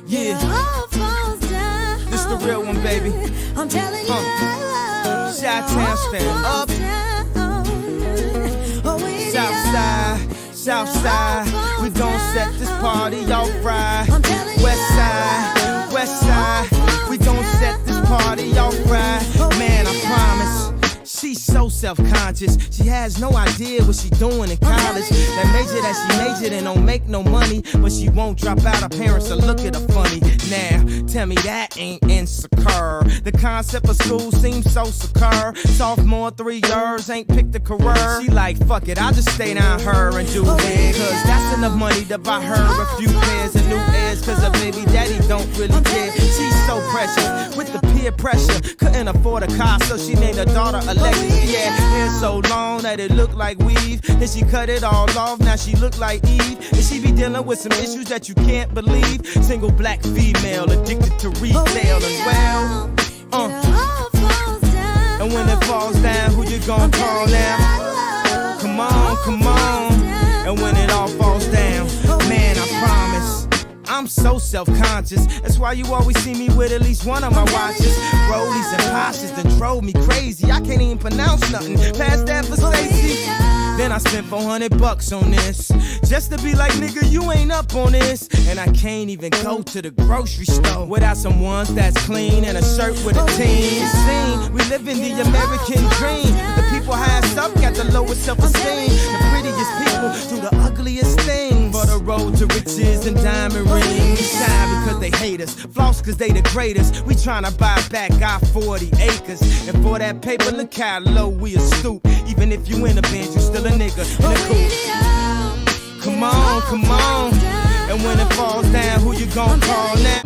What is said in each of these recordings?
Yeah, this the real one, baby. I'm telling you, Chi-Town stand up. South side, we gon' set this party off right. West side, we gon' set this party off right. Man, I promise. She's so self-conscious, she has no idea what she doing in college. That major that she majored in don't make no money, but she won't drop out, her parents will look at her funny. Now, tell me that ain't insecure. The concept of school seems so secure. Sophomore 3 years, ain't picked a career. She like, fuck it, I'll just stay down her and do it. Cause that's enough money to buy her a few pairs of new ears. Cause her baby daddy don't really care. She's so precious, with the peer pressure. Couldn't afford a car, so she named her daughter Alexis. She had hair so long that it looked like weave. Then she cut it all off, now she look like Eve. And she be dealing with some issues that you can't believe. Single black female, addicted to retail as well. And when it falls down, who you gon' call now? Come on. And when it all falls down, man, I promise, I'm so self-conscious. That's why you always see me with at least one of my watches. Rollies and Porsches done drove me crazy. I can't even pronounce nothing past that for Stacy. Then I spent $400 on this, just to be like, nigga, you ain't up on this. And I can't even go to the grocery store without some ones that's clean and a shirt with a team. Scene, we live in the American dream. The people highest up got the lowest self-esteem. The prettiest people do the ugliest things. For the road to riches and diamond rings. Shine because they hate us, floss cause they the greatest. We tryna buy back our 40 acres. And for that paper, look how low we'll stoop. Even if you in a bench, you still a nigga in a coupe. Come on. And when it falls down, who you gon' call now?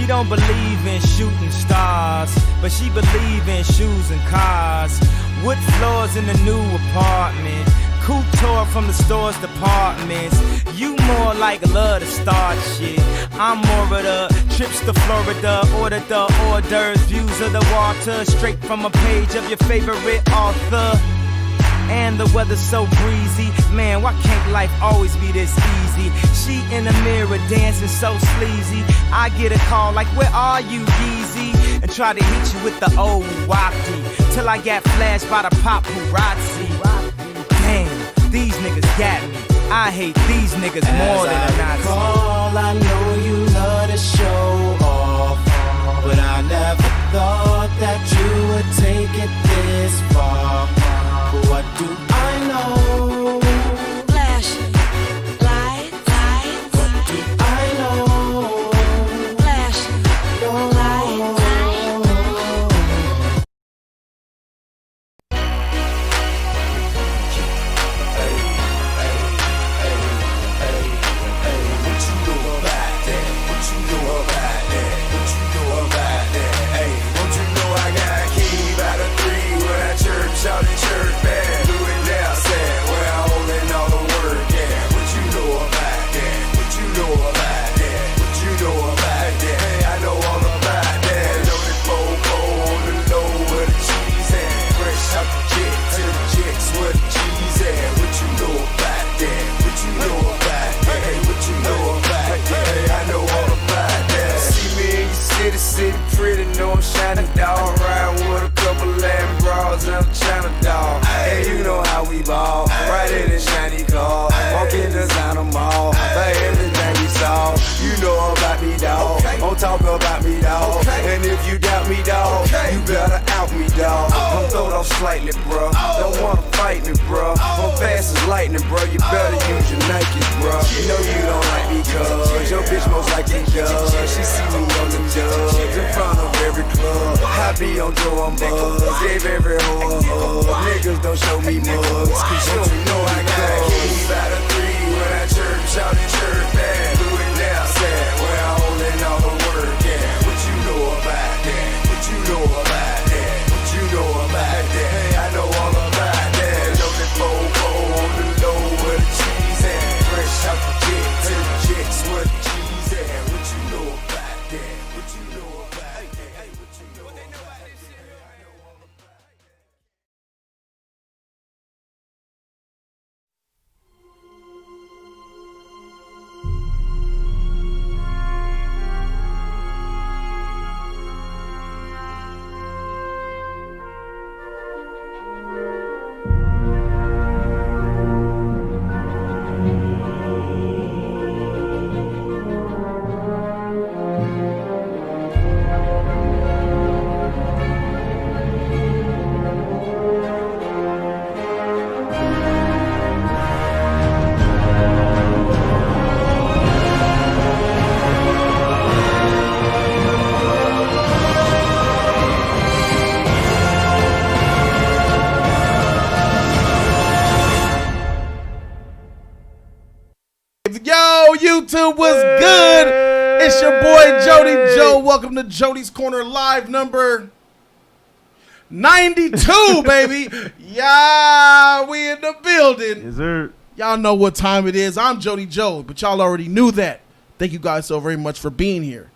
Don't believe in shooting stars, but she believe in shoes and cars. Wood floors in the new apartment, couture from the store's departments. You more like love to start shit, I'm more of the trips to Florida. Order the hors d'oeuvres, views of the water, straight from a page of your favorite author. And the weather's so breezy, man, why can't life always be this easy? She in the mirror dancing so sleazy. I get a call like, where are you, Yeezy? And try to hit you with the old wacky, till I got flashed by the paparazzi. Damn, these niggas got me. I hate these niggas more than a Nazi. Call, I know you love to show off, but I never thought that you would take it this far. What do I know? Flashing lights. What do I know? Flashing lights. Hey, what you know about that? What you know about that? What you know about that? Hey, don't you know I got a key by the 3 when I church out in church. City pretty, know I'm shining, dog. Riding with a couple Latin bras and I'm China, dog. Hey, you know how we ball. Right in the shiny car. Walk in the designer mall. For everything we saw. You know about me, dog. Don't talk about me, dog. And if you doubt me, dog, you better out me, dog. I'm throwed off slightly, bro. Don't wanna fight me, bro. I'm fast as lightning, bro. You better use your Nike, bro. You know you don't like me, cuz your bitch most likely does. She see me on the dubs in front of every club. I be on Joe, I'm buzz. Gave every hoe a hug. Niggas don't show me mugs, cause you don't know I got keys out of 3 when I chirp, shout and chirp back. Do it now, sad, where I holding all the work at. What you know about that? What you know about that? What you know about that? Hey, I know all about that. Know that fofo on the low where the cheese at. Fresh out the jet to the jets where the cheese at. What you know about that? What you know about that? Hey, what you know about that? I know all about that. Yo, YouTube, what's good? It's your boy Jody Joe. Welcome to Jody's Corner Live number 92, baby. Yeah, we in the building. Yes, sir. Y'all know what time it is. I'm Jody Joe, but y'all already knew that. Thank you guys so very much for being here.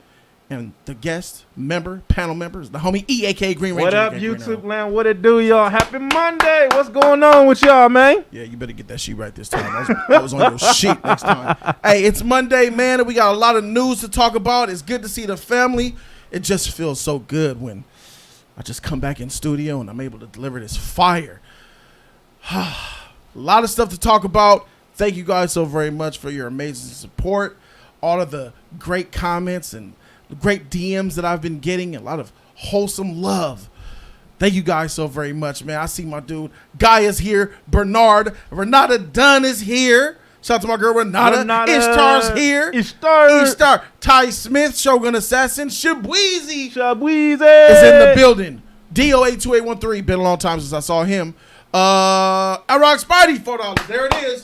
And the guest member, panel members, the homie E, a.k.a. Green Ranger. What up, YouTube land? What it do, y'all? Happy Monday. What's going on with y'all, man? Yeah, you better get that sheet right this time. I was on your sheet next time. Hey, it's Monday, man, and we got a lot of news to talk about. It's good to see the family. It just feels so good when I just come back in studio and I'm able to deliver this fire. A lot of stuff to talk about. Thank you guys so very much for your amazing support. All of the great comments and the great DMs that I've been getting. A lot of wholesome love. Thank you guys so very much, man. I see my dude Guy is here. Bernard. Renata Dunn is here. Shout out to my girl Renata. Ishtar's here. Ishtar. Ty Smith, Shogun Assassin. Shabweezy is in the building. DO82813. Been a long time since I saw him. I rock Spidey $4. There it is.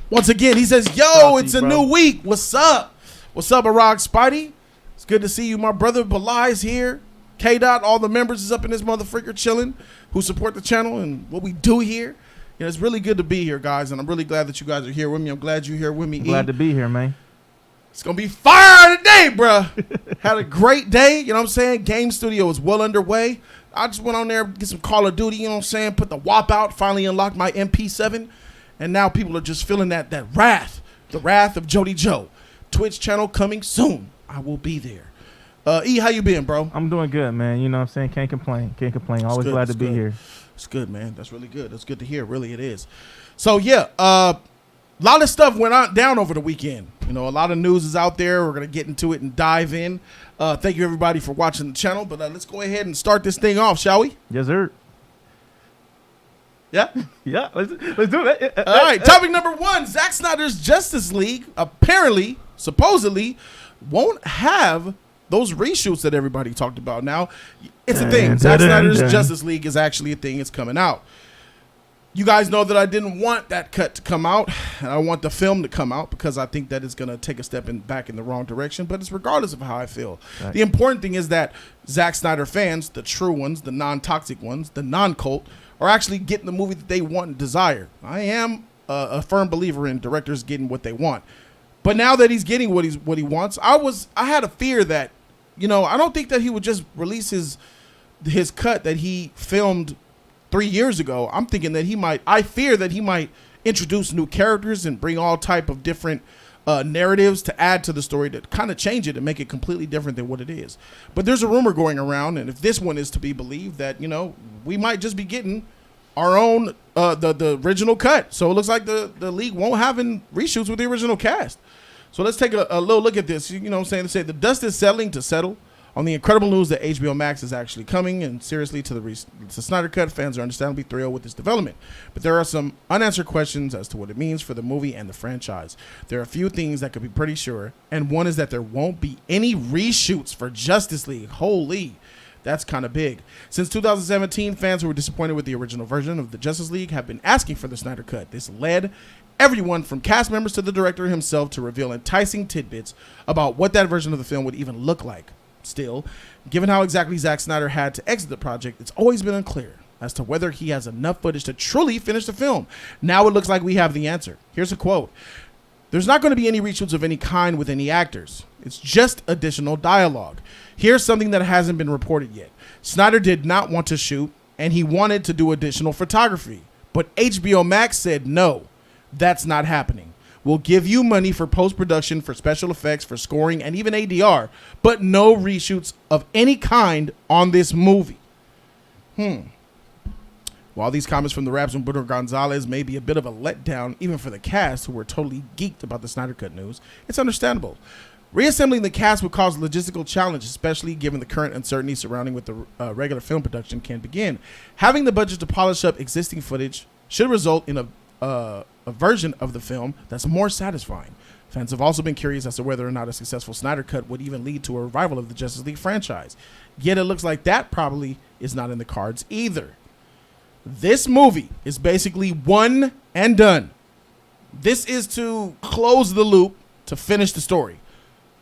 Once again, he says, yo, it's a new week. What's up? What's up, Rock Spidey? It's good to see you. My brother Balai's here. K-Dot, all the members is up in this motherfreaker chilling who support the channel and what we do here. Yeah, it's really good to be here, guys, and I'm really glad that you guys are here with me. I'm glad you're here with me. Glad to be here, man. It's going to be fire today, bruh. Had a great day, you know what I'm saying? Game Studio is well underway. I just went on there, get some Call of Duty, you know what I'm saying? Put the WAP out, finally unlocked my MP7, and now people are just feeling that wrath, the wrath of Jody Joe. Twitch channel coming soon. I will be there. E, how you been, bro? I'm doing good, man. You know what I'm saying? Can't complain. Always glad to be here. It's good, man. That's really good. That's good to hear. Really, it is. So, yeah, a lot of stuff went down over the weekend. You know, a lot of news is out there. We're going to get into it and dive in. Thank you, everybody, for watching the channel. But let's go ahead and start this thing off, shall we? Yes, sir. Yeah? Yeah, let's do it. All right, topic number 1. Zack Snyder's Justice League apparently, supposedly, won't have those reshoots that everybody talked about. Now, it's a thing. Zack Snyder's Justice League is actually a thing. It's coming out. You guys know that I didn't want that cut to come out, and I want the film to come out because I think that it's going to take a step back in the wrong direction, but it's regardless of how I feel. Right. The important thing is that Zack Snyder fans, the true ones, the non-toxic ones, the non-cult, are actually getting the movie that they want and desire. I am a firm believer in directors getting what they want. But now that he's getting what he wants, I had a fear that, you know, I don't think that he would just release his cut that he filmed 3 years ago. I'm thinking that I fear that he might introduce new characters and bring all type of different narratives to add to the story to kind of change it and make it completely different than what it is. But there's a rumor going around, and if this one is to be believed, that, you know, we might just be getting our own the original cut. So it looks like the league won't have reshoots with the original cast. So let's take a little look at this. You know what I'm saying? They say the dust is settling to settle On the incredible news that HBO Max is actually coming and seriously to the Snyder Cut, fans are understandably thrilled with this development. But there are some unanswered questions as to what it means for the movie and the franchise. There are a few things that could be pretty sure, and one is that there won't be any reshoots for Justice League. Holy, that's kind of big. Since 2017, fans who were disappointed with the original version of the Justice League have been asking for the Snyder Cut. This led everyone from cast members to the director himself to reveal enticing tidbits about what that version of the film would even look like. Still, given how exactly Zack Snyder had to exit the project, it's always been unclear as to whether he has enough footage to truly finish the film. Now it looks like we have the answer. Here's a quote. There's not going to be any reshoots of any kind with any actors. It's just additional dialogue. Here's something that hasn't been reported yet. Snyder did not want to shoot, and he wanted to do additional photography. But HBO Max said, no, that's not happening. We'll give you money for post-production, for special effects, for scoring, and even ADR, but no reshoots of any kind on this movie. While these comments from the Raps and Bruno Gonzalez may be a bit of a letdown, even for the cast who were totally geeked about the Snyder Cut news, it's understandable. Reassembling the cast would cause logistical challenge, especially given the current uncertainty surrounding what the regular film production can begin. Having the budget to polish up existing footage should result in a version of the film that's more satisfying. Fans have also been curious as to whether or not a successful Snyder Cut would even lead to a revival of the Justice League franchise. Yet it looks like that probably is not in the cards either. This movie is basically one and done. This is to close the loop, to finish the story.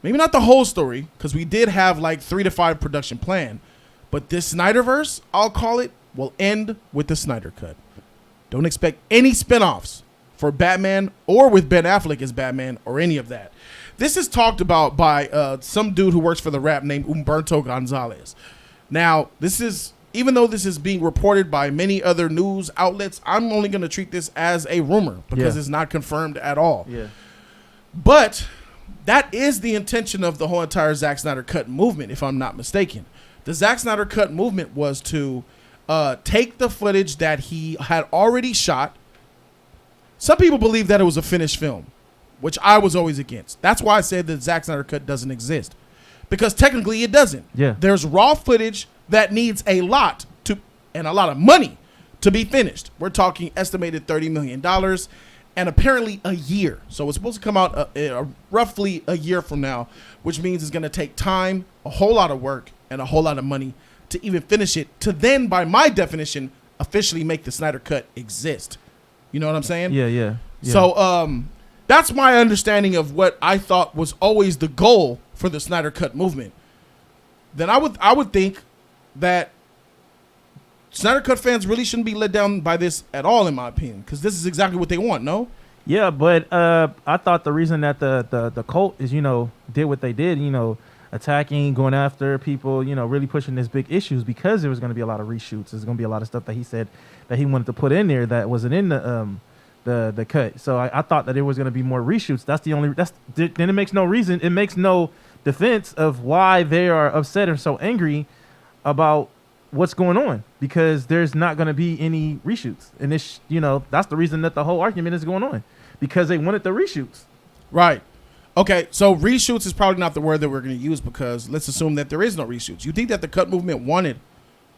Maybe not the whole story, because we did have like 3 to 5 production plan, but this Snyderverse, I'll call it, will end with the Snyder Cut. Don't expect any spinoffs for Batman or with Ben Affleck as Batman or any of that. This is talked about by some dude who works for the Rap named Humberto Gonzalez. Now, this is, even though this is being reported by many other news outlets, I'm only going to treat this as a rumor because it's not confirmed at all. Yeah. But that is the intention of the whole entire Zack Snyder Cut movement, if I'm not mistaken. The Zack Snyder Cut movement was to take the footage that he had already shot. Some people believe that it was a finished film, which I was always against. That's why I said that Zack Snyder Cut doesn't exist, because technically it doesn't. Yeah. There's raw footage that needs a lot of money to be finished. We're talking estimated $30 million and apparently a year. So it's supposed to come out roughly a year from now, which means it's going to take time, a whole lot of work, and a whole lot of money to even finish it, to then, by my definition, officially make the Snyder Cut exist. You know what I'm saying? Yeah. So that's my understanding of what I thought was always the goal for the Snyder Cut movement. Then I would think that Snyder Cut fans really shouldn't be let down by this at all, in my opinion, because this is exactly what they want, no? Yeah, but I thought the reason that the cult is, did what they did, attacking, going after people, really pushing these big issues, because there was going to be a lot of reshoots. There's going to be a lot of stuff that he said that he wanted to put in there that wasn't in the cut. So I thought that there was going to be more reshoots. Then it makes no reason. It makes no defense of why they are upset and so angry about what's going on, because there's not going to be any reshoots. And this, that's the reason that the whole argument is going on, because they wanted the reshoots. Right. Okay, so reshoots is probably not the word that we're going to use, because let's assume that there is no reshoots. You think that the cut movement wanted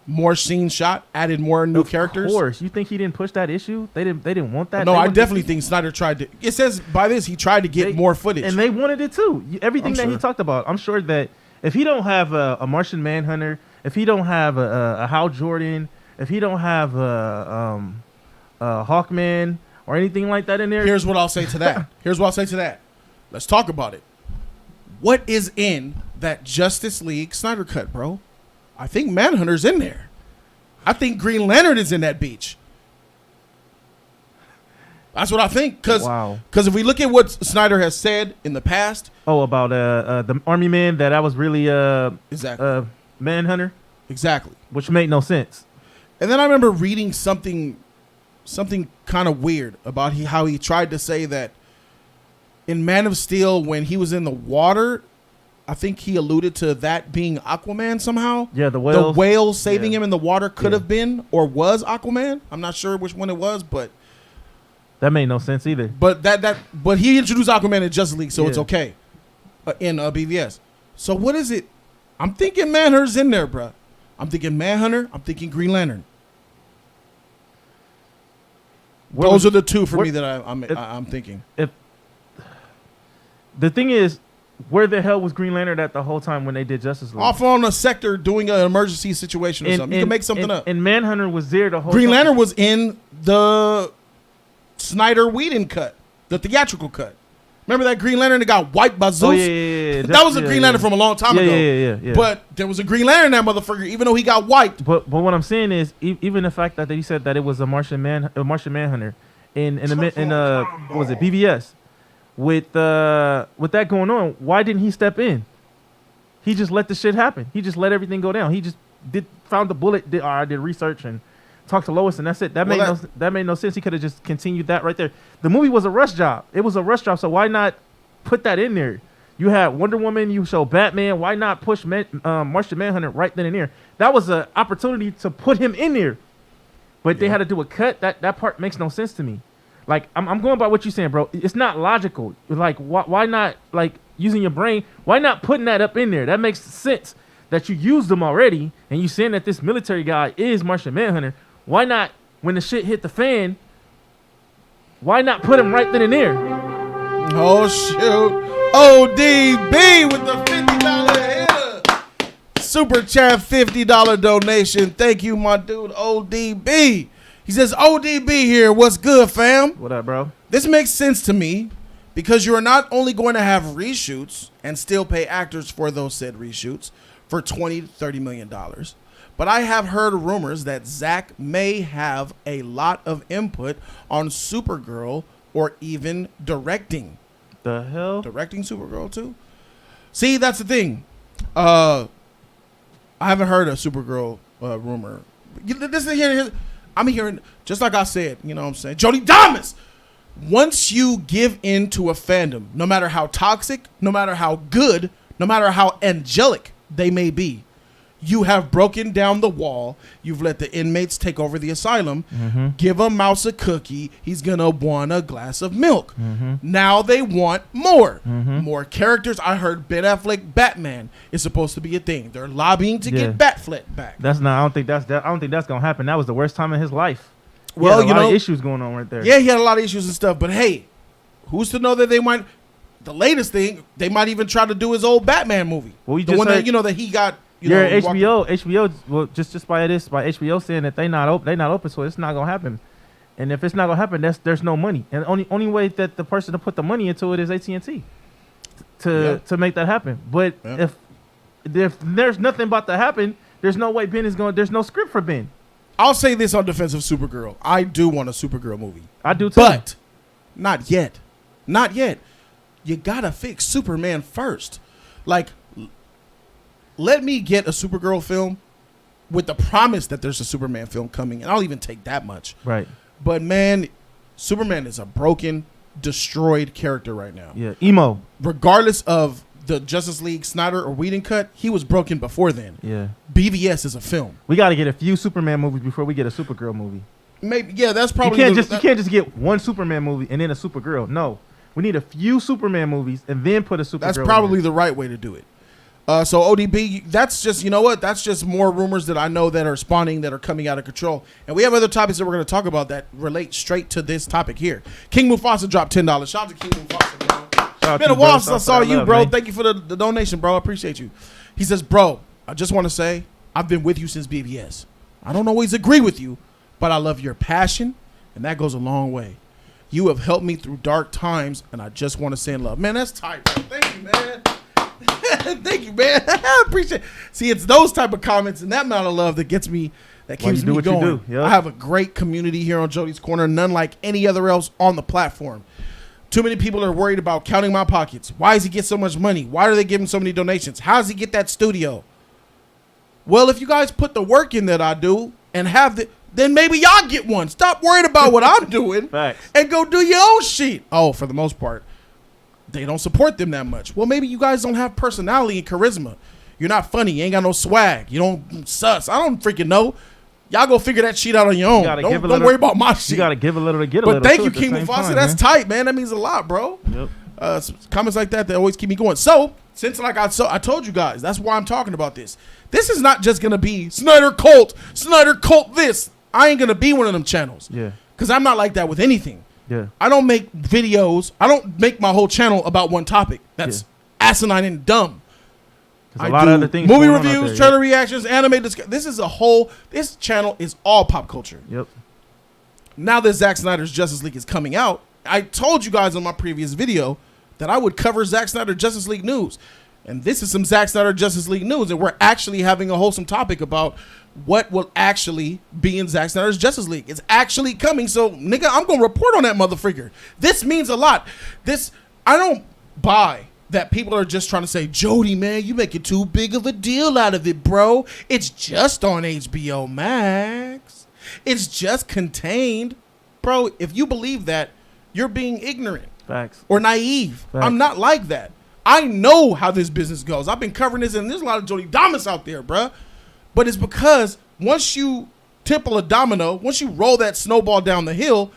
more scenes shot, added more new characters? Of course. You think he didn't push that issue? They didn't want that? No, I definitely think Snyder tried to. It says by this he tried to get more footage. And they wanted it too. Everything that he talked about. I'm sure that if he don't have a Martian Manhunter, if he don't have a Hal Jordan, if he don't have a Hawkman or anything like that in there. Here's what I'll say to that. Let's talk about it. What is in that Justice League Snyder Cut, bro? I think Manhunter's in there. I think Green Lantern is in that beach. That's what I think. Because if we look at what Snyder has said in the past. Oh, about the Army Man, that was really exactly Manhunter. Exactly. Which made no sense. And then I remember reading something kind of weird about how he tried to say that in Man of Steel, when he was in the water, I think he alluded to that being Aquaman somehow. Yeah, the whales. The whale saving him in the water could have been or was Aquaman. I'm not sure which one it was, but that made no sense either. But but he introduced Aquaman in Justice League, so it's okay in BVS. So what is it? I'm thinking Manhunter's in there, bro. I'm thinking Manhunter. I'm thinking Green Lantern. Those are the two for me that I'm thinking. If the thing is, where the hell was Green Lantern at the whole time when they did Justice League? Off on a sector doing an emergency situation or something. You can make something up. And Manhunter was there the whole Green time. Lantern was in the Snyder Whedon cut, the theatrical cut. Remember that Green Lantern that got wiped by Zeus? Oh, yeah. That was a Green Lantern from a long time ago. Yeah. But there was a Green Lantern in that motherfucker, even though he got wiped. But what I'm saying is, even the fact that he said that it was a Martian Manhunter in what was it, BVS, with that going on, why didn't he step in? He just let the shit happen. He just let everything go down. He just found the bullet. I did research and talked to Lois, and that's it. That made no sense. He could have just continued that right there. The movie was a rush job. It was a rush job. So why not put that in there? You had Wonder Woman. You show Batman. Why not push Martian Manhunter right then and there? That was an opportunity to put him in there. But they had to do a cut. That part makes no sense to me. Like, I'm going by what you're saying, bro. It's not logical. Like, why not, like, using your brain? Why not putting that up in there? That makes sense that you used them already, and you saying that this military guy is Martian Manhunter. Why not, when the shit hit the fan, why not put him right then and there? Oh, shoot. ODB with the $50 hitter. Super chat $50 donation. Thank you, my dude, ODB. He says, ODB here. What's good, fam? What up, bro? This makes sense to me because you are not only going to have reshoots and still pay actors for those said reshoots for $20 to $30 million, but I have heard rumors that Zach may have a lot of input on Supergirl or even directing. The hell? Directing Supergirl too? See, that's the thing. I haven't heard a Supergirl rumor. I'm hearing, just like I said, you know what I'm saying? Jody Damas! Once you give in to a fandom, no matter how toxic, no matter how good, no matter how angelic they may be, you have broken down the wall. You've let the inmates take over the asylum. Mm-hmm. Give a mouse a cookie. He's going to want a glass of milk. Mm-hmm. Now they want more. Mm-hmm. More characters. I heard Ben Affleck Batman is supposed to be a thing. They're lobbying to get Batfleck back. I don't think that's going to happen. That was the worst time in his life. Well, you know, a lot of issues going on right there. Yeah, he had a lot of issues and stuff. But hey, who's to know that they might? The latest thing, they might even try to do his old Batman movie. Well, the one that that he got. HBO. Well, just by HBO saying that they not open, so it's not gonna happen. And if it's not gonna happen, there's no money. And only way that the person to put the money into it is AT&T to make that happen. But if there's nothing about to happen, there's no way Ben is going. There's no script for Ben. I'll say this on defense of Supergirl. I do want a Supergirl movie. I do too. But not yet. Not yet. You gotta fix Superman first. Like, let me get a Supergirl film with the promise that there's a Superman film coming, and I'll even take that much. Right. But man, Superman is a broken, destroyed character right now. Yeah, emo. Regardless of the Justice League Snyder or Whedon cut, he was broken before then. Yeah. BVS is a film. We got to get a few Superman movies before we get a Supergirl movie. Maybe, yeah, that's probably. You can't just get one Superman movie and then a Supergirl. No, we need a few Superman movies and then put a Supergirl. That's probably the right way to do it. So ODB, that's just, you know what? That's just more rumors that I know that are spawning, that are coming out of control. And we have other topics that we're going to talk about that relate straight to this topic here. King Mufasa dropped $10. Shout out to King Mufasa, bro. It's been a while since I saw you, bro. Thank you for the donation, bro. I appreciate you. He says, bro, I just want to say I've been with you since BBS. I don't always agree with you, but I love your passion, and that goes a long way. You have helped me through dark times, and I just want to send love. Man, that's tight, bro. Thank you, man. Thank you, man. I appreciate it. See, it's those type of comments and that amount of love that gets me, that keeps me going. Yep. I have a great community here on Jody's Corner, none like any other else on the platform. Too many people are worried about counting my pockets. Why does he get so much money? Why do they give him so many donations? How does he get that studio? Well, if you guys put the work in that I do and then maybe y'all get one. Stop worrying about what I'm doing. Facts. And go do your own shit. Oh, for the most part, they don't support them that much. Well, maybe you guys don't have personality and charisma. You're not funny. You ain't got no swag. You don't sus. I don't freaking know. Y'all go figure that shit out on your own. Don't worry about my shit. You got to give a little to get a little. But thank you, King Mufasa. That's tight, man. That means a lot, bro. Yep. Comments like that always keep me going. So, Since like I told you guys, that's why I'm talking about this. This is not just gonna be SnyderCult this. I ain't gonna be one of them channels. Yeah. Cause I'm not like that with anything. Yeah. I don't make videos. I don't make my whole channel about one topic. That's asinine and dumb. There's a lot of other things. Movie going on out reviews, there, trailer reactions, anime discussion. This channel is all pop culture. Yep. Now that Zack Snyder's Justice League is coming out, I told you guys on my previous video that I would cover Zack Snyder Justice League news. And this is some Zack Snyder Justice League news. And we're actually having a wholesome topic about what will actually be in Zack Snyder's Justice League. It's actually coming. So, nigga, I'm going to report on that motherfucker. This means a lot. I don't buy that people are just trying to say, Jody, man, you making too big of a deal out of it, bro. It's just on HBO Max. It's just contained. Bro, if you believe that, you're being ignorant. Facts. Or naive. Facts. I'm not like that. I know how this business goes. I've been covering this, and there's a lot of Jody Damas out there, bruh. But it's because once you temple a domino, once you roll that snowball down the hill,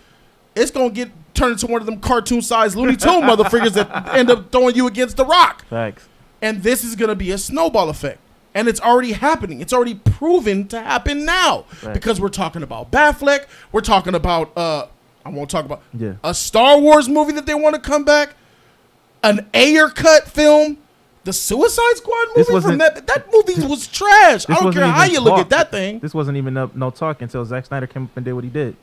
it's going to get turned into one of them cartoon-sized Looney Tune motherfuckers that end up throwing you against the rock. Facts. And this is going to be a snowball effect. And it's already happening. It's already proven to happen now. Right. Because we're talking about Batfleck. We're talking about... I won't talk about a Star Wars movie that they want to come back, an Ayer cut film, the Suicide Squad movie. That movie was trash. I don't care how you look at that thing. This wasn't even no talk until Zack Snyder came up and did what he did.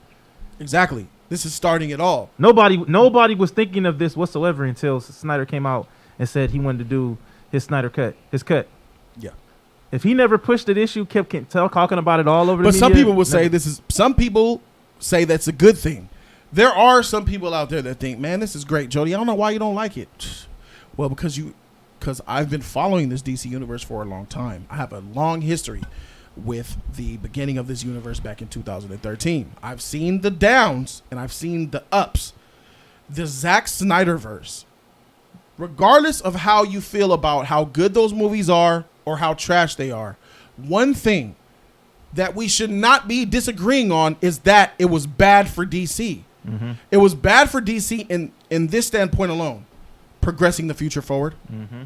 Exactly. This is starting it all. Nobody was thinking of this whatsoever until Snyder came out and said he wanted to do his Snyder cut, his cut. Yeah. If he never pushed the issue, kept talking about it all over the media. But some people will say some people say that's a good thing. There are some people out there that think, man, this is great, Jody. I don't know why you don't like it. Well, because I've been following this DC universe for a long time. I have a long history with the beginning of this universe back in 2013. I've seen the downs and I've seen the ups. The Zack Snyderverse, regardless of how you feel about how good those movies are or how trash they are, one thing that we should not be disagreeing on is that it was bad for DC. Mm-hmm. It was bad for DC in this standpoint alone, progressing the future forward. Mm-hmm.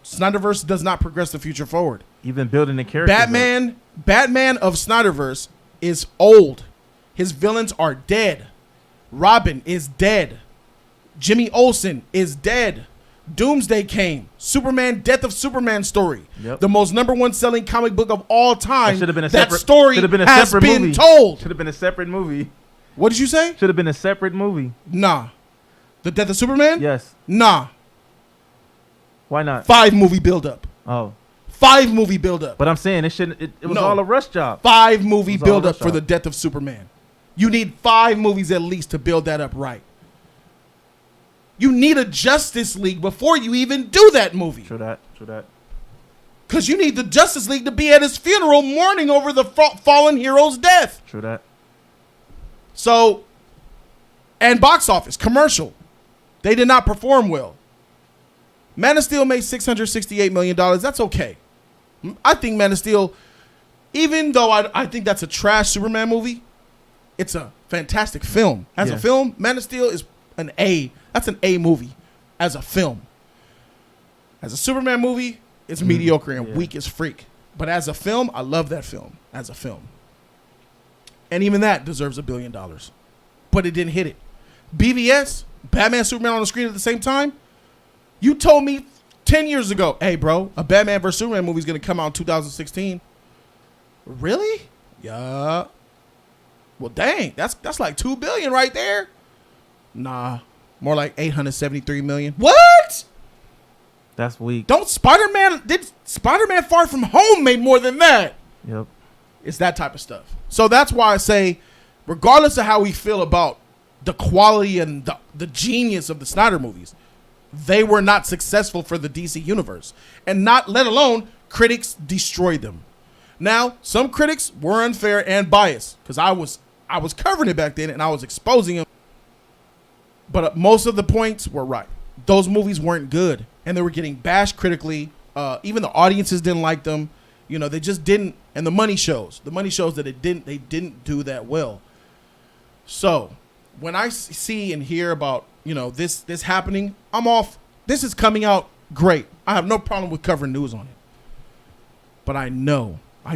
Snyderverse does not progress the future forward. Even building the characters. Batman of Snyderverse is old. His villains are dead. Robin is dead. Jimmy Olsen is dead. Doomsday came. Superman, Death of Superman story. Yep. The most #1 selling comic book of all time. That story has been told. Should have been a separate movie. What did you say? Should have been a separate movie. Nah. The Death of Superman? Yes. Nah. Why not? 5 movie buildup. Oh. 5 movie buildup. But I'm saying it was all a rush job. 5 movie buildup for the Death of Superman. You need 5 movies at least to build that up right. You need a Justice League before you even do that movie. True that. Because you need the Justice League to be at his funeral mourning over the fallen hero's death. True that. So, and box office, commercial. They did not perform well. Man of Steel made $668 million. That's okay. I think Man of Steel, even though I think that's a trash Superman movie, it's a fantastic film. As a film, Man of Steel is an A. That's an A movie as a film. As a Superman movie, it's mediocre and weak as freak. But as a film, I love that film as a film. And even that deserves $1 billion. But it didn't hit it. BVS, Batman, Superman on the screen at the same time. You told me 10 years ago, hey, bro, a Batman vs. Superman movie is going to come out in 2016. Really? Yeah. Well, dang, that's like $2 billion right there. Nah, more like $873 million. What? That's weak. Did Spider-Man Far From Home made more than that? Yep. It's that type of stuff. So that's why I say, regardless of how we feel about the quality and the genius of the Snyder movies, they were not successful for the DC universe. And not, let alone, critics destroyed them. Now, some critics were unfair and biased because I was covering it back then and I was exposing them. But most of the points were right. Those movies weren't good and they were getting bashed critically. Even the audiences didn't like them. You know, they just didn't. And the money shows. The money shows that they didn't do that well. So when I see and hear about, you know, this happening, I'm off. This is coming out great. I have no problem with covering news on it. But I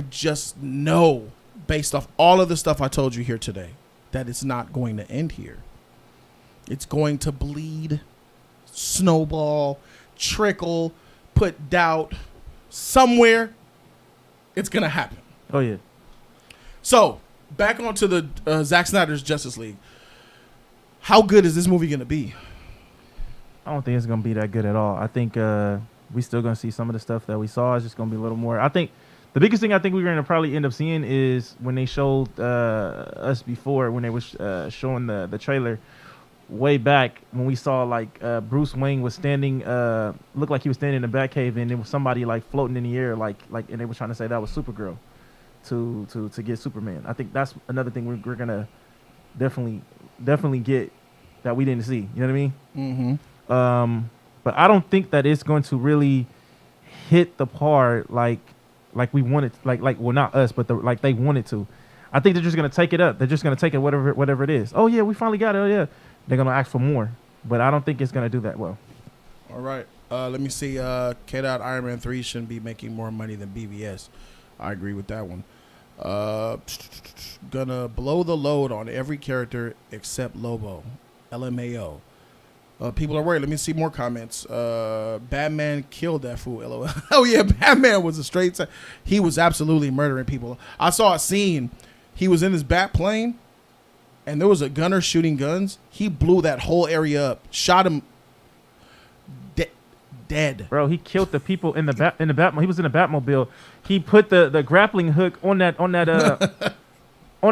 just know, based off all of the stuff I told you here today, that it's not going to end here. It's going to bleed, snowball, trickle, put doubt somewhere. It's going to happen. Oh, yeah. So, back onto the Zack Snyder's Justice League. How good is this movie going to be? I don't think it's going to be that good at all. I think we still going to see some of the stuff that we saw. It's just going to be a little more. I think the biggest thing I think we're going to probably end up seeing is when they showed us before, when they were showing the trailer way back, when we saw like Bruce Wayne was standing, looked like he was standing in the Batcave, and there was somebody like floating in the air, like, and they were trying to say that was Supergirl to get Superman. I think that's another thing we're going to definitely get that we didn't see. You know what I mean? Mm-hmm. But I don't think that it's going to really hit the part like we wanted, like well, not us, but like they wanted to. I think they're just gonna take it up. They're just gonna take it whatever it is. Oh yeah, we finally got it. Oh yeah, they're gonna ask for more, but I don't think it's gonna do that well. All right. Let me see. K-Dot Iron Man 3 shouldn't be making more money than BVS. I agree with that one. Gonna blow the load on every character except Lobo. LMAO. People are worried. Let me see more comments. Batman killed that fool. LOL. Oh yeah, Batman was a straight. He was absolutely murdering people. I saw a scene. He was in his bat plane, and there was a gunner shooting guns. He blew that whole area up. Shot him dead. Bro, he killed the people in the Batmobile. He was in the Batmobile. He put the grappling hook on that on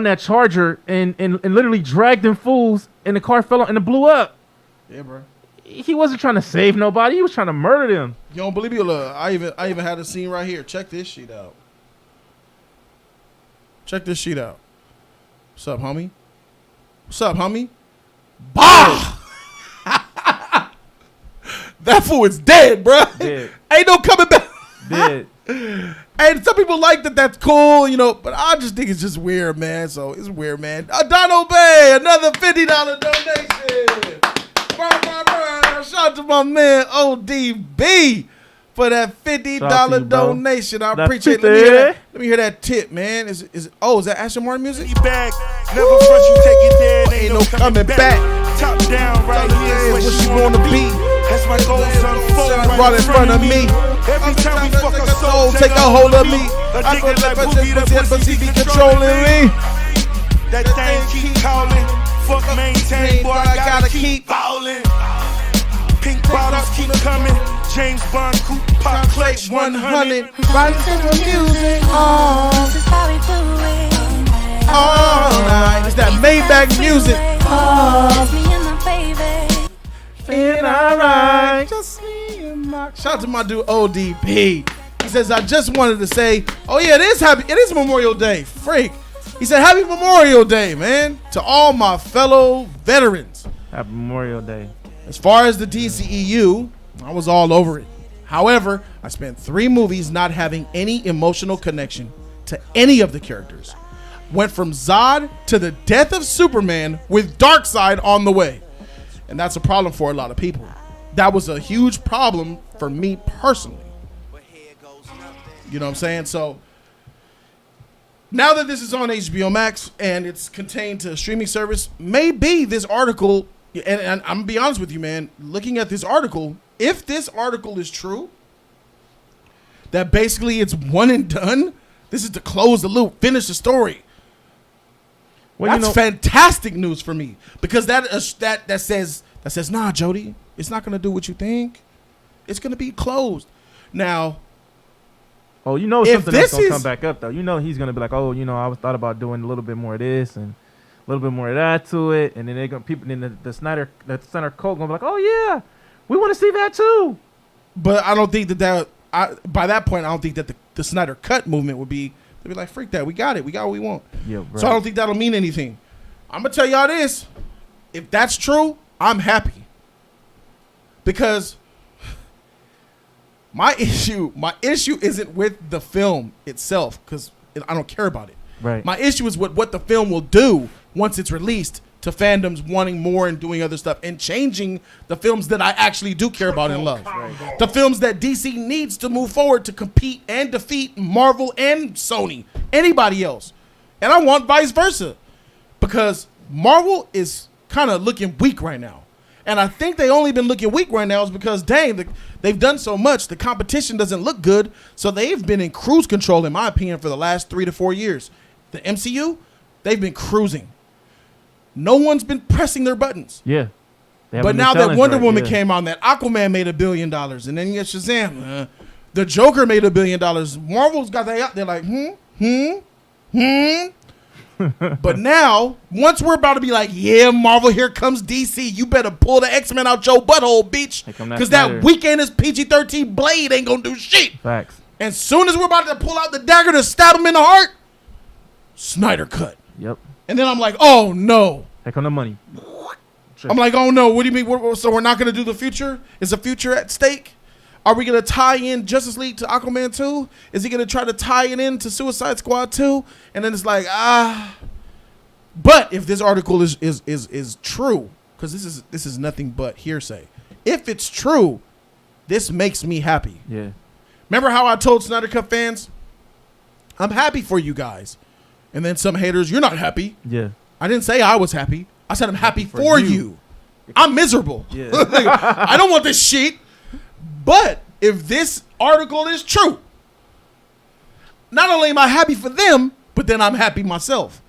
that Charger and literally dragged them fools, and the car fell on and it blew up. Yeah, bro. He wasn't trying to save nobody. He was trying to murder them. You don't believe me? Look, I even had a scene right here. Check this shit out. Check this shit out. What's up, homie? What's up, homie? Bah! That fool is dead, bro. Dead. Ain't no coming back. Dead. And some people like that. That's cool, you know. But I just think it's just weird, man. So it's weird, man. Donald Bay, another $50 donation. Shout out to my man ODB for that $50 donation. I appreciate it. Let me hear that tip, man. Is that Aston Martin music? Back. Never front you take it there. Ain't no coming back. Top down right here What you wanna be? That's my goals unfold Right in front of me. Every time we fuck a soul, soul, take a hold of me. A I nigga like put Boogie the pussy pussy be be controlling me. That thing keep calling. Fuck maintain, boy, I gotta keep ballin'. Pink bottles keep coming. James Bond coupe pop clutch 100. Right to the music. This is how we do it. All night. It's that Maybach music. Just me and my baby. Feeling alright. Just me and my. Shout out to my dude ODP. He says, I just wanted to say, oh yeah, it is Memorial Day. Freak. He said, happy Memorial Day, man, to all my fellow veterans. Happy Memorial Day. As far as the DCEU, I was all over it. However, I spent 3 movies not having any emotional connection to any of the characters. Went from Zod to the death of Superman with Darkseid on the way. And that's a problem for a lot of people. That was a huge problem for me personally. You know what I'm saying? So now that this is on HBO Max and it's contained to a streaming service, maybe this article, and I'm gonna be honest with you, man, looking at this article, if this article is true, that basically it's one and done, this is to close the loop, finish the story. Well, that's fantastic news for me, because that says, nah, Jody, it's not gonna do what you think. It's gonna be closed. Now, oh, you know something else gonna come back up though. You know he's gonna be like, oh, you know, I thought about doing a little bit more of this and a little bit more of that to it, and then they're gonna then the SnyderCult gonna be like, oh yeah, we want to see that too. But I don't think by that point I don't think that the Snyder Cut movement would be. They'd be like, freak that, we got it, we got what we want. Yeah, right. So I don't think that'll mean anything. I'm gonna tell y'all this: if that's true, I'm happy, because my issue isn't with the film itself, because I don't care about it. Right. My issue is what the film will do once it's released to fandoms wanting more and doing other stuff and changing the films that I actually do care about and love. The films that DC needs to move forward to compete and defeat Marvel and Sony, anybody else. And I want vice versa, because Marvel is kind of looking weak right now. And I think they only been looking weak right now is because, dang, they've done so much. The competition doesn't look good. So they've been in cruise control, in my opinion, for the last 3 to 4 years. The MCU, they've been cruising. No one's been pressing their buttons. Yeah. But now that Wonder Woman came on, that Aquaman made $1 billion. And then you get Shazam. The Joker made $1 billion. Marvel's got that out. They're like, But now, once we're about to be like, yeah, Marvel, here comes DC. You better pull the X-Men out your butthole, bitch. Because that weekend is PG-13 Blade ain't going to do shit. Facts. And soon as we're about to pull out the dagger to stab him in the heart, Snyder cut. Yep. And then I'm like, oh, no. Heck on the money. I'm like, oh, no. What do you mean? So we're not going to do the future? Is the future at stake? Are we going to tie in Justice League to Aquaman 2? Is he going to try to tie it in to Suicide Squad 2? And then it's like, But if this article is true, because this is nothing but hearsay. If it's true, this makes me happy. Yeah. Remember how I told Snyder Cut fans, I'm happy for you guys. And then some haters, you're not happy. Yeah. I didn't say I was happy. I said I'm happy for you. I'm miserable. Yeah. I don't want this shit. But if this article is true, not only am I happy for them, but then I'm happy myself.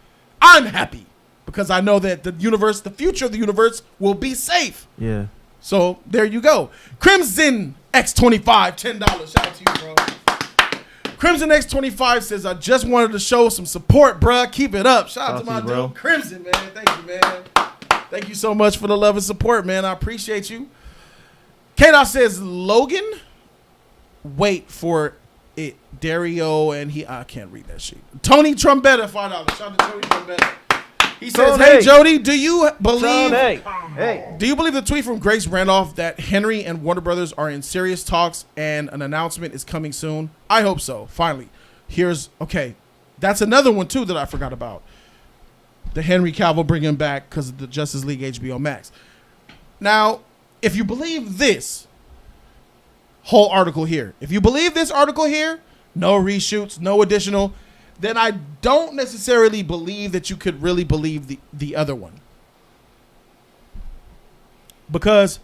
I'm happy because I know that the universe, the future of the universe will be safe. Yeah. So there you go. Crimson X25, $10. Shout out to you, bro. Crimson X25 says, I just wanted to show some support, bruh. Keep it up. Shout out to my dude, Crimson, man. Thank you, man. Thank you so much for the love and support, man. I appreciate you. K-Dot says, Logan, wait for it. Dario and I can't read that shit. Tony Trombetta, $5. Shout out to Tony Trombetta. He says, hey, Jody, do you believe the tweet from Grace Randolph that Henry and Warner Brothers are in serious talks and an announcement is coming soon? I hope so. Finally. That's another one, too, that I forgot about. The Henry Cavill bringing back because of the Justice League HBO Max. Now, if you believe this whole article here, no reshoots, no additional, then I don't necessarily believe that you could really believe the other one. Because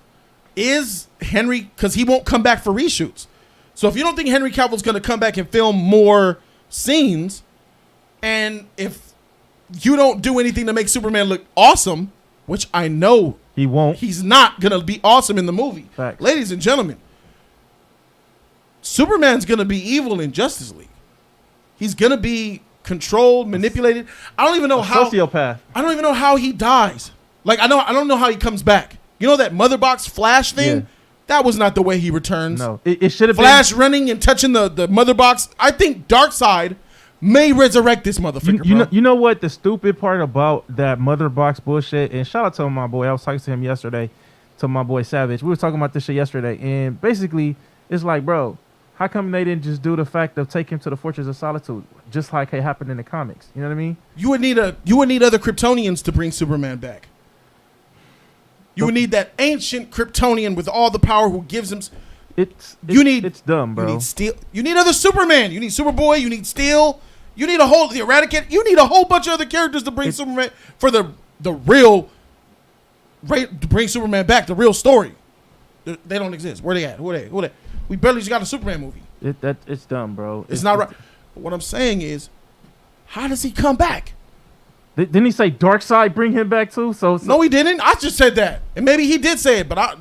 because he won't come back for reshoots. So if you don't think Henry Cavill's going to come back and film more scenes, and if you don't do anything to make Superman look awesome, which I know he won't. He's not going to be awesome in the movie. Facts. Ladies and gentlemen, Superman's going to be evil in Justice League. He's going to be controlled, manipulated. I don't even know how. Sociopath. I don't even know how he dies. Like, I don't know how he comes back. You know that Mother Box Flash thing? Yeah. That was not the way he returns. No, it should have been. Flash running and touching the Mother Box. I think Darkseid may resurrect this motherfucker, you know what the stupid part about that Mother Box bullshit, and shout out to my boy, I was talking to him yesterday, to my boy Savage. We were talking about this shit yesterday, and basically it's like, bro, how come they didn't just do the fact of take him to the Fortress of Solitude, just like it happened in the comics? You know what I mean? You would need other Kryptonians to bring Superman back. You would need that ancient Kryptonian with all the power who gives him. It's dumb, bro. You need Steel. You need other Superman. You need Superboy. You need Steel. You need the Eradicate. You need a whole bunch of other characters to bring Superman for the real. To bring Superman back, the real story. They don't exist. Where they at? Who are they? We barely just got a Superman movie. It's dumb, bro. It's not right. What I'm saying is, how does he come back? Didn't he say Darkseid bring him back too? So no, he didn't. I just said that, and maybe he did say it, but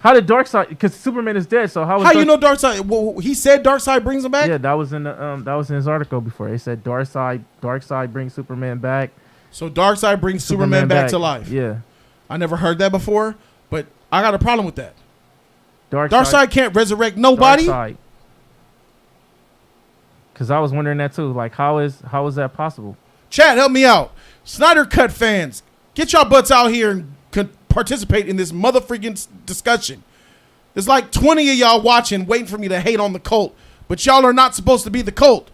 how did Darkseid? Because Superman is dead. So how you know Darkseid? Well, he said Darkseid brings him back. Yeah, that was in his article before. He said Darkseid brings Superman back. So Darkseid brings Superman back to life. Yeah, I never heard that before, but I got a problem with that. Darkseid can't resurrect nobody. Because I was wondering that too. Like, how is that possible? Chad, help me out. Snyder Cut fans, get y'all butts out here and participate in this motherfucking discussion. There's like 20 of y'all watching, waiting for me to hate on the cult, but y'all are not supposed to be the cult.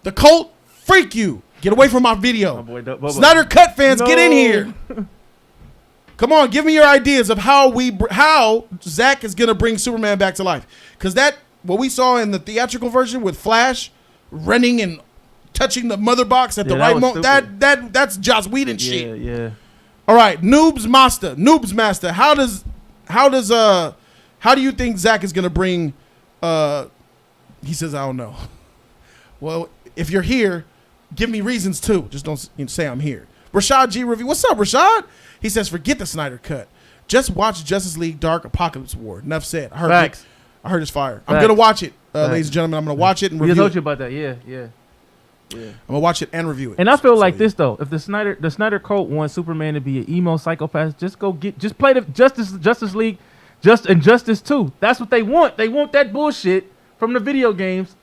The cult, freak you. Get away from my video. boy, Snyder Cut fans, get in here. Come on, give me your ideas of how Zack is gonna bring Superman back to life. Because what we saw in the theatrical version with Flash running and touching the mother box at the right moment, that's Joss Whedon shit. Yeah. All right, Noob's Master. How do you think Zack is gonna bring? He says, I don't know. Well, if you're here, give me reasons too. Just don't say I'm here. Rashad G review. What's up, Rashad? He says, forget the Snyder Cut. Just watch Justice League Dark Apocalypse War. Enough said. I heard it's fire. I'm gonna watch it, ladies and gentlemen. I'm gonna watch it and review it. We told you about that. Yeah. I'm gonna watch it and review it. And I feel like this though. If the Snyder Cult wants Superman to be an emo psychopath, just play the Justice League, and Justice 2. That's what they want. They want that bullshit from the video games.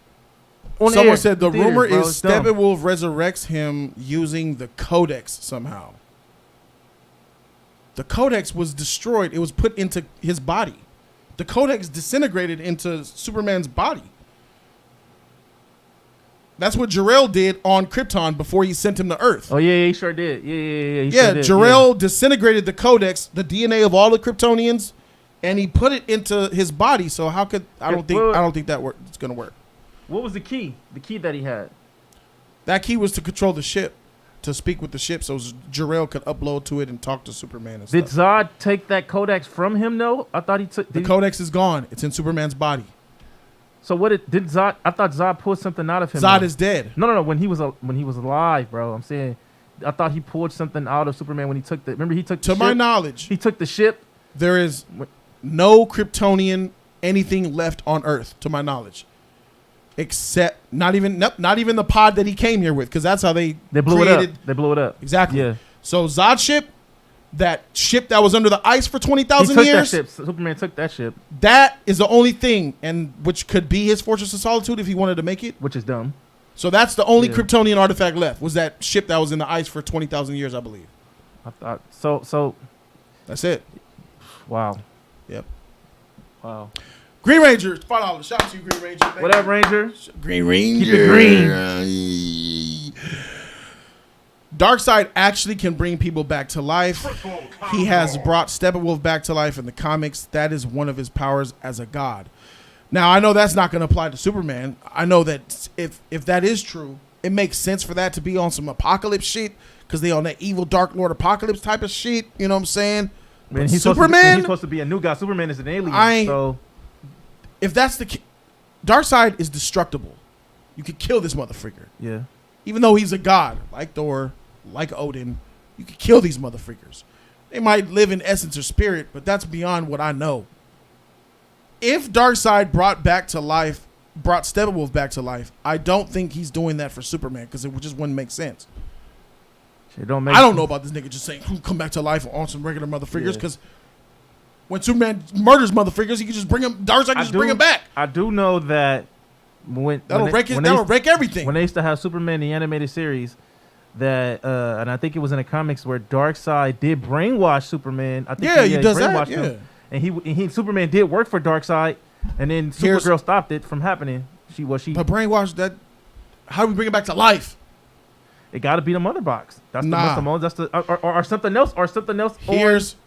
Someone said the rumor is Steppenwolf resurrects him using the Codex somehow. The Codex was destroyed. It was put into his body. The Codex disintegrated into Superman's body. That's what Jor-El did on Krypton before he sent him to Earth. Oh, yeah, he sure did. Yeah, Jor-El disintegrated the Codex, the DNA of all the Kryptonians, and he put it into his body. So how could I don't think that it's going to work. What was the key? The key that he had? That key was to control the ship, to speak with the ship, so Jor-El could upload to it and talk to Superman and Did stuff. Zod take that Codex from him though? I thought he took the Codex is gone. It's in Superman's body. So what did Zod? I thought Zod pulled something out of him. Zod is dead. No. When he was alive, bro. I'm saying, I thought he pulled something out of Superman when he took the. Remember he took. The to ship? my knowledge, he took the ship. There is no Kryptonian anything left on Earth, to my knowledge, except not even the pod that he came here with, because that's how they blew created, it up. They blew it up. Exactly. Yeah. So Zod ship, that ship that was under the ice for 20,000 years. That ship. Superman took that ship. That is the only thing, and which could be his Fortress of Solitude if he wanted to make it. Which is dumb. So that's the only Kryptonian artifact left, was that ship that was in the ice for 20,000 years, I believe. I thought so. That's it. Wow. Yep. Wow. Green Ranger, $5. Shout out to you, Green Ranger. What up, Ranger? Green Ranger. Keep it green. Darkseid actually can bring people back to life. He has brought Steppenwolf back to life in the comics. That is one of his powers as a god. Now, I know that's not going to apply to Superman. I know that if that is true, it makes sense for that to be on some apocalypse shit, because they on that evil Dark Lord apocalypse type of shit. You know what I'm saying? Man, he's supposed to be a new god. Superman is an alien. So if that's the Darkseid is destructible. You could kill this motherfucker. Yeah. Even though he's a god, like Thor, like Odin, you could kill these motherfuckers. They might live in essence or spirit, but that's beyond what I know. If Darkseid brought Steppenwolf back to life, I don't think he's doing that for Superman, because it just wouldn't make sense. I don't know about this nigga just saying, come back to life on some regular motherfuckers, because when Superman murders motherfuckers, he can just bring him, Darkseid can just bring him back. I do know that that'll wreck everything. When they used to have Superman the animated series, that and I think it was in the comics where Darkseid did brainwash Superman. I think he does that. Yeah. Him. And Superman did work for Darkseid, and then Supergirl stopped it from happening. But brainwash that. How do we bring it back to life? It got to be the mother box. That's the or something else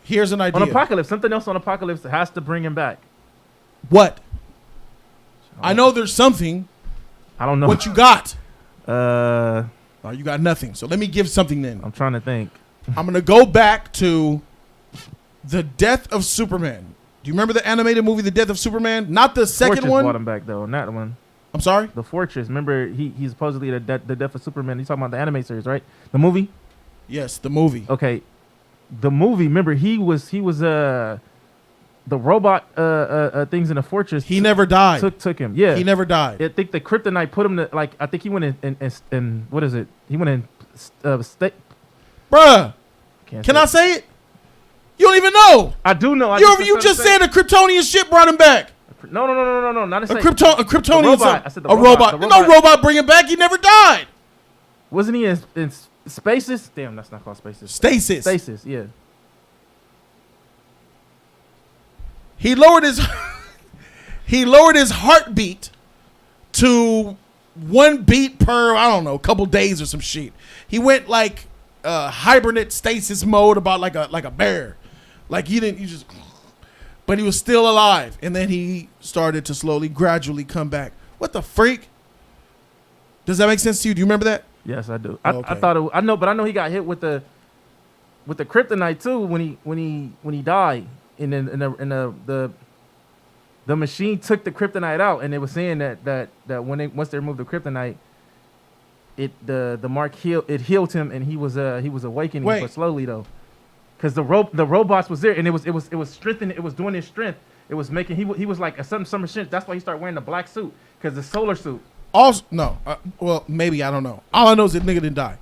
Here's an idea on Apocalypse. Something else on Apocalypse has to bring him back. What? I know there's something. I don't know what you got. You got nothing. So let me give something then. I'm trying to think. I'm gonna go back to the Death of Superman. Do you remember the animated movie, The Death of Superman? Not the second Fortress one. Brought him back though. Not the one. I'm sorry. The Fortress. Remember, he's supposedly the Death of Superman. He's talking about the anime series, right? The movie. Yes, the movie. Okay, the movie. Remember, he was the robot things in the fortress. He never died. Took him. Yeah, he never died. I think the kryptonite put him to, like, I think he went in what is it? He went in state. Bruh, can I say it? You don't even know. I do know. You just said a Kryptonian ship brought him back. No, not a Kryptonian robot. I said a robot. No robot bring him back. He never died. Wasn't he in Spaces? Damn, that's not called Spaces. Stasis, yeah. He lowered his heartbeat to 1 beat per, I don't know, couple days or some shit. He went like hibernate stasis mode about like a bear. Like he just, but he was still alive, and then he started to slowly, gradually come back. What the freak? Does that make sense to you? Do you remember that? Yes, I do. Okay. I thought I know he got hit with the kryptonite too when he died, and then the machine took the kryptonite out, and they were saying that once they removed the kryptonite, the mark healed him, and he was awakening, but slowly though, because the robots was there, and it was strengthening, it was doing his strength, it was making he was like a some machine. That's why he started wearing the black suit, because the solar suit. Also, no, well maybe, I don't know. All I know is that nigga didn't die.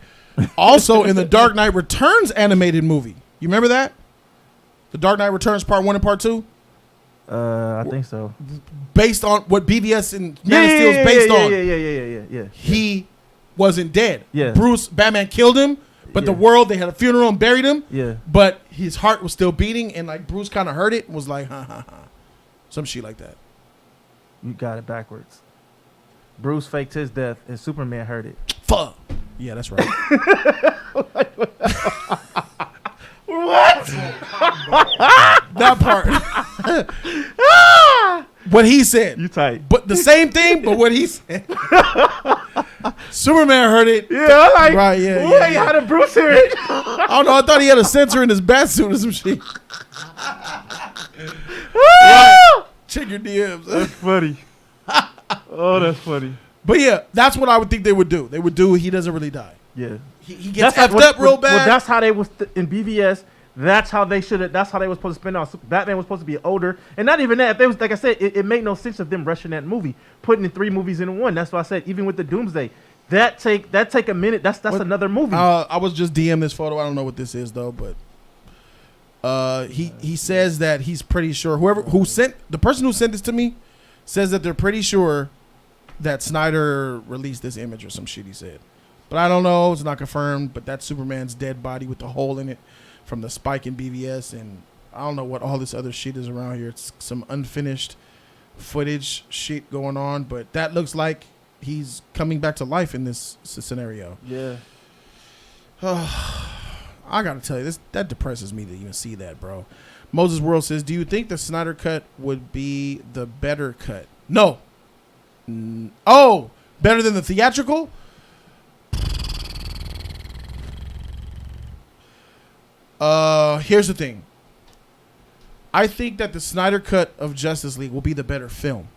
Also, in the Dark Knight Returns animated movie, you remember that? The Dark Knight Returns Part 1 and Part 2. I think so. Based on what BVS and Man of Steel is based on. Yeah. He wasn't dead. Yeah. Batman killed him, but the world, they had a funeral and buried him. Yeah. But his heart was still beating, and like Bruce kind of heard it and was like, ha. Some shit like that. You got it backwards. Bruce faked his death, and Superman heard it. Fuck. Yeah, that's right. What? That part. What he said. You tight. But the same thing, but what he said. Superman heard it. Yeah, like, right, yeah. Wait, how did Bruce hear it? I don't know. I thought he had a sensor in his bat suit or some shit. Right. Check your DMs. That's funny. Oh, that's funny. But yeah, that's what I would think they would do. They would do, he doesn't really die. Yeah. He gets effed up real bad. Well, that's how they was in BVS. That's how they should have. That's how they was supposed to spend on. Batman was supposed to be older, and not even that. If they was, like I said, it made no sense of them rushing that movie, putting in 3 movies in one. That's why I said even with the Doomsday, that take a minute. That's another movie. I was just DM this photo. I don't know what this is though, but he says that he's pretty sure the person who sent this to me says that they're pretty sure that Snyder released this image or some shit he said. But I don't know. It's not confirmed. But that's Superman's dead body with the hole in it from the spike in BVS. And I don't know what all this other shit is around here. It's some unfinished footage shit going on. But that looks like he's coming back to life in this scenario. Yeah. I got to tell you, that depresses me to even see that, bro. Moses World says, do you think the Snyder cut would be the better cut? No. Oh, better than the theatrical? Here's the thing. I think that the Snyder cut of Justice League will be the better film.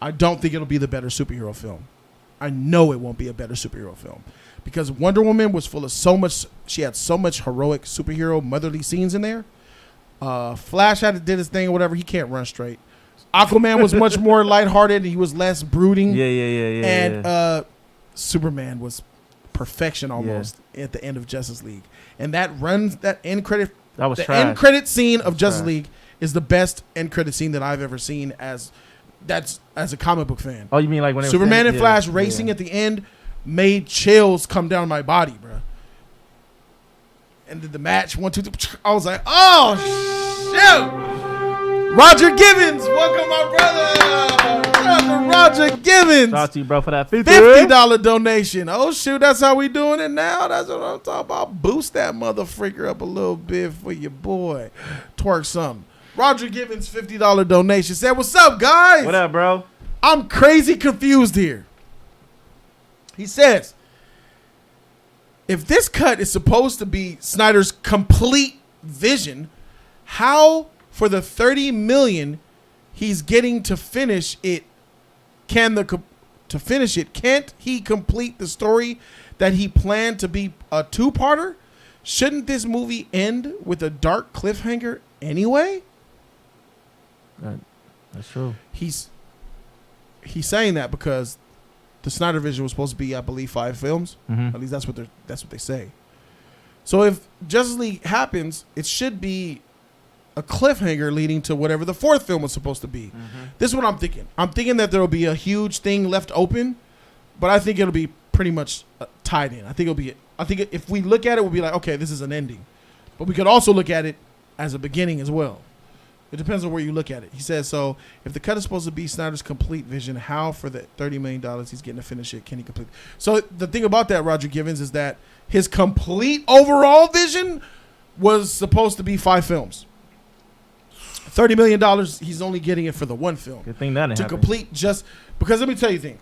I don't think it'll be the better superhero film. I know it won't be a better superhero film because Wonder Woman was full of she had so much heroic superhero motherly scenes in there. Flash did his thing or whatever. He can't run straight. Aquaman was much more lighthearted. He was less brooding. Yeah. And Superman was perfection almost at the end of Justice League. And that end credit. That was the trash. end credit scene of Justice League is the best end credit scene that I've ever seen as a comic book fan. Oh, you mean like when Superman and Flash racing at the end made chills come down my body, bro. And the match 1, 2, 3, I was like, oh shoot! Roger Gibbons, welcome my brother, Roger Gibbons. Shout out to you, bro, for that $50 donation. Oh shoot, that's how we doing it now. That's what I'm talking about. Boost that motherfreaker up a little bit for your boy. Twerk something. Roger Gibbons, $50 donation. Said, what's up, guys? What up, bro? I'm crazy confused here. He says, if this cut is supposed to be Snyder's complete vision, how for the $30 million he's getting to finish it, can't he complete the story that he planned to be a 2-parter? Shouldn't this movie end with a dark cliffhanger anyway? That's true. He's saying that because the Snyder Vision was supposed to be, I believe, 5 films. Mm-hmm. At least that's what they say. So if Justice League happens, it should be a cliffhanger leading to whatever the 4th film was supposed to be. Mm-hmm. This is what I'm thinking. I'm thinking that there will be a huge thing left open, but I think it'll be pretty much tied in. I think if we look at it, we'll be like, okay, this is an ending. But we could also look at it as a beginning as well. It depends on where you look at it. He says, so if the cut is supposed to be Snyder's complete vision, how for the $30 million he's getting to finish it can he complete? So the thing about that, Roger Givens, is that his complete overall vision was supposed to be 5 films. $30 million, he's only getting it for the 1 film. Good thing that didn't to happen. complete just because let me tell you a thing.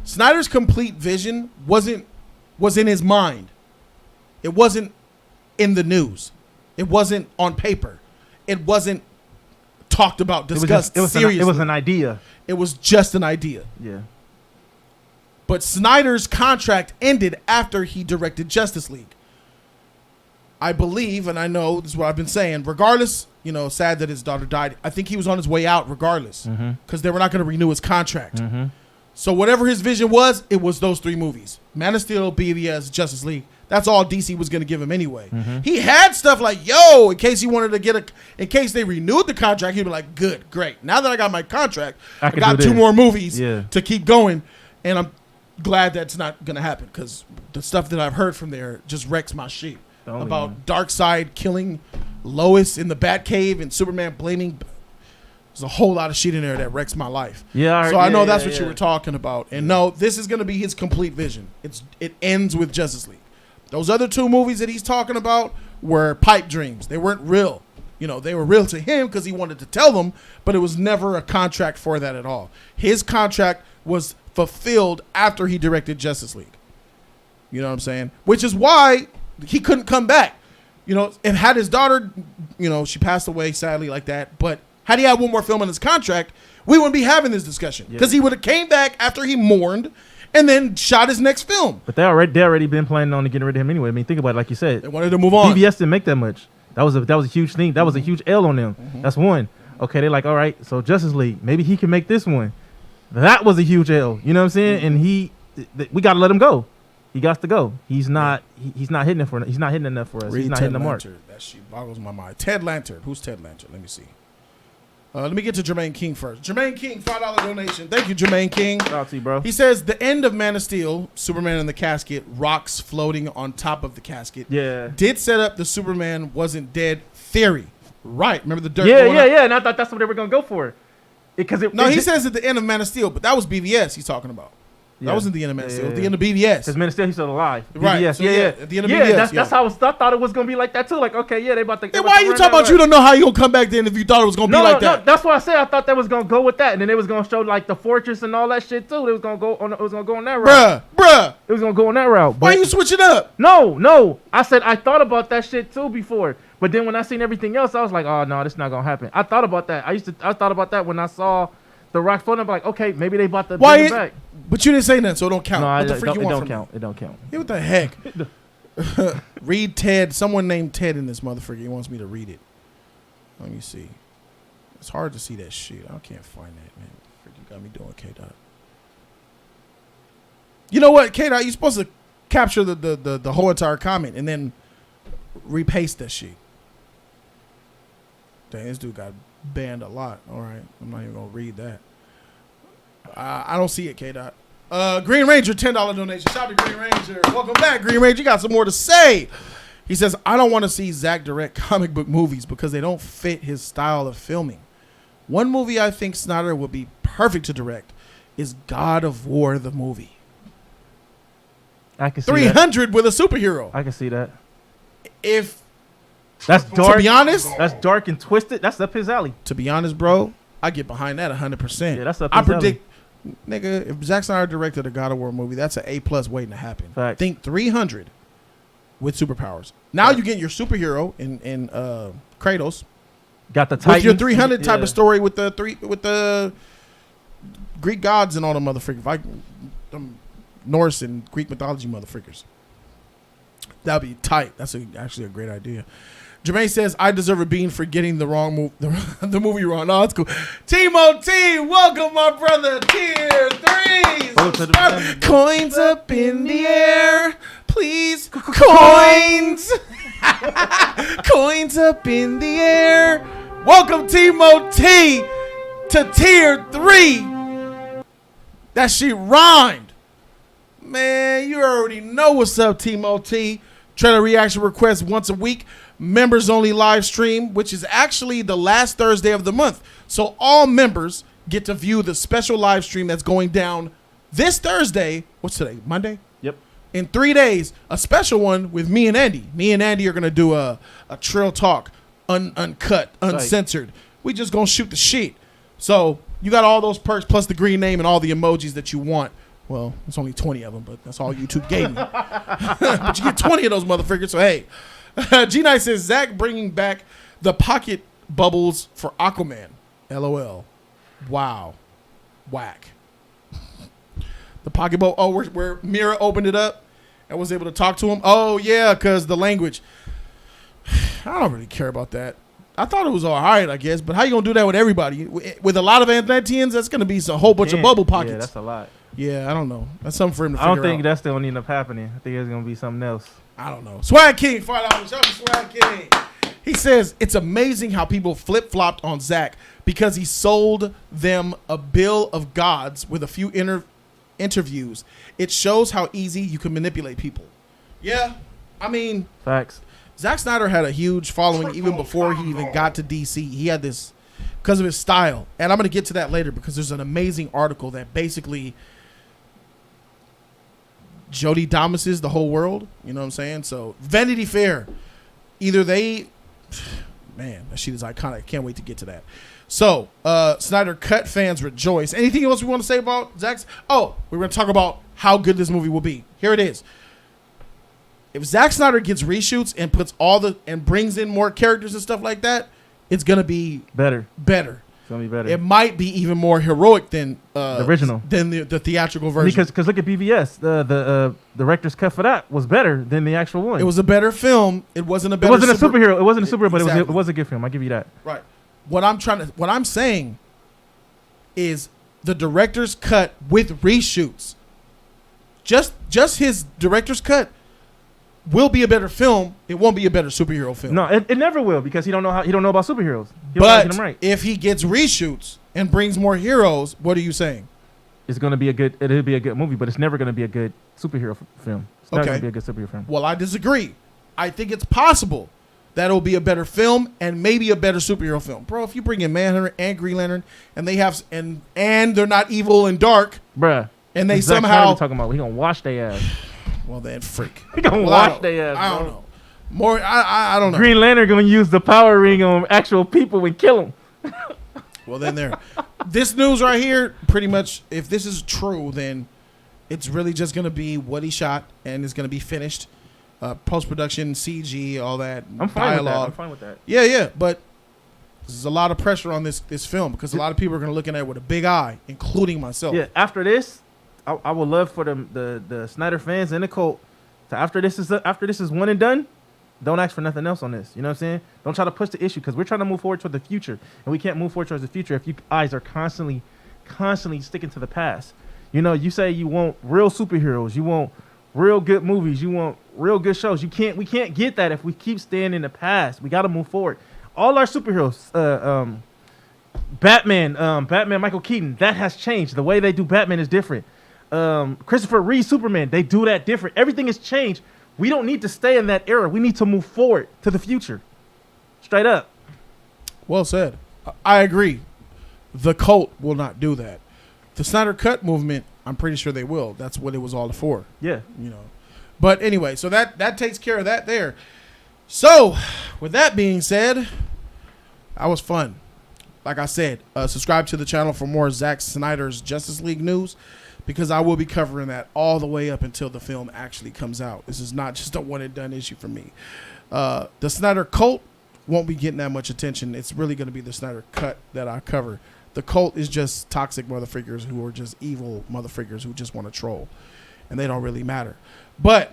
Snyder's complete vision was in his mind. It wasn't in the news. It wasn't on paper. It wasn't talked about, discussed seriously. It was an idea. It was just an idea. Yeah. But Snyder's contract ended after he directed Justice League. I believe, and I know this is what I've been saying, regardless, sad that his daughter died, I think he was on his way out regardless because they were not going to renew his contract. Mm-hmm. So whatever his vision was, it was those 3 movies. Man of Steel, BVS, Justice League. That's all DC was going to give him anyway. Mm-hmm. He had stuff like, in case he wanted to in case they renewed the contract, he'd be like, good, great. Now that I got my contract, I got 2 more movies to keep going. And I'm glad that's not going to happen because the stuff that I've heard from there just wrecks my shit. About Darkseid killing Lois in the Batcave and Superman blaming. There's a whole lot of shit in there that wrecks my life. Yeah. So I know that's what you were talking about. And no, this is going to be his complete vision. It ends with Justice League. Those other 2 movies that he's talking about were pipe dreams. They weren't real. They were real to him because he wanted to tell them, but it was never a contract for that at all. His contract was fulfilled after he directed Justice League. You know what I'm saying? Which is why he couldn't come back. And had his daughter, she passed away sadly like that, but had he had 1 more film in his contract, we wouldn't be having this discussion because he would have came back after he mourned and then shot his next film. But they already been planning on getting rid of him anyway. I mean, think about it, like you said. They wanted to move on. BVS didn't make that much. That was a huge thing. That was a huge L on them. Mm-hmm. That's one. Okay, they're like, all right, so Justice League, maybe he can make this one. That was a huge L. You know what I'm saying? Mm-hmm. And we got to let him go. He got to go. He's not hitting it for. He's not hitting enough for us. He's not hitting the mark. That shit boggles my mind. Ted Lantern. Who's Ted Lantern? Let me see. Let me get to Jermaine King first. Jermaine King, $5 donation. Thank you, Jermaine King. Shout out to you, bro. He says the end of Man of Steel, Superman in the casket, rocks floating on top of the casket. Yeah. Did set up the Superman wasn't dead theory. Right. Remember the dirt? Yeah. And I thought that's what they were gonna go for. He says at the end of Man of Steel, but that was BVS he's talking about. That wasn't the end of Man of Steel. The end of BVS. Because Man of Steel, he's still alive. Right. BVS. So, at the end of BVS. That's how I thought it was going to be like that, too. Like, okay, they about to... Then why are you talking about you don't know how you going to come back then if you thought it was going to be like that? No, that's why I said I thought they was going to go with that. And then they was going to show, like, the fortress and all that shit, too. It was going to go on that route. Bruh. It was going to go on that route. Why you switch it up? No. I said I thought about that shit, too, before. But then when I seen everything else, I was like, oh, no, this not going to happen. I thought about that. I thought about that when I saw... The Rock phone, I'm like, okay, maybe they bought the bring it back. But you didn't say nothing, so it don't count. No, what the freak it you want don't from count. me? It don't count. Yeah, what the heck? Read Ted. Someone named Ted in this motherfucker. He wants me to read it. Let me see. It's hard to see that shit. I can't find that, man. Freak, you got me doing K-Dot. You know what, K-Dot? You're supposed to capture the whole entire comment and then repaste that shit. Dang, this dude got banned a lot. All right. I'm not even going to read that. I don't see it, K-Dot. Green Ranger, $10 donation. Shout out to Green Ranger. Welcome back, Green Ranger. You got some more to say. He says, I don't want to see Zach direct comic book movies because they don't fit his style of filming. One movie I think Snyder would be perfect to direct is God of War, the movie. I can see 300 with a superhero. I can see that. If that's dark. To be honest, that's dark and twisted. That's up his alley. To be honest, bro, I get behind that 100%. Yeah, that's up his I predict, nigga, if Zack Snyder directed a God of War movie, that's an A+ waiting to happen. Fact. Think 300 with superpowers. Now you get your superhero in Kratos. Got the Titans. With your 300 type of story with the Greek gods and all the motherfuckers, them Norse and Greek mythology motherfuckers. That'd be tight. That's actually a great idea. Jermaine says, I deserve a bean for getting the wrong move, the movie wrong. No, that's cool. Timo T, welcome, my brother. Tier 3. Coins up in the air. Please. Coins. Coins up in the air. Welcome, Timo T, to Tier 3. That shit rhymed. Man, you already know what's up, Timo T. Trailer reaction requests once a week. members only live stream, which is actually the last Thursday of the month. So all members get to view the special live stream that's going down this Thursday. What's today? Monday? Yep. In 3 days, a special one with me and Andy. Me and Andy are going to do a Trill Talk, uncut, uncensored. We just going to shoot the shit. So you got all those perks plus the green name and all the emojis that you want. Well, it's only 20 of them, but that's all YouTube gave me. But you get 20 of those motherfuckers. So, hey. G-Night says, Zach bringing back the pocket bubbles for Aquaman. LOL. Wow. Whack. The pocket bubble. Oh, where Mira opened it up and was able to talk to him. Oh, yeah, because the language. I don't really care about that. I thought it was all right, I guess. But how you going to do that with everybody? With a lot of Atlanteans, that's going to be a whole bunch of bubble pockets. Yeah, that's a lot. Yeah, I don't know. That's something for him to figure out. I don't think that's still going to end up happening. I think it's going to be something else. I don't know. Swag King, $5. Shout out to Swag King. He says, it's amazing how people flip-flopped on Zach because he sold them a bill of gods with a few interviews. It shows how easy you can manipulate people. Yeah, I mean... Facts. Zack Snyder had a huge following even before he even got to DC. He had this because of his style. And I'm going to get to that later because there's an amazing article that basically... Jody Damas's the whole world, you know what I'm saying? So Vanity Fair, either they, man, that shit is iconic. Can't wait to get to that. So Snyder Cut fans rejoice. Anything else we want to say about Zach's? Oh, we're going to talk about how good this movie will be. Here it is. If Zack Snyder gets reshoots and puts and brings in more characters and stuff like that, it's going to be better. It's gonna be better. It might be even more heroic than the original, than the theatrical version. Because look at BVS, the director's cut for that was better than the actual one. It was a better film. It wasn't a better. It wasn't a superhero. It wasn't a superhero, but exactly. it was a good film. I give you that. Right. What I'm saying is the director's cut with reshoots. Just his director's cut will be a better film. It won't be a better superhero film. No, it never will because he don't know about superheroes. But if he gets reshoots and brings more heroes, what are you saying? It'll be a good movie, but it's never going to be a good superhero film. It's not going to be a good superhero film. Well, I disagree. I think it's possible that it'll be a better film and maybe a better superhero film. Bro, if you bring in Manhunter and Green Lantern and they have and they're not evil and dark, bruh, and they Zack somehow Snyder talking about he gonna wash their ass. Well, then freak. He gonna wash their ass. I don't know. I don't know. Green Lantern gonna use the power ring on actual people and kill them. Well, then there. This news right here, pretty much, if this is true, then it's really just gonna be what he shot and it's gonna be finished, post production, CG, all that. I'm dialogue. fine with that. Yeah, but there's a lot of pressure on this film because a lot of people are gonna look at it with a big eye, including myself. Yeah. After this, I would love for the Snyder fans and the cult to after this is one and done, don't ask for nothing else on this. You know what I'm saying? Don't try to push the issue because we're trying to move forward toward the future, and we can't move forward towards the future if you guys are constantly sticking to the past. You know, you say you want real superheroes, you want real good movies, you want real good shows. We can't get that if we keep staying in the past. We got to move forward. All our superheroes, Batman, Michael Keaton, that has changed. The way they do Batman is different. Christopher Reeve, Superman, they do that different. Everything has changed. We don't need to stay in that era. We need to move forward to the future. Straight up. Well said. I agree. The cult will not do that. The Snyder Cut movement, I'm pretty sure they will. That's what it was all for. Yeah. You know. But anyway, so that takes care of that there. So, with that being said, that was fun. Like I said, subscribe to the channel for more Zack Snyder's Justice League news, because I will be covering that all the way up until the film actually comes out. This is not just a one-and-done issue for me. The Snyder Cult won't be getting that much attention. It's really going to be the Snyder Cut that I cover. The cult is just toxic motherfuckers who are just evil motherfuckers who just want to troll, and they don't really matter. But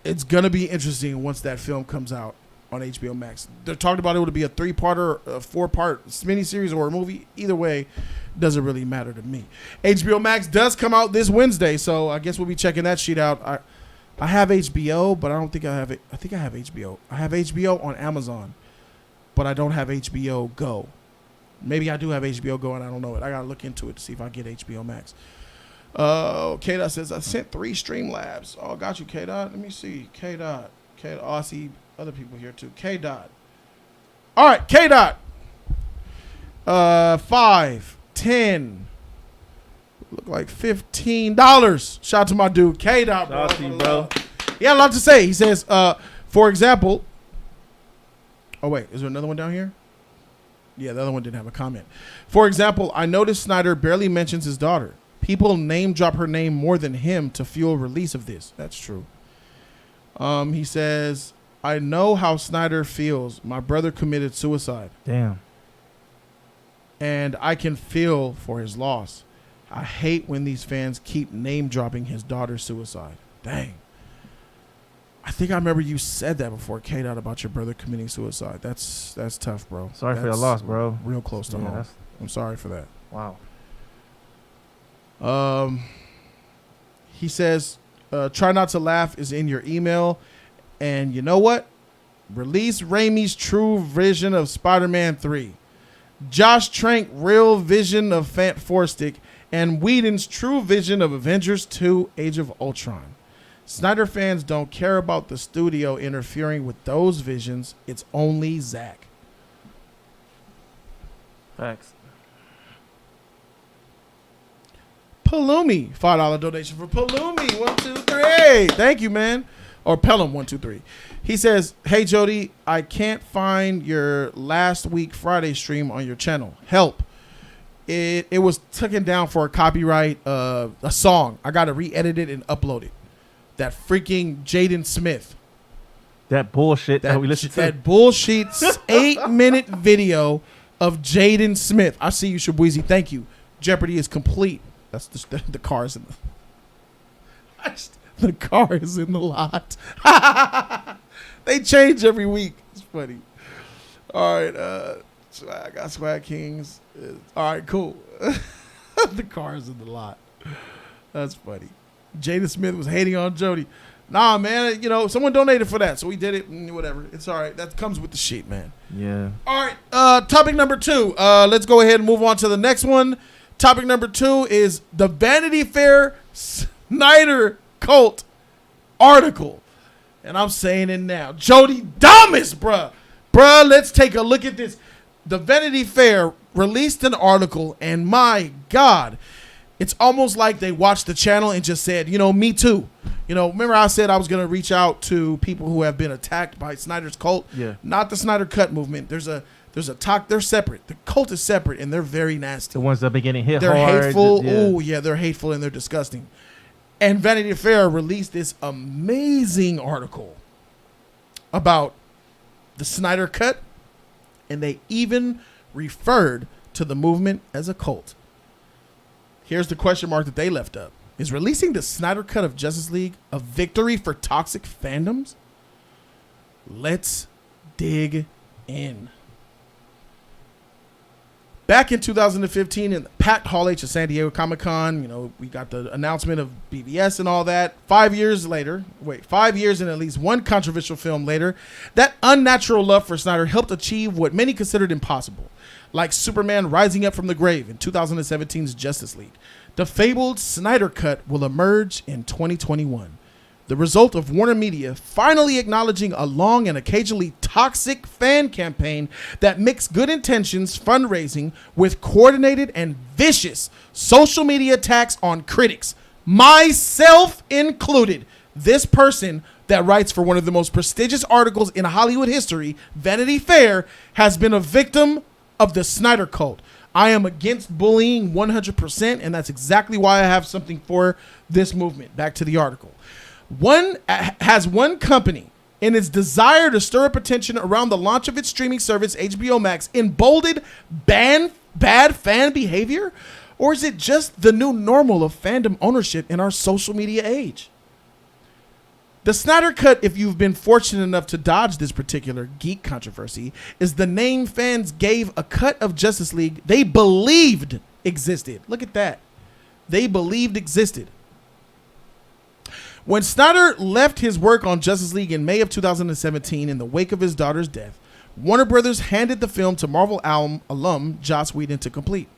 it's going to be interesting once that film comes out on HBO Max. They're talking about it would be a 3-parter, a 4-part miniseries, or a movie. Either way, doesn't really matter to me. HBO Max does come out this Wednesday, so I guess we'll be checking that shit out. I have HBO, but I don't think I have it. I think I have HBO. I have HBO on Amazon, but I don't have HBO Go. Maybe I do have HBO Go and I don't know it. I gotta look into it to see if I get HBO Max. K-Dot says I sent 3 Streamlabs. Oh, got you, K-Dot. Let me see. K-Dot. Oh, I see other people here too. K Dot. All right, K Dot. 5, 10. Look like $15. Shout out to my dude K Dot, bro. Shout out to you, bro. He had a lot to say. He says, for example. Oh wait, is there another one down here? Yeah, the other one didn't have a comment. For example, I noticed Snyder barely mentions his daughter. People name drop her name more than him to fuel release of this. That's true. He says, I know how Snyder feels. My brother committed suicide. Damn. And I can feel for his loss. I hate when these fans keep name dropping his daughter's suicide. Dang. I think I remember you said that before, K-Dot, about your brother committing suicide. That's tough, bro. Sorry for your loss, bro. Real close to home. I'm sorry for that. Wow. He says, try not to laugh is in your email. And you know what? Release Raimi's true vision of Spider-Man 3. Josh Trank real vision of Fantastic. And Whedon's true vision of Avengers 2 Age of Ultron. Snyder fans don't care about the studio interfering with those visions. It's only Zack. Facts. Palumi, $5 donation for Palumi. 1, 2, 3. Thank you, man. Or Pelham, 1, 2, 3. He says, hey, Jody, I can't find your last week Friday stream on your channel. Help. It was taken down for a copyright, a song. I got to re-edit it and upload it. That freaking Jaden Smith. That bullshit that we listened to. That bullshit 8-minute video of Jaden Smith. I see you, Shabuizi. Thank you. Jeopardy is complete. That's the car's in the car is in the lot. They change every week. It's funny. All right. I got Swag Kings. All right, cool. The car is in the lot. That's funny. Jaden Smith was hating on Jody. Nah, man, someone donated for that, so we did it, and whatever. It's all right. That comes with the sheet, man. Yeah. All right, topic number 2. Let's go ahead and move on to the next one. Topic number 2 is the Vanity Fair SnyderCult article. And I'm saying it now. Jody dumbest, bruh. Bruh, let's take a look at this. The Vanity Fair released an article, and my God, it's almost like they watched the channel and just said, me too. Remember I said I was going to reach out to people who have been attacked by Snyder's cult? Yeah. Not the Snyder Cut movement. There's a talk. They're separate. The cult is separate, and they're very nasty. The ones that have been getting hit they're hard. They're hateful. Oh, yeah, they're hateful, and they're disgusting. And Vanity Fair released this amazing article about the Snyder Cut, and they even referred to the movement as a cult. Here's the question mark that they left up. Is releasing the Snyder Cut of Justice League a victory for toxic fandoms? Let's dig in. Back in 2015 in the packed Hall H of San Diego Comic-Con, we got the announcement of BVS and all that. 5 years and at least one controversial film later, that unnatural love for Snyder helped achieve what many considered impossible, like Superman rising up from the grave in 2017's Justice League. The fabled Snyder Cut will emerge in 2021. The result of Warner Media finally acknowledging a long and occasionally toxic fan campaign that mixed good intentions fundraising with coordinated and vicious social media attacks on critics, myself included. This person that writes for one of the most prestigious articles in Hollywood history, Vanity Fair, has been a victim of the Snyder Cult. I am against bullying 100%, and that's exactly why I have something for this movement. Back to the article. One company, in its desire to stir up attention around the launch of its streaming service, HBO Max, emboldened bad fan behavior? Or is it just the new normal of fandom ownership in our social media age? The Snyder Cut, if you've been fortunate enough to dodge this particular geek controversy, is the name fans gave a cut of Justice League they believed existed. Look at that. They believed existed. When Snyder left his work on Justice League in May of 2017 in the wake of his daughter's death, Warner Brothers handed the film to Marvel alum Joss Whedon to complete.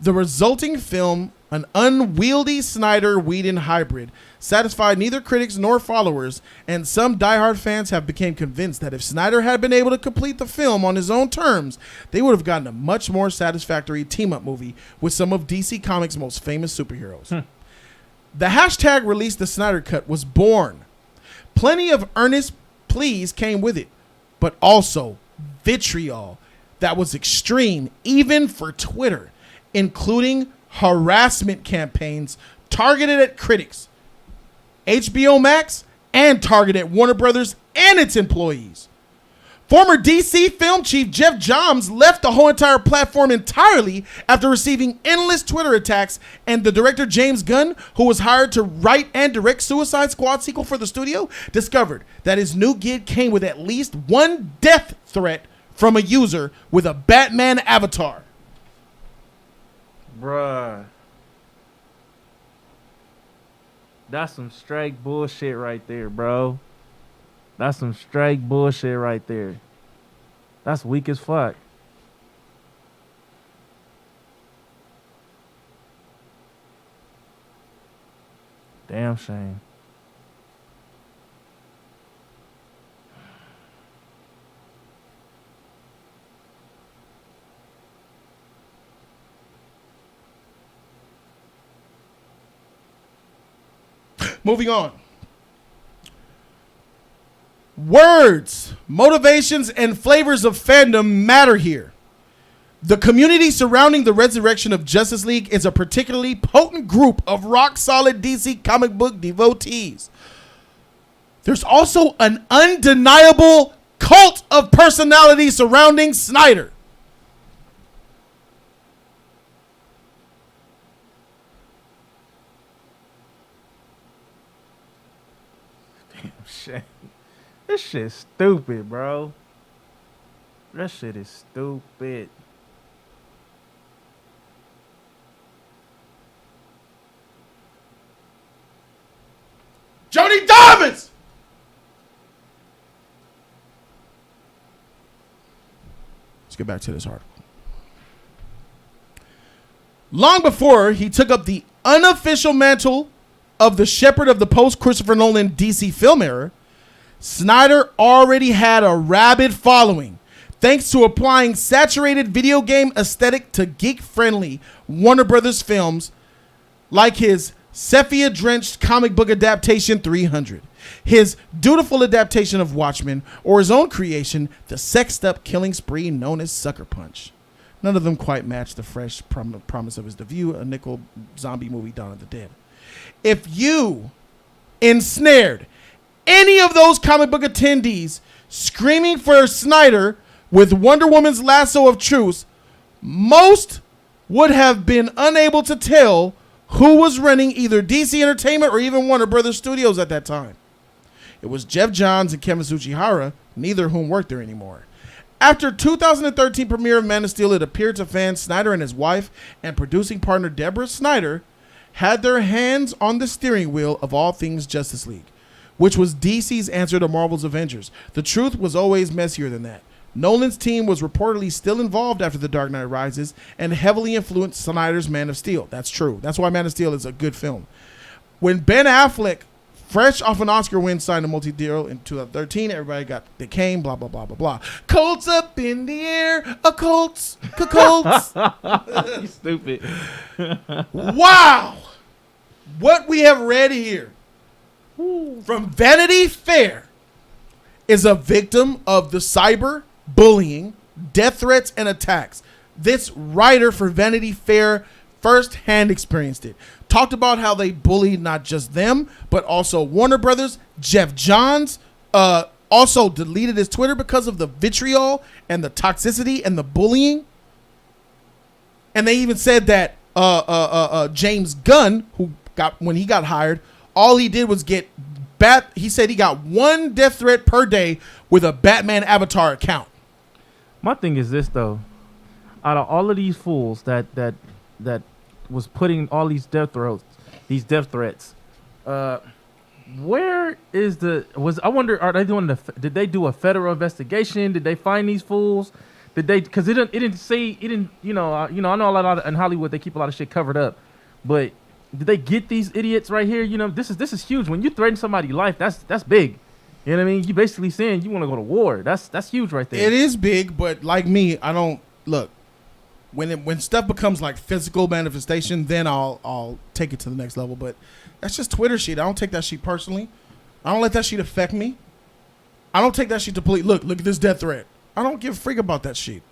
The resulting film, an unwieldy Snyder-Whedon hybrid, satisfied neither critics nor followers, and some diehard fans have become convinced that if Snyder had been able to complete the film on his own terms, they would have gotten a much more satisfactory team-up movie with some of DC Comics' most famous superheroes. The hashtag release the Snyder Cut was born. Plenty of earnest pleas came with it, but also vitriol that was extreme, even for Twitter, including harassment campaigns targeted at critics, HBO Max, and targeted at Warner Brothers and its employees. Former DC film chief Jeff Johns left the whole entire platform entirely after receiving endless Twitter attacks, and the director James Gunn, who was hired to write and direct Suicide Squad sequel for the studio, discovered that his new gig came with at least one death threat from a user with a Batman avatar. Bruh. That's some straight bullshit right there, bro. That's some straight bullshit right there. That's weak as fuck. Damn shame. Moving on. Words, motivations, and flavors of fandom matter here. The community surrounding the resurrection of Justice League is a particularly potent group of rock-solid DC comic book devotees. There's also an undeniable cult of personality surrounding Snyder. Shit. This shit's stupid, bro. That shit is stupid. Jody Dobbins! Let's get back to this article. Long before he took up the unofficial mantle of the shepherd of the post-Christopher Nolan DC film era, Snyder already had a rabid following, thanks to applying saturated video game aesthetic to geek-friendly Warner Brothers films like his sepia-drenched comic book adaptation 300, his dutiful adaptation of Watchmen, or his own creation, the sexed-up killing spree known as Sucker Punch. None of them quite match the fresh promise of his debut, a nickel zombie movie, Dawn of the Dead. If you ensnared any of those comic book attendees screaming for Snyder with Wonder Woman's lasso of truth, most would have been unable to tell who was running either DC Entertainment or even Warner Brothers Studios at that time. It was Jeff Johns and Kevin Tsuchihara, neither of whom worked there anymore. After 2013 premiere of Man of Steel, it appeared to fans Snyder and his wife and producing partner Deborah Snyder had their hands on the steering wheel of all things Justice League, which was DC's answer to Marvel's Avengers. The truth was always messier than that. Nolan's team was reportedly still involved after The Dark Knight Rises and heavily influenced Snyder's Man of Steel. That's true. That's why Man of Steel is a good film. When Ben Affleck, fresh off an Oscar win, signed a multi-deal in 2013, everybody got the cane, blah, blah, blah, blah, blah. Colts up in the air, a Colts, Colts. You stupid. Wow. What we have read here from Vanity Fair is a victim of the cyber bullying, death threats, and attacks. This writer for Vanity Fair firsthand experienced it. Talked about how they bullied not just them, but also Warner Brothers. Jeff Johns also deleted his Twitter because of the vitriol and the toxicity and the bullying. And they even said that James Gunn, when he got hired, all he did was get he said he got one death threat per day with a Batman avatar account. My thing is this though. Out of all of these fools that was putting all these death threats, where is I wonder, are they doing did they do a federal investigation? Did they find these fools? Did they? Because it didn't say it didn't. I know a lot of, in Hollywood they keep a lot of shit covered up, but did they get these idiots right here? This is huge. When you threaten somebody's life, that's big. You know what I mean? You basically saying you want to go to war. That's huge right there. It is big, but like me, I don't look. When stuff becomes like physical manifestation, then I'll take it to the next level. But that's just Twitter shit. I don't take that shit personally. I don't let that shit affect me. I don't take that shit to police. Look at this death threat. I don't give a freak about that shit.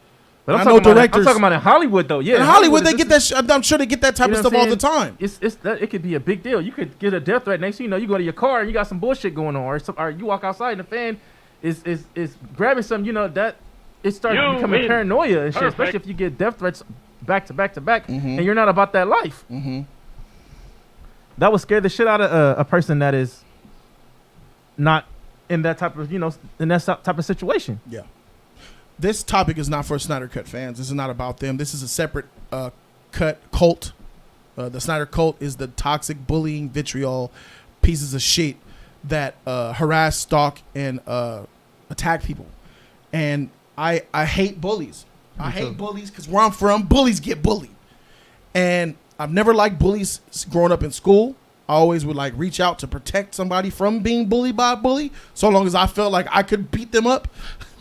But I'm talking about in Hollywood though. Yeah, in Hollywood they get that. I'm sure they get that type of stuff all the time. It could be a big deal. You could get a death threat. Next thing you know, you go to your car and you got some bullshit going on, or you walk outside and the fan is grabbing something. That it starts becoming paranoia and shit. Especially if you get death threats back to back to back, and you're not about that life. Mm-hmm. That would scare the shit out of a person that is not in that type of in that type of situation. Yeah. This topic is not for Snyder Cut fans. This is not about them. This is a separate cult. The Snyder Cult is the toxic, bullying, vitriol pieces of shit that harass, stalk, and attack people. And I hate bullies. I hate bullies because where I'm from, bullies get bullied. And I've never liked bullies growing up in school. I always would reach out to protect somebody from being bullied by a bully, so long as I felt like I could beat them up.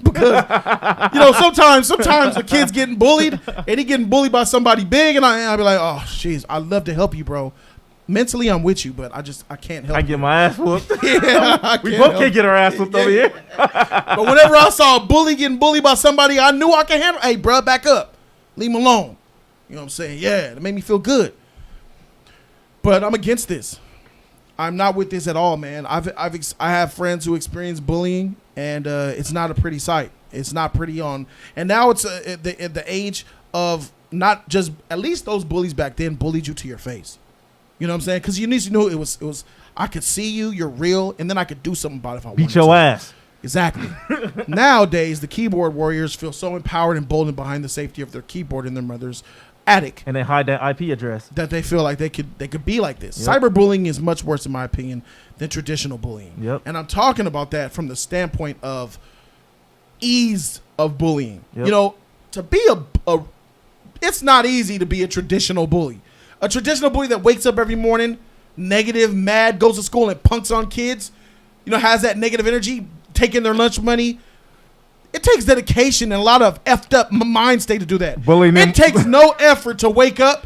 Because sometimes a kid's getting bullied and he getting bullied by somebody big, and I'd be like, oh jeez, I'd love to help you, bro. Mentally, I'm with you, but I can't help. I get my ass whooped. Yeah, we both can't get our ass whooped over here. But whenever I saw a bully getting bullied by somebody I knew I could handle, hey, bro, back up, leave him alone. You know what I'm saying? Yeah, it made me feel good. But I'm against this. I'm not with this at all, man. I have friends who experience bullying, and it's not a pretty sight. It's not pretty on. And now it's at the age of not just, at least those bullies back then bullied you to your face. You know what I'm saying? Because you need to know it was. I could see you, you're real, and then I could do something about it if I wanted to. Beat your ass. Exactly. Nowadays, the keyboard warriors feel so empowered and bolden behind the safety of their keyboard in their mother's attic, and they hide that IP address, that they feel like they could be like this. Yep. Cyberbullying is much worse, in my opinion, than traditional bullying. Yep. And I'm talking about that from the standpoint of ease of bullying. Yep. To be it's not easy to be a traditional bully. A traditional bully that wakes up every morning negative, mad, goes to school and punks on kids, has that negative energy, taking their lunch money. It takes dedication and a lot of effed up mind state to do that. Bullying it takes no effort to wake up,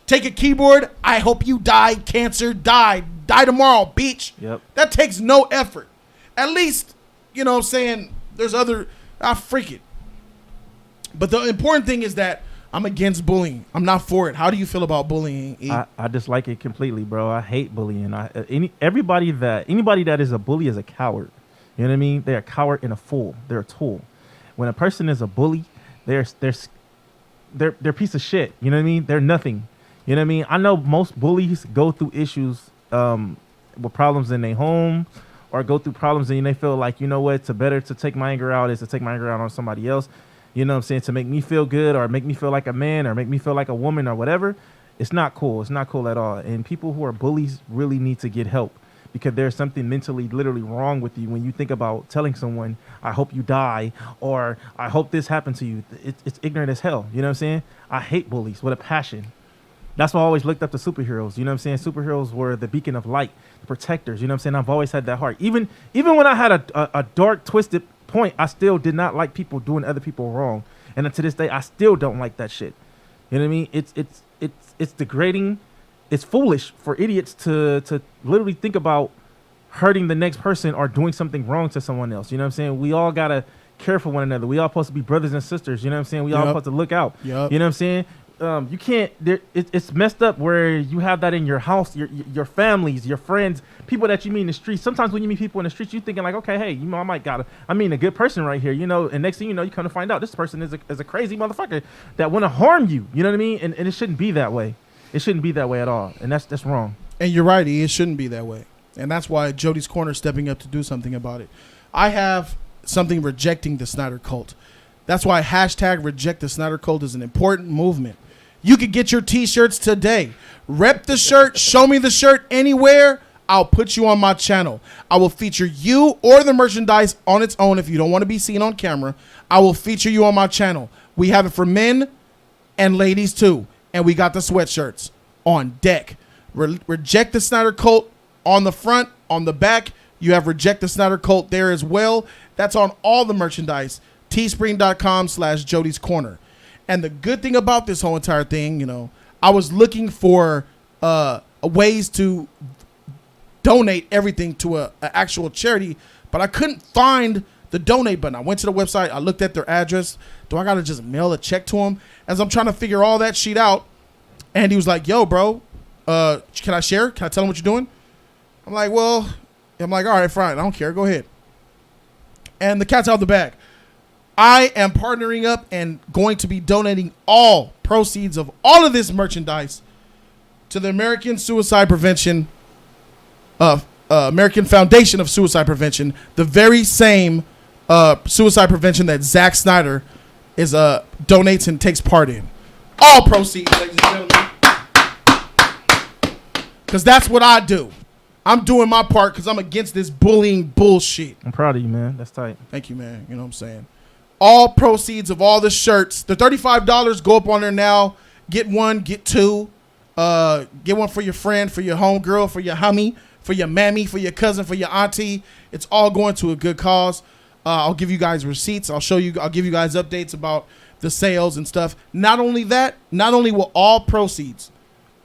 take a keyboard. I hope you die, cancer, die tomorrow, bitch. Yep. That takes no effort. At least, what I'm saying, there's other, freak it. But the important thing is that I'm against bullying. I'm not for it. How do you feel about bullying? I dislike it completely, bro. I hate bullying. Anybody that is a bully is a coward. You know what I mean? They're a coward and a fool. They're a tool. When a person is a bully, they're a piece of shit. You know what I mean? They're nothing. You know what I mean? I know most bullies go through issues with problems in their home, or go through problems and they feel like, it's better to take my anger out is to take my anger out on somebody else. You know what I'm saying? To make me feel good, or make me feel like a man, or make me feel like a woman, or whatever. It's not cool. It's not cool at all. And people who are bullies really need to get help. Because there's something mentally, literally wrong with you when you think about telling someone, I hope you die, or I hope this happened to you. It's ignorant as hell. You know what I'm saying? I hate bullies with a passion. That's why I always looked up to superheroes. You know what I'm saying? Superheroes were the beacon of light, the protectors. You know what I'm saying? I've always had that heart. Even when I had a dark, twisted point, I still did not like people doing other people wrong. And to this day, I still don't like that shit. You know what I mean? It's degrading. It's foolish for idiots to literally think about hurting the next person or doing something wrong to someone else. You know what I'm saying? We all got to care for one another. We all supposed to be brothers and sisters. You know what I'm saying? We all supposed to look out. Yep. You know what I'm saying? You can't, it's messed up where you have that in your house, your families, your friends, people that you meet in the streets. Sometimes when you meet people in the streets, you're thinking like, okay, hey, I mean a good person right here, and next thing you know, you come to find out this person is a crazy motherfucker that want to harm you. You know what I mean? And it shouldn't be that way. It shouldn't be that way at all. And that's wrong. And you're right, it shouldn't be that way. And that's why Jody's Corner is stepping up to do something about it. I have something rejecting the Snyder Cult. That's why hashtag reject the Snyder Cult is an important movement. You can get your t-shirts today. Rep the shirt, show me the shirt anywhere. I'll put you on my channel. I will feature you or the merchandise on its own if you don't want to be seen on camera. I will feature you on my channel. We have it for men and ladies too. And we got the sweatshirts on deck. Reject the Snyder Cult on the front, on the back. You have Reject the Snyder Cult there as well. That's on all the merchandise. Teespring.com/Jody's Corner. And the good thing about this whole entire thing, you know, I was looking for ways to donate everything to an actual charity, but I couldn't find the donate button. I went to the website. I looked at their address. Do I got to just mail a check to them? As I'm trying to figure all that shit out, and he was like, yo, bro, can I share? Can I tell them what you're doing? I'm like, well, all right, fine. I don't care. Go ahead. And the cat's out of the bag. I am partnering up and going to be donating all proceeds of all of this merchandise to the American Suicide Prevention, American Foundation of Suicide Prevention, the very same suicide prevention that Zack Snyder is donates and takes part in. All proceeds, ladies and gentlemen, because that's what I do. I'm doing my part because I'm against this bullying bullshit. I'm proud of you, man. That's tight. Thank you, man. You know what I'm saying? All proceeds of all the shirts, the $35, go up on there now. Get one, get two. Get one for your friend, for your homegirl, for your homie, for your mammy, for your cousin, for your auntie. It's all going to a good cause. I'll give you guys receipts. I'll give you guys updates about the sales and stuff. Not only that, not only will all proceeds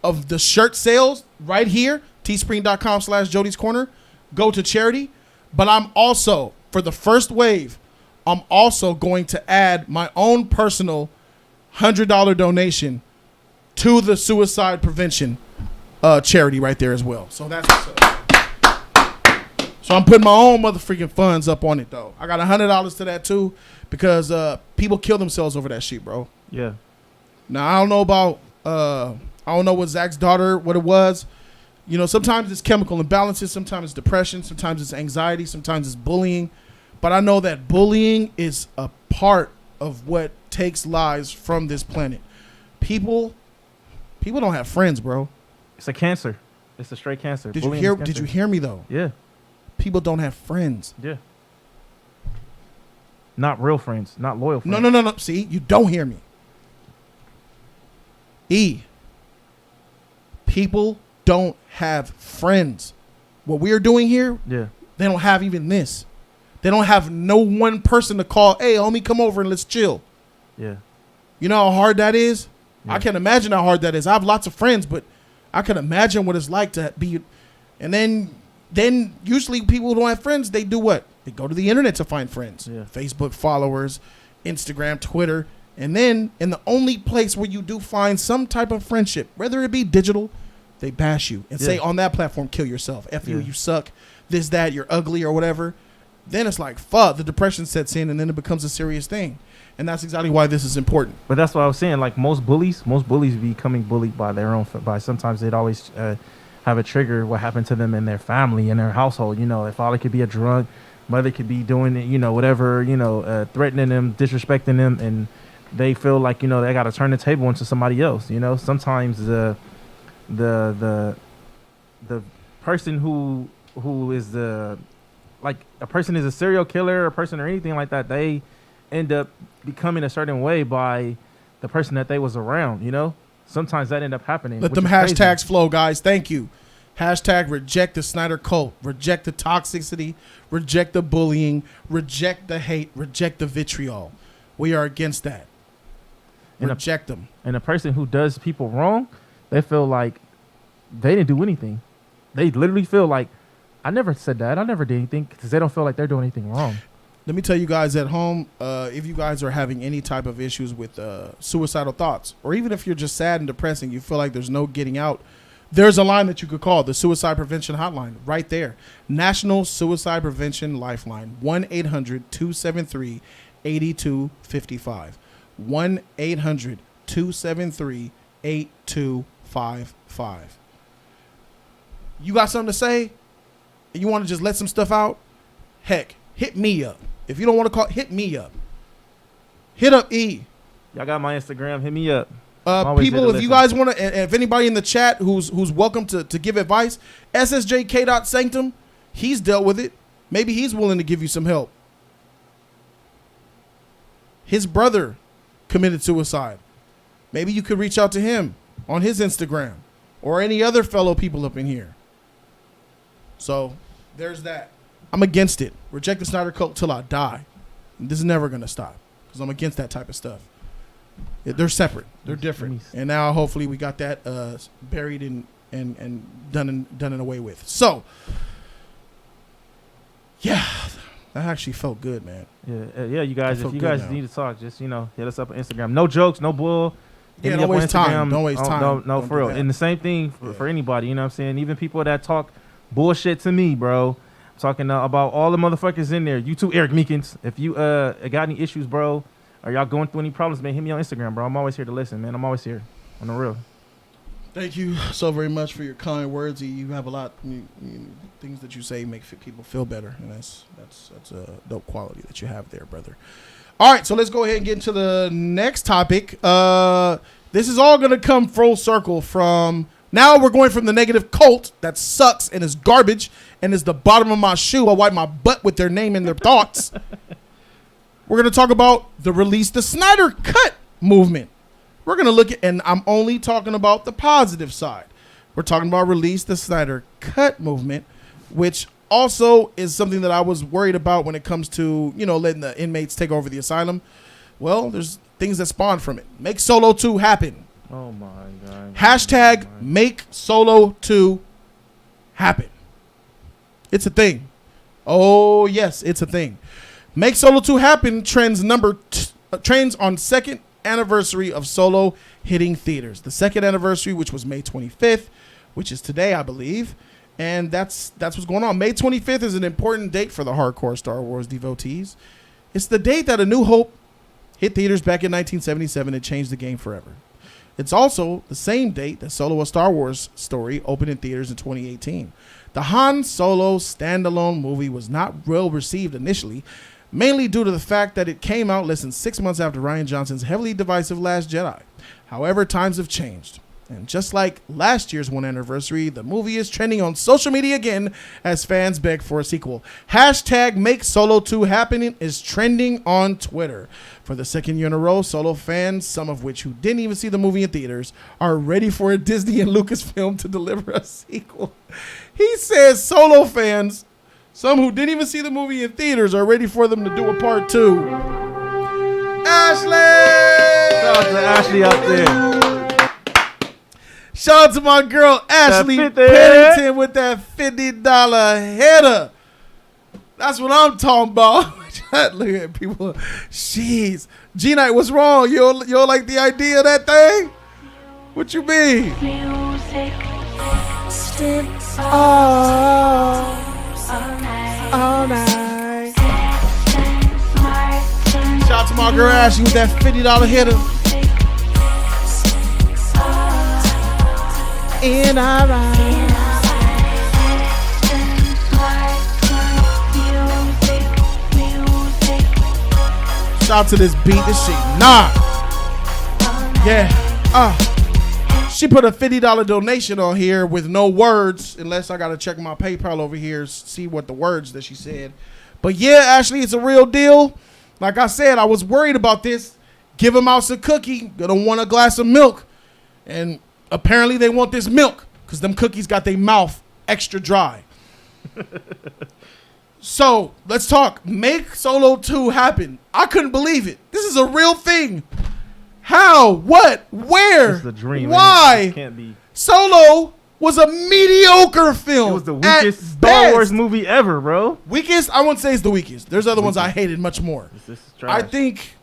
of the shirt sales right here, teespring.com/Jody's Corner, go to charity, but I'm also, for the first wave, I'm also going to add my own personal $100 donation to the suicide prevention charity right there as well. So that's what's up. So I'm putting my own motherfucking funds up on it though. I got $100 to that too because people kill themselves over that shit, bro. Yeah. Now I don't know about I don't know what Zach's daughter, what it was. You know, sometimes it's chemical imbalances, sometimes it's depression, sometimes it's anxiety, sometimes it's bullying. But I know that bullying is a part of what takes lives from this planet. People don't have friends, bro. It's a cancer. It's a straight cancer. Did you hear me though? Yeah. People don't have friends. Yeah. Not real friends, not loyal friends. No. See, you don't hear me. People don't have friends. What we are doing here, yeah, they don't have even this. They don't have no one person to call, hey, homie, come over and let's chill. Yeah. You know how hard that is? Yeah. I can imagine how hard that is. I have lots of friends, but I can imagine what it's like to be. And then usually people who don't have friends, they do what? They go to the internet to find friends. Yeah. Facebook followers, Instagram, Twitter. And then in the only place where you do find some type of friendship, whether it be digital, they bash you and say on that platform, kill yourself. F you, you suck, this, that, you're ugly or whatever. Then it's like, fuck, the depression sets in and then it becomes a serious thing. And that's exactly why this is important. But that's what I was saying. Like most bullies becoming bullied by their own, by sometimes they'd always have a trigger what happened to them in their family, in their household. You know, their father could be a drunk, mother could be doing it, you know, whatever, you know, threatening them, disrespecting them. And they feel like, you know, they got to turn the table into somebody else. You know, sometimes the person who is the, like a person is a serial killer, a person or anything like that, they end up becoming a certain way by the person that they was around, you know? Sometimes that end up happening. Let them hashtags flow, guys. Thank you. Hashtag reject the Snyder Cult. Reject the toxicity. Reject the bullying. Reject the hate. Reject the vitriol. We are against that. Reject them. And a person who does people wrong, they feel like they didn't do anything. They literally feel like, I never said that. I never did anything, because they don't feel like they're doing anything wrong. Let me tell you guys at home, if you guys are having any type of issues with suicidal thoughts, or even if you're just sad and depressing, you feel like there's no getting out, there's a line that you could call, the Suicide Prevention Hotline, right there. National Suicide Prevention Lifeline, 1-800-273-8255. 1-800-273-8255. You got something to say? You want to just let some stuff out? Heck, hit me up. If you don't want to call, hit me up. Hit up E. Y'all got my Instagram. Hit me up. People, if you guys want to, if anybody in the chat who's welcome to give advice, SSJK.Sanctum, he's dealt with it. Maybe he's willing to give you some help. His brother committed suicide. Maybe you could reach out to him on his Instagram or any other fellow people up in here. So there's that. I'm against it. Reject the Snyder Cult till I die. And this is never going to stop because I'm against that type of stuff. They're separate. They're different. And now hopefully we got that buried and done and away with. So, yeah, that actually felt good, man. Yeah. You guys, if you guys need to talk, just hit us up on Instagram. No jokes, no bull. Yeah, don't waste time. Don't waste time. No, for real. And the same thing for anybody. You know what I'm saying? Even people that talk bullshit to me, bro. I'm talking about all the motherfuckers in there. You too, Eric Meekins. If you got any issues, bro, or y'all going through any problems, man, hit me on Instagram, bro. I'm always here to listen, man. I'm always here on the real. Thank you so very much for your kind words. You have a lot things that you say make people feel better, and that's a dope quality that you have there, brother. All right, so let's go ahead and get into the next topic. This is all gonna come full circle from now. We're going from the negative cult that sucks and is garbage and is the bottom of my shoe. I wipe my butt with their name and their thoughts. We're gonna talk about the Release the Snyder Cut movement. We're going to look at, and I'm only talking about the positive side. We're talking about Release the Snyder Cut movement, which also is something that I was worried about when it comes to, letting the inmates take over the asylum. Well, there's things that spawn from it. Make Solo 2 happen. Oh, my God. Hashtag make Solo 2 happen. It's a thing. Oh, yes, it's a thing. Make Solo 2 happen trends on second anniversary of Solo hitting theaters. The second anniversary, which was May 25th, which is today, I believe. And that's what's going on. May 25th is an important date for the hardcore Star Wars devotees. It's the date that A New Hope hit theaters back in 1977 and changed the game forever. It's also the same date that Solo: A Star Wars Story opened in theaters in 2018. The Han Solo standalone movie was not well received initially, mainly due to the fact that it came out less than 6 months after Rian Johnson's heavily divisive Last Jedi. However, times have changed. And just like last year's 1 anniversary, the movie is trending on social media again as fans beg for a sequel. Hashtag Make Solo 2 Happen is trending on Twitter. For the second year in a row, Solo fans, some of which who didn't even see the movie in theaters, are ready for a Disney and Lucasfilm to deliver a sequel. He says Solo fans, some who didn't even see the movie in theaters, are ready for them to do a part 2. Ashley! Shout out to Ashley out there. Shout out to my girl Ashley Pennington with that $50 header. That's what I'm talking about. Look at people. Jeez. G-Night, what's wrong? You don't like the idea of that thing? What you mean? Music. All night. Shout out to my girl Ashley with that $50 hitter. In our eyes. Shout out to this beat. This shit Yeah. She put a $50 donation on here with no words, unless I got to check my PayPal over here, see what the words that she said. But yeah, Ashley, it's a real deal. Like I said, I was worried about this. Give a mouse a cookie, gonna want a glass of milk. And apparently they want this milk because them cookies got their mouth extra dry. So let's talk. Make Solo 2 happen. I couldn't believe it. This is a real thing. How? What? Where? It's the dream. Why? It can't be. Solo was a mediocre film. It was the weakest Star Wars movie ever, bro. Weakest? I wouldn't say it's the weakest. There's other ones I hated much more. This is trash. I think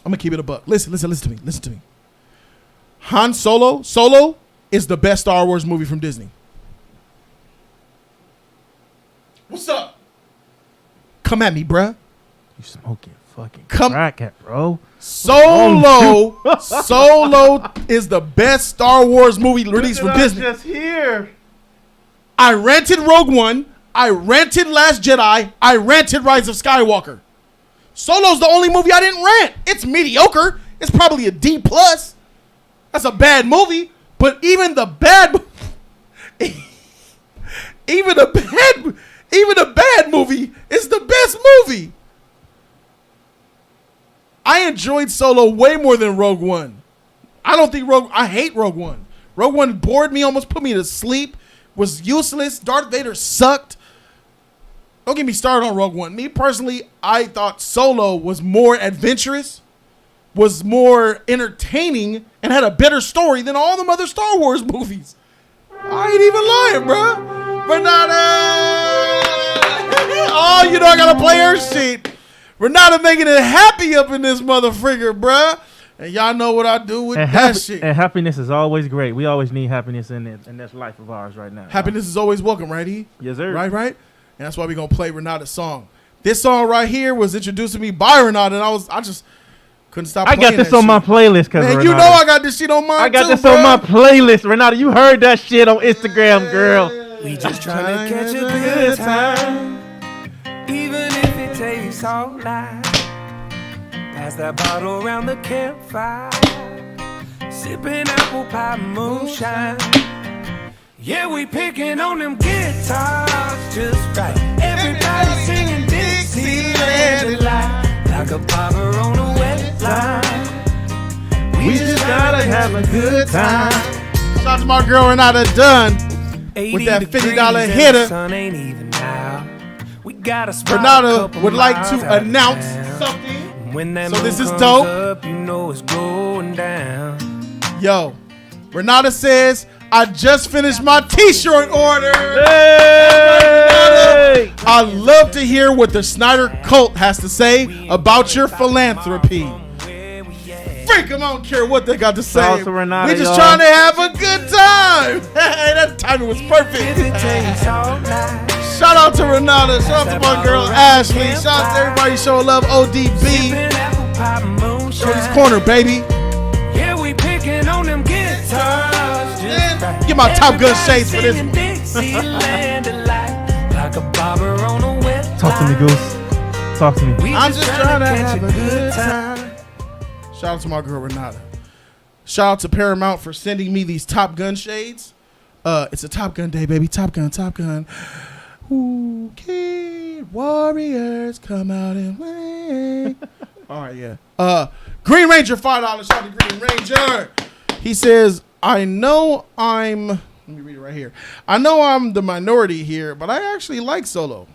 I'm gonna keep it a buck. Listen to me. Han Solo is the best Star Wars movie from Disney. What's up? Come at me, bruh. You smoking fucking Come- crack at, bro. Solo is the best Star Wars movie released from Disney. Just here. I rented Rogue One. I rented Last Jedi. I rented Rise of Skywalker. Solo's the only movie I didn't rent. It's mediocre. It's probably a D+. That's a bad movie. But even the bad movie is the best movie. I enjoyed Solo way more than Rogue One. I hate Rogue One. Rogue One bored me, almost put me to sleep, was useless. Darth Vader sucked. Don't get me started on Rogue One. Me personally, I thought Solo was more adventurous, was more entertaining, and had a better story than all them other Star Wars movies. I ain't even lying, bro. Renata! Oh, you know I gotta play her shit. Renata making it happy up in this motherfucker, bruh. And y'all know what I do with that shit. And happiness is always great. We always need happiness in this life of ours right now. Happiness is always welcome, right, E? Yes, sir. Right? And that's why we're going to play Renata's song. This song right here was introduced to me by Renata, and I just couldn't stop playing got this on my playlist. Man, you know I got this shit on mine, I got too, this on my playlist. Renata, you heard that shit on Instagram, girl. We just trying to catch a good time, even if it takes all night. Pass that bottle around the campfire, sipping apple pie moonshine. Yeah, we picking on them guitars just right. Everybody singing Dixieland delight, like a barber on a wet line. We just gotta have a good time. Shout out to my girl Renata Dunn with that $50 hitter. Sun ain't even out. We got Renata would like to announce something. So this is dope. Up, you know it's going down. Yo, Renata says, I just finished my t-shirt order. Hey! I love to hear what the Snyder Cult has to say about your philanthropy. Freak them, I don't care what they got to say. Shout out to Renata, We're just y'all. trying to have a good time. Hey, that timing was perfect. Shout out to Renata. Shout out to my girl Ashley. Shout out to everybody showing love. ODB. Jody's Corner, baby. Yeah, we picking on them guitars. Get my Top Gun shades for this one. Talk to me, Goose. Talk to me. I'm just trying to have a good time. Shout out to my girl Renata. Shout out to Paramount for sending me these Top Gun shades. It's a Top Gun day, baby. Top Gun, Top Gun. Ooh, kid warriors, come out and play. All right, yeah. Green Ranger, $5. Shout out to Green Ranger. He says, let me read it right here. I know I'm the minority here, but I actually like Solo.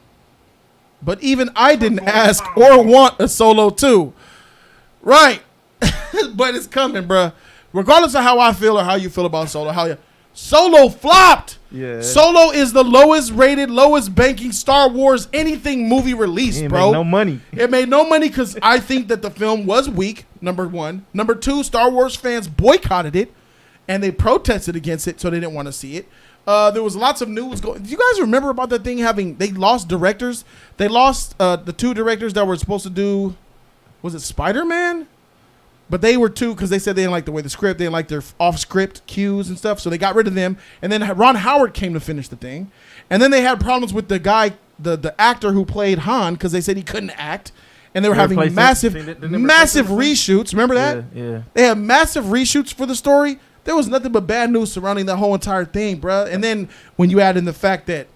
But even I didn't ask or want a Solo too. Right. But it's coming, bruh. Regardless of how I feel or how you feel about Solo, Solo flopped. Yeah. Solo is the lowest rated, lowest banking Star Wars anything movie released, bro. Made no money. It made no money because I think that the film was weak, number one. Number two, Star Wars fans boycotted it, and they protested against it, so they didn't want to see it. There was lots of news going. Do you guys remember about that thing they lost directors? They lost the two directors that were supposed to do, was it Spider-Man? But they were two because they said they didn't like the way the script, they didn't like their off-script cues and stuff, so they got rid of them. And then Ron Howard came to finish the thing. And then they had problems with the guy, the actor who played Han, because they said he couldn't act. And they were having massive reshoots. Remember that? Yeah. They had massive reshoots for the story. There was nothing but bad news surrounding that whole entire thing, bro. And then when you add in the fact that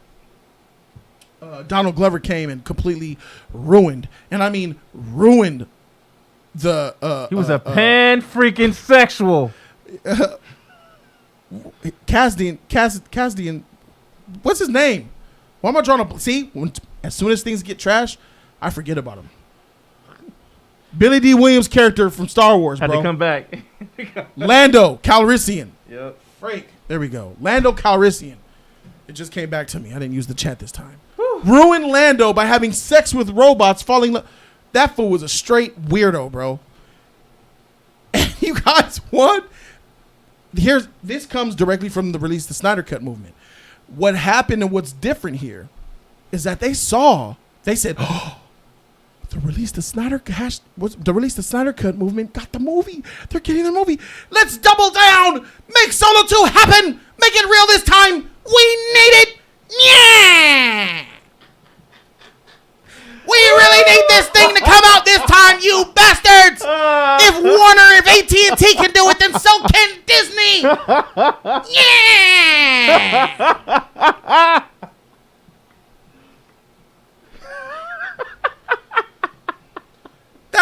Donald Glover came and completely ruined, and I mean ruined the He was a pan freaking sexual. Kasdian, what's his name? Why am I trying to see? As soon as things get trash, I forget about him. Billy D. Williams' character from Star Wars, Had bro. to come back. Lando Calrissian. Yep. Freak. There we go. Lando Calrissian. It just came back to me. I didn't use the chat this time. Ruined Lando by having sex with robots, that fool was a straight weirdo, bro. And you guys, what? This comes directly from the release of the Snyder Cut movement. What happened and what's different here is that they said, oh, the release the Snyder Cut movement got the movie. They're getting the movie. Let's double down. Make Solo 2 happen. Make it real this time. We need it. Yeah. We really need this thing to come out this time, you bastards! If Warner, if AT&T can do it, then so can Disney! Yeah!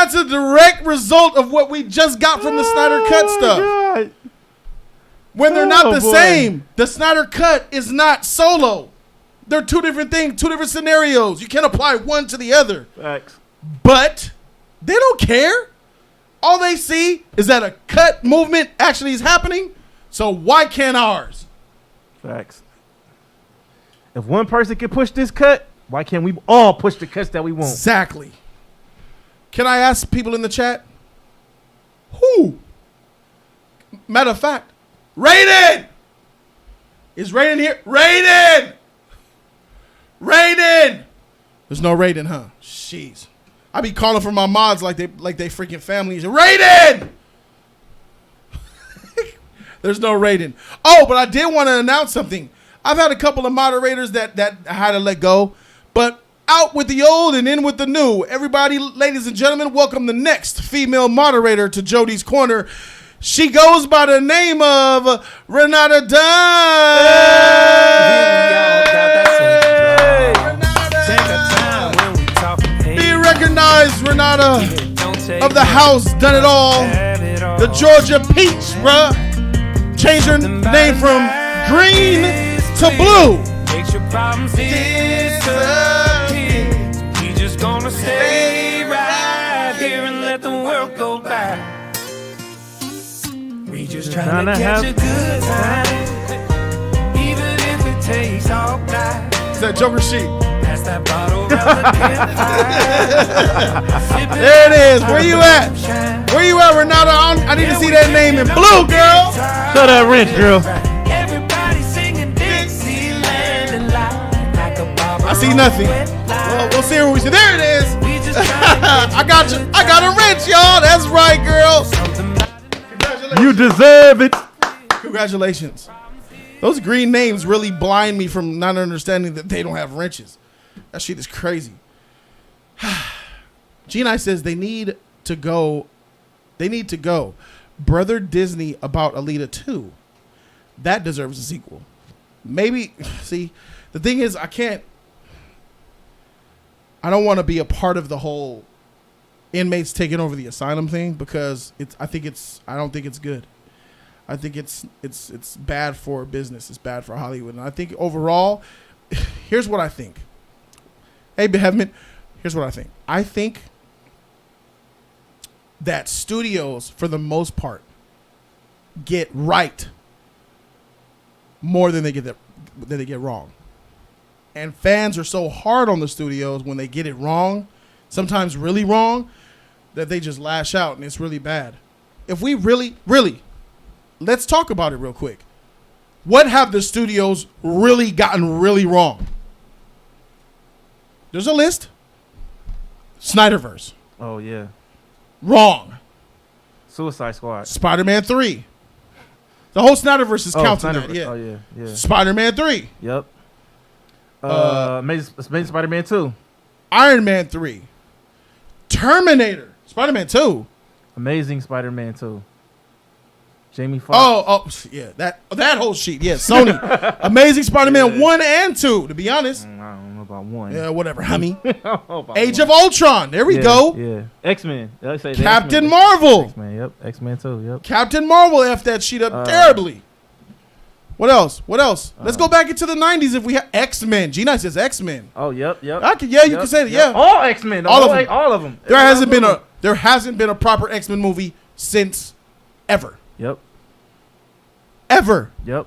That's a direct result of what we just got from the Snyder Cut stuff. God. When they're not the boy. same, the Snyder Cut is not solo. They're two different things, two different scenarios. You can't apply one to the other. Facts. But they don't care. All they see is that a cut movement actually is happening. So why can't ours? Facts. If one person can push this cut, why can't we all push the cuts that we want? Exactly. Can I ask people in the chat? Who? Matter of fact, Raiden! Is Raiden here? Raiden! Raiden! There's no Raiden, huh? Jeez. I be calling for my mods like they freaking families. Raiden! There's no Raiden. Oh, but I did want to announce something. I've had a couple of moderators that I had to let go, but out with the old and in with the new. Everybody, ladies and gentlemen, welcome the next female moderator to Jody's Corner. She goes by the name of Renata Dunn. Be recognized, Renata, of the house, done it all. The Georgia Peach, bruh. Changed her name from green to blue. Makes your problems disappear. We just gonna stay right here and let the world go by. We just trying to catch a good time, even if it takes all night. Is that Joker sheet? Pass that bottle around the campfire. There it is. Where you at? Where you at, Renata? I need to see that name in blue, girl. Show that wrench, girl. Everybody singing Dixieland and like a bobber. I see nothing. Well, we'll see where we see. There it is. We just trying to I got you. I got a wrench, y'all. That's right, girl. You deserve it. Congratulations. Those green names really blind me from not understanding that they don't have wrenches. That shit is crazy. G9 says they need to go. They need to go. Brother Disney about Alita 2. That deserves a sequel. Maybe. See, the thing is, I don't want to be a part of the whole inmates taking over the asylum thing because I don't think it's good. I think it's bad for business. It's bad for Hollywood. And I think overall, here's what I think. Hey, Behemoth, here's what I think. I think that studios, for the most part, get right more than they get wrong. And fans are so hard on the studios when they get it wrong, sometimes really wrong, that they just lash out, and it's really bad. If we really, let's talk about it real quick. What have the studios really gotten really wrong? There's a list. Snyderverse. Oh, yeah. Wrong. Suicide Squad. Spider-Man 3. The whole Snyderverse is counting that. Yeah. Oh, yeah. Spider-Man 3. Yep. Amazing Spider-Man 2. Iron Man 3. Terminator. Spider-Man 2. Amazing Spider-Man 2. Jamie Foxx. Yeah. That whole sheet. Yeah. Sony. Amazing Spider-Man 1 and 2, to be honest. I don't know about 1. Yeah, whatever, homie. Age 1. of Ultron. There we go. Yeah. X-Men. Captain Marvel. X-Men. Yep. X-Men 2. Yep. Captain Marvel F that sheet up terribly. What else? Let's go back into the 90s if we have X-Men. G9 says X-Men. Oh, yep. You can say that. Yeah. All X-Men. All of them. There hasn't been a proper X-Men movie since ever. Yep. Ever. Yep.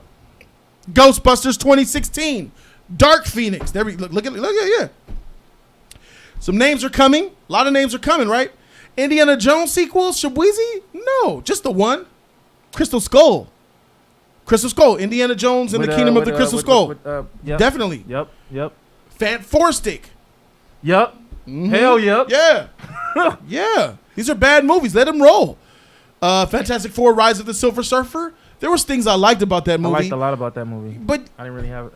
Ghostbusters 2016. Dark Phoenix. There we look at yeah. Some names are coming. A lot of names are coming, right? Indiana Jones sequel, Shabuizi? No, just the one. Crystal Skull. Indiana Jones and the Kingdom of the Crystal Skull. Yep. Definitely. Yep. Four Stick. Yep. Mm-hmm. Hell yep. Yeah. Yeah. These are bad movies. Let them roll. Fantastic Four: Rise of the Silver Surfer. There was things I liked about that movie. I liked a lot about that movie. But I didn't really have it.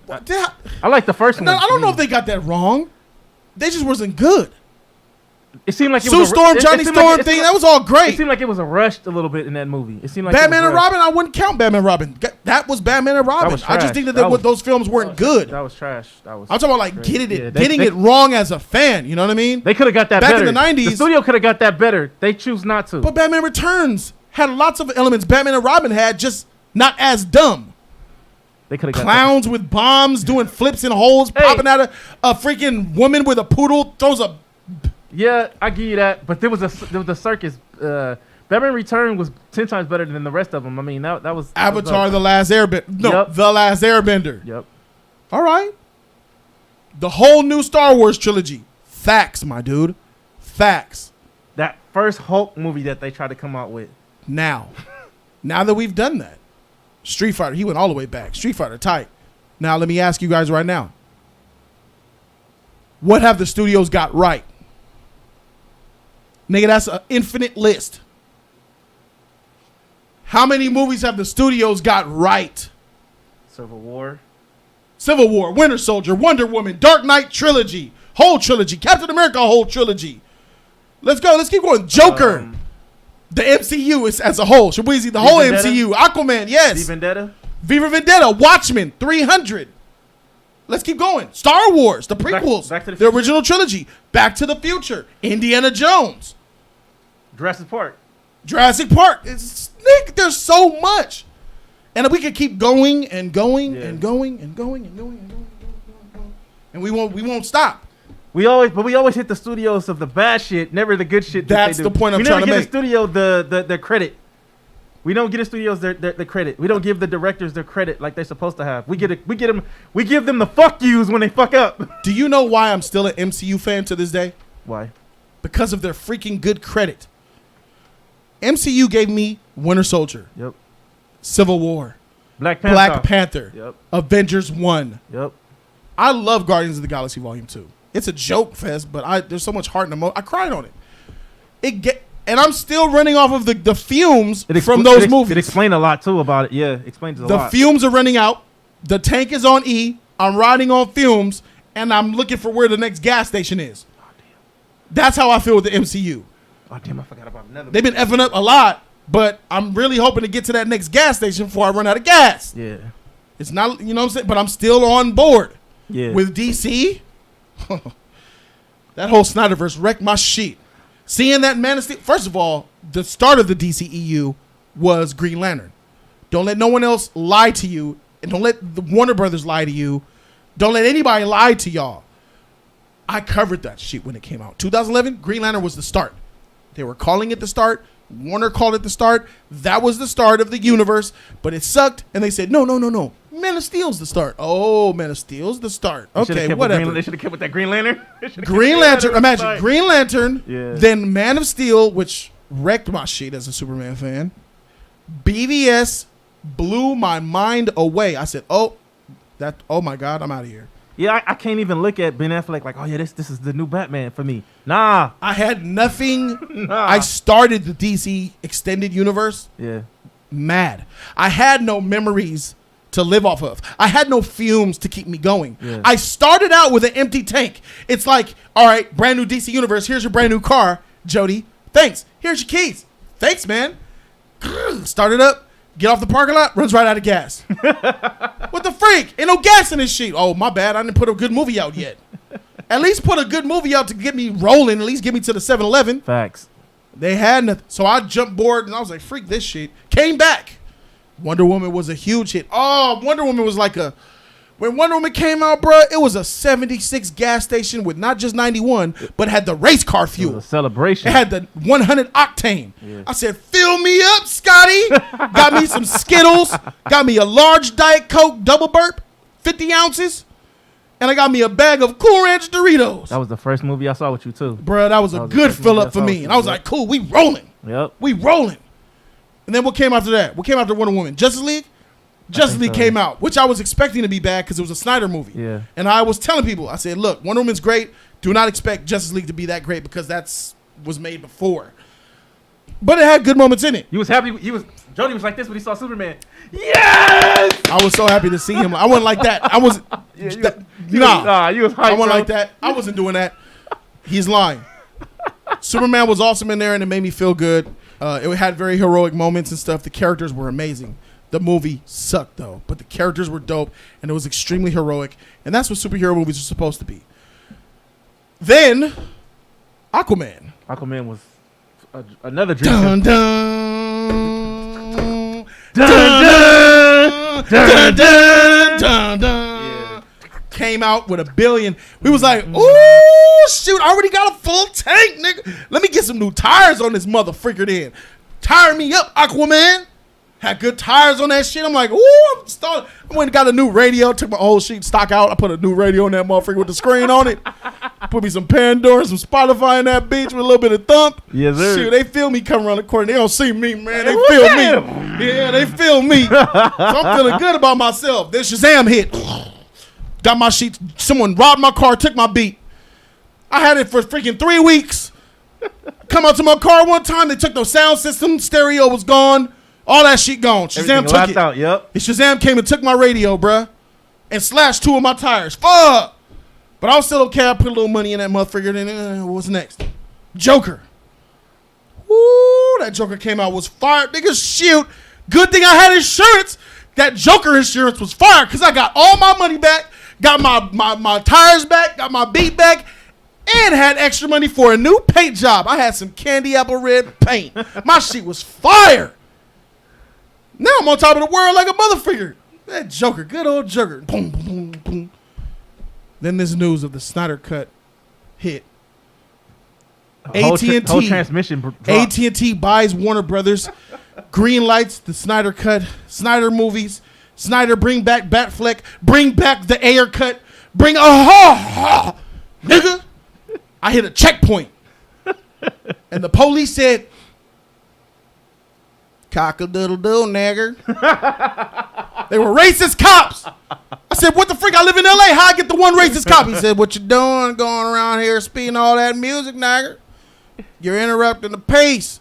I liked the first one. I don't know if they got that wrong. They just wasn't good. It seemed like it Sue was Storm, it Johnny seemed Storm like, thing, that was all It great. seemed like it was rushed a little bit in that movie. It seemed like Batman it was and rushed. Robin, I wouldn't count Batman and Robin. That was Batman and Robin. was I just trash. think that, That was- those films weren't good. That was trash. That was. I'm talking about like crazy. getting it, Yeah, getting it wrong as a fan. You know what I mean? They could have got that Back better. in the 90s the studio could have got that better. They choose not to. But Batman Returns had lots of elements Batman and Robin had, just not as dumb. They could have got Clowns with bombs doing flips in holes, Hey. popping out of a freaking woman with a poodle throws a. that. Yeah, I give you that. But there was a circus. Batman Return was 10 times better than the rest of them. I mean, that was Avatar: dope. The Last Airbender. No, Yep. The Last Airbender. Yep. All right. The whole new Star Wars trilogy. Facts, my dude. Facts. That first Hulk movie that they tried to come out with. Now that we've done that, Street Fighter, he went all the way back. Street Fighter, tight. Now let me ask you guys right now. What have the studios got right? Nigga, that's an infinite list. How many movies have the studios got right? Civil War. Civil War, Winter Soldier, Wonder Woman, Dark Knight trilogy, whole trilogy, Captain America, whole trilogy. Let's go. Let's keep going. Joker, the MCU is as a whole. Shabuzi, the whole Vendetta? MCU. Aquaman, yes. V Vendetta. Viva Vendetta, Watchmen, 300. Let's keep going. Star Wars, the prequels, Back to the the Future. original trilogy, Back to the Future, Indiana Jones, Jurassic Park. Jurassic Park. Nick, there's so much. And we could keep going and going Yeah. and going and going and going and going and going. And we won't stop. We always hit the studios of the bad shit, never the good shit. That's that they do. the point I'm we trying to never make. give the studio the credit. We don't give the studios their credit. We don't give the directors their credit like they're supposed to have. We give them the fuck yous when they fuck up. Do you know why I'm still an MCU fan to this day? Why? Because of their freaking good credit. MCU gave me Winter Soldier, Yep. Civil War, Black Panther. Black Panther, Yep. Avengers 1. Yep. I love Guardians of the Galaxy Volume 2. It's a joke fest, but there's so much heart and emotion. I cried on it. And I'm still running off of the fumes from those movies. It explained a lot too about it. Yeah, it explains a lot. The fumes are running out. The tank is on E. I'm riding on fumes, and I'm looking for where the next gas station is. That's how I feel with the MCU. Oh damn, I forgot about another. They've been effing up a lot, but I'm really hoping to get to that next gas station before I run out of gas. Yeah. It's not, you know what I'm saying? But I'm still on board. Yeah. With DC, that whole Snyderverse wrecked my shit. Seeing that Man of Steel, first of all, the start of the DCEU was Green Lantern. Don't let no one else lie to you, and don't let the Warner Brothers lie to you. Don't let anybody lie to y'all. I covered that shit when it came out. 2011, Green Lantern was the start. They were calling it the start. Warner called it the start. That was the start of the universe, but it sucked, and they said, no. Man of Steel's the start. Oh, Man of Steel's the start. Okay, whatever. They should have kept with that Green Lantern. Green Lantern, imagine Green Lantern, Yeah. then Man of Steel, which wrecked my shit as a Superman fan. BVS blew my mind away. I said, oh my God, I'm out of here. Yeah, I can't even look at Ben Affleck like, oh yeah, this is the new Batman for me. Nah. I had nothing. Nah. I started the DC extended universe Yeah. mad. I had no memories to live off of. I had no fumes to keep me going. Yeah. I started out with an empty tank. It's like, all right, brand new DC universe. Here's your brand new car, Jody. Thanks. Here's your keys. Thanks, man. Start it up. Get off the parking lot. Runs right out of gas. What the freak? Ain't no gas in this shit. Oh, my bad. I didn't put a good movie out yet. At least put a good movie out to get me rolling. At least get me to the 7-Eleven. Facts. They had nothing. So I jumped board and I was like, freak this shit. Came back. Wonder Woman was a huge hit. Oh, Wonder Woman was like when Wonder Woman came out, bro, it was a 76 gas station with not just 91, but had the race car It was fuel. a celebration. It had the 100 octane. Yeah. I said, fill me up, Scotty. Got me some Skittles. Got me a large Diet Coke double burp, 50 ounces. And I got me a bag of Cool Ranch Doritos. That was the first movie I saw with you too. Bro, that was a That was the good first fill movie up for I saw me. with And I was you. like, cool, we rolling. Yep. We rolling. And then what came after that? What came after Wonder Woman? Justice League? Justice League so. came out, which I was expecting to be bad because it was a Snyder movie. Yeah. And I was telling people, I said, look, Wonder Woman's great. Do not expect Justice League to be that great because was made before. But it had good moments in it. You was happy. Jody was like this when he saw Superman. Yes. I was so happy to see him. I wasn't like that. I was You was nah. you was hyped, I wasn't bro. like that. I wasn't doing that. He's lying. Superman was awesome in there, and it made me feel good. It had very heroic moments and stuff. The characters were amazing. The movie sucked, though, but the characters were dope, and it was extremely heroic, and that's what superhero movies are supposed to be. Then, Aquaman. Aquaman was another dream. Dun, dun, dun, dun, dun, dun, dun. Came out with $1 billion. We was like, ooh, shoot, I already got a full tank, nigga. Let me get some new tires on this motherfucker then. Tire me up, Aquaman. Had good tires on that shit. I'm like, ooh, I went and got a new radio. Took my old sheet stock out. I put a new radio on that motherfucker with the screen on it. Put me some Pandora, some Spotify in that bitch with a little bit of thump. Yes, sir. Shoot, they feel me coming around the corner. They don't see me, man. They feel me. Yeah, they feel me. So I'm feeling good about myself. Then Shazam hit. Got my sheets. Someone robbed my car, took my beat. I had it for freaking 3 weeks. Come out to my car one time. They took the sound system. Stereo was gone. All that shit gone. Shazam took it. Out, yep. And Shazam came and took my radio, bruh. And slashed 2 of my tires. Fuck. But I was still okay. I put a little money in that motherfucker. Then what's next? Joker. Woo, that Joker came out was fire. Nigga, shoot. Good thing I had insurance. That Joker insurance was fire because I got all my money back. Got my tires back. Got my beat back. And had extra money for a new paint job. I had some candy apple red paint. My shit was fire. Now I'm on top of the world like a motherfucker. That Joker, good old Joker. Boom, boom, boom, boom. Then this news of the Snyder Cut hit. AT&T. Whole transmission dropped. AT&T buys Warner Brothers. Green lights the Snyder Cut. Snyder movies. Snyder bring back Batfleck. Bring back the Ayer Cut. Bring nigga. I hit a checkpoint. And the police said, cock-a-doodle-doo, nigger. They were racist cops. I said, what the freak? I live in L.A. How I get the one racist cop? He said, what you doing going around here speaking all that music, nigger? You're interrupting the pace.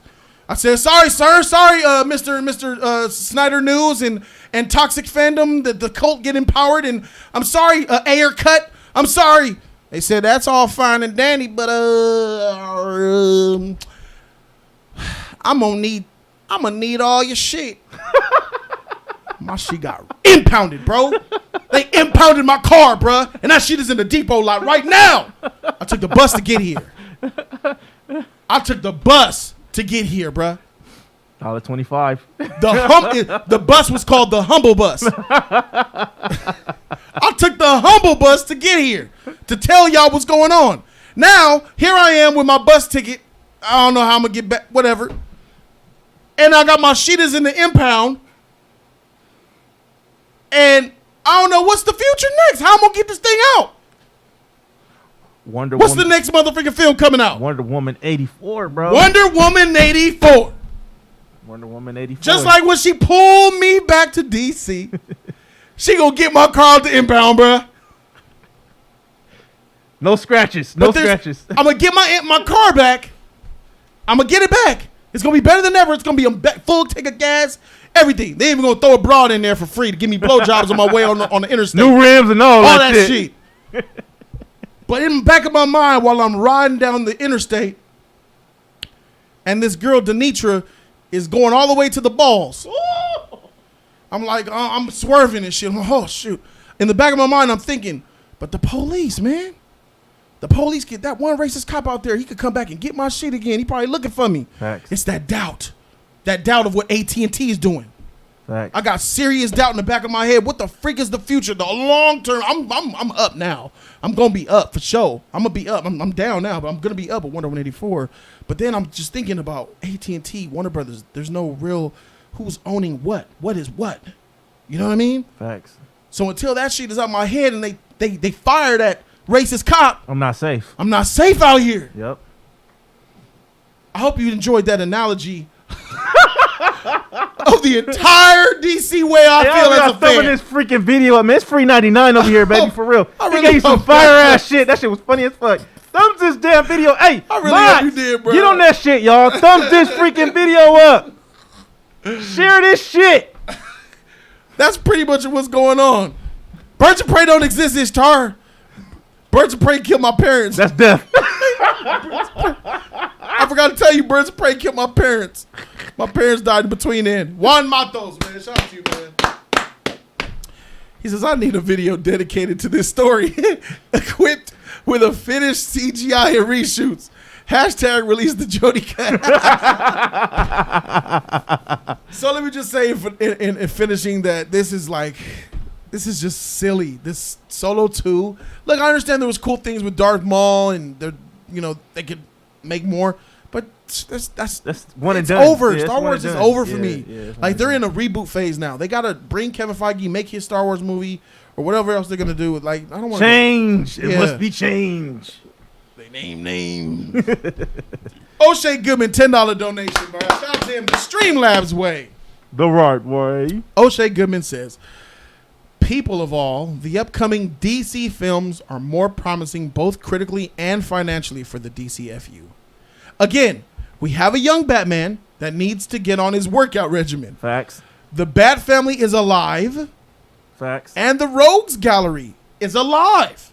I said, sorry, sir. Sorry, Mr. Snyder News and Toxic Fandom, the cult get empowered. And I'm sorry, Ayer Cut. I'm sorry. They said, that's all fine and dandy, but I'm gonna need all your shit. My shit got impounded, bro. They impounded my car, bro. And that shit is in the depot lot right now. I took the bus to get here. Bro. $1.25. The bus was called the Humble Bus. I took the Humble Bus to get here to tell y'all what's going on. Now, here I am with my bus ticket. I don't know how I'm going to get back, whatever. And I got my sheeters in the impound. And I don't know what's the future next. How I'm going to get this thing out? What's the next motherfucking film coming out? Wonder Woman 84, bro. Wonder Woman 84. Wonder Woman 84. Just like when she pulled me back to D.C., she gonna get my car out the impound, bro. No scratches. No scratches. I'm gonna get my car back. I'm gonna get it back. It's gonna be better than ever. It's gonna be a full tank of gas, everything. They even gonna throw a broad in there for free to give me blowjobs on my way on the interstate. New rims and all that shit. But in the back of my mind, while I'm riding down the interstate, and this girl Denitra is going all the way to the balls. I'm like, I'm swerving and shit. I'm like, oh, shoot. In the back of my mind, I'm thinking, but the police, man. The police get that one racist cop out there. He could come back and get my shit again. He probably looking for me. Facts. It's that doubt. That doubt of what AT&T is doing. Facts. I got serious doubt in the back of my head. What the freak is the future? The long term. I'm up now. I'm going to be up for sure. I'm going to be up. I'm down now, but I'm going to be up at Wonder Woman 84. But then I'm just thinking about AT&T, Warner Brothers. There's no real who's owning what. What is what? You know what I mean? Facts. So until that shit is out my head and they fire that racist cop. I'm not safe. I'm not safe out here. Yep. I hope you enjoyed that analogy of the entire DC way I feel as a fan. This freaking video up, man. It's free 99 over here, baby, for real. I He really gave you some hope fire that. ass shit. That shit was funny as fuck. Thumbs this damn video. Hey, I really Mods, hope you did, bro. get on that shit, y'all. Thumbs this freaking video up. Share this shit. That's pretty much what's going on. Birds of Prey don't exist, it's tar. Birds of Prey killed my parents. That's death. forgot to tell you, Birds of Prey killed my parents. My parents died in between then. Juan Matos, man. Shout out to you, man. He says, I need a video dedicated to this story. Equipped with a finished CGI and reshoots. Hashtag release the Jody cut. So let me just say in finishing that this is just silly. This Solo 2. Look, I understand there was cool things with Darth Maul and they could make more, but that's one and it's done. over. Yeah, Star Wars is over for me. Yeah, like they're in a reboot phase now. They gotta bring Kevin Feige, make his Star Wars movie or whatever else they're gonna do. Like I don't want change. It Yeah. must be change. They name. O'Shea Goodman, $10 donation, bro. Shout out to him the Streamlabs way. The right way. O'Shea Goodman says, people of all, the upcoming DC films are more promising both critically and financially for the DCFU. Again, we have a young Batman that needs to get on his workout regimen. Facts. The Bat Family is alive. Facts. And the Rogues Gallery is alive.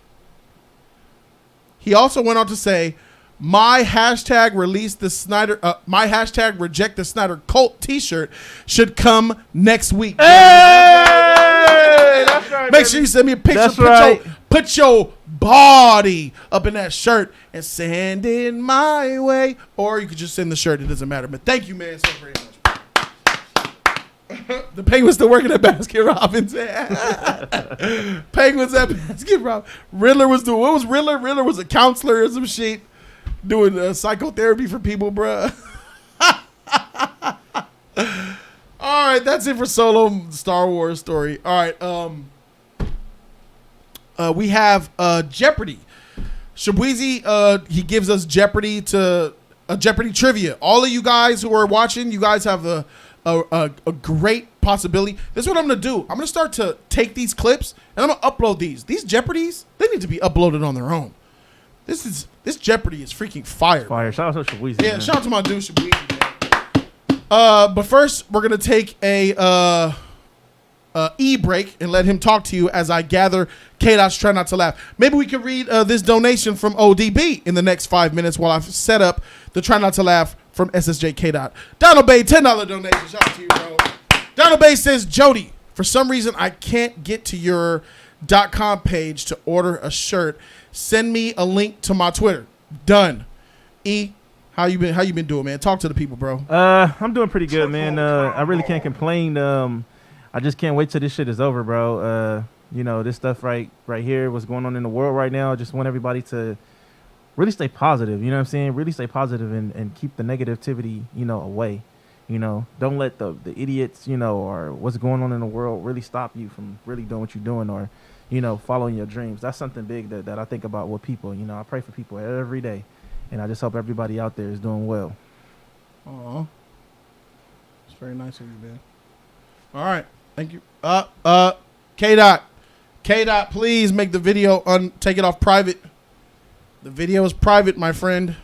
He also went on to say, my hashtag release the Snyder, my hashtag reject the Snyder cult t-shirt should come next week. Hey! That's right, Make sure you send me a picture. That's right. Put your body up in that shirt and send it my way. Or you could just send the shirt. It doesn't matter. But thank you, man, so very much. The Penguin's still working at Baskin Robbins. Penguins at Baskin Robbins. Riddler was doing, what was Riddler? Riddler was a counselor or some shit doing psychotherapy for people, bruh. All right, that's it for Solo Star Wars story. All right, we have Jeopardy. Shabweezy, he gives us Jeopardy trivia. All of you guys who are watching, you guys have a great possibility. This is what I'm gonna do. I'm gonna start to take these clips and I'm gonna upload these. These Jeopardys, they need to be uploaded on their own. This Jeopardy is freaking fire. Fire. Shout out to Shabweezy. Yeah, man. shout out to my dude Shabweezy, man. But first, we're gonna take a e-break and let him talk to you as I gather K-Dot's Try Not to Laugh. Maybe we can read this donation from ODB in the next 5 minutes while I set up the Try Not to Laugh from SSJ K-Dot. Donald Bay, $10 donation. Shout out to you, bro. Donald Bay says, Jody, for some reason I can't get to your .com page to order a shirt. Send me a link to my Twitter. Done. E, how you been doing, man? Talk to the people, bro. I'm doing pretty good, man. I really can't complain. I just can't wait till this shit is over, bro. This stuff right here, what's going on in the world right now. I just want everybody to really stay positive. You know what I'm saying? Really stay positive and keep the negativity, away. Don't let the idiots, or what's going on in the world really stop you from really doing what you're doing or, following your dreams. That's something big that I think about with people. I pray for people every day, and I just hope everybody out there is doing well. Aw. It's very nice of you, man. All right. Thank you. K-Dot, please make the video take it off private. The video is private, my friend.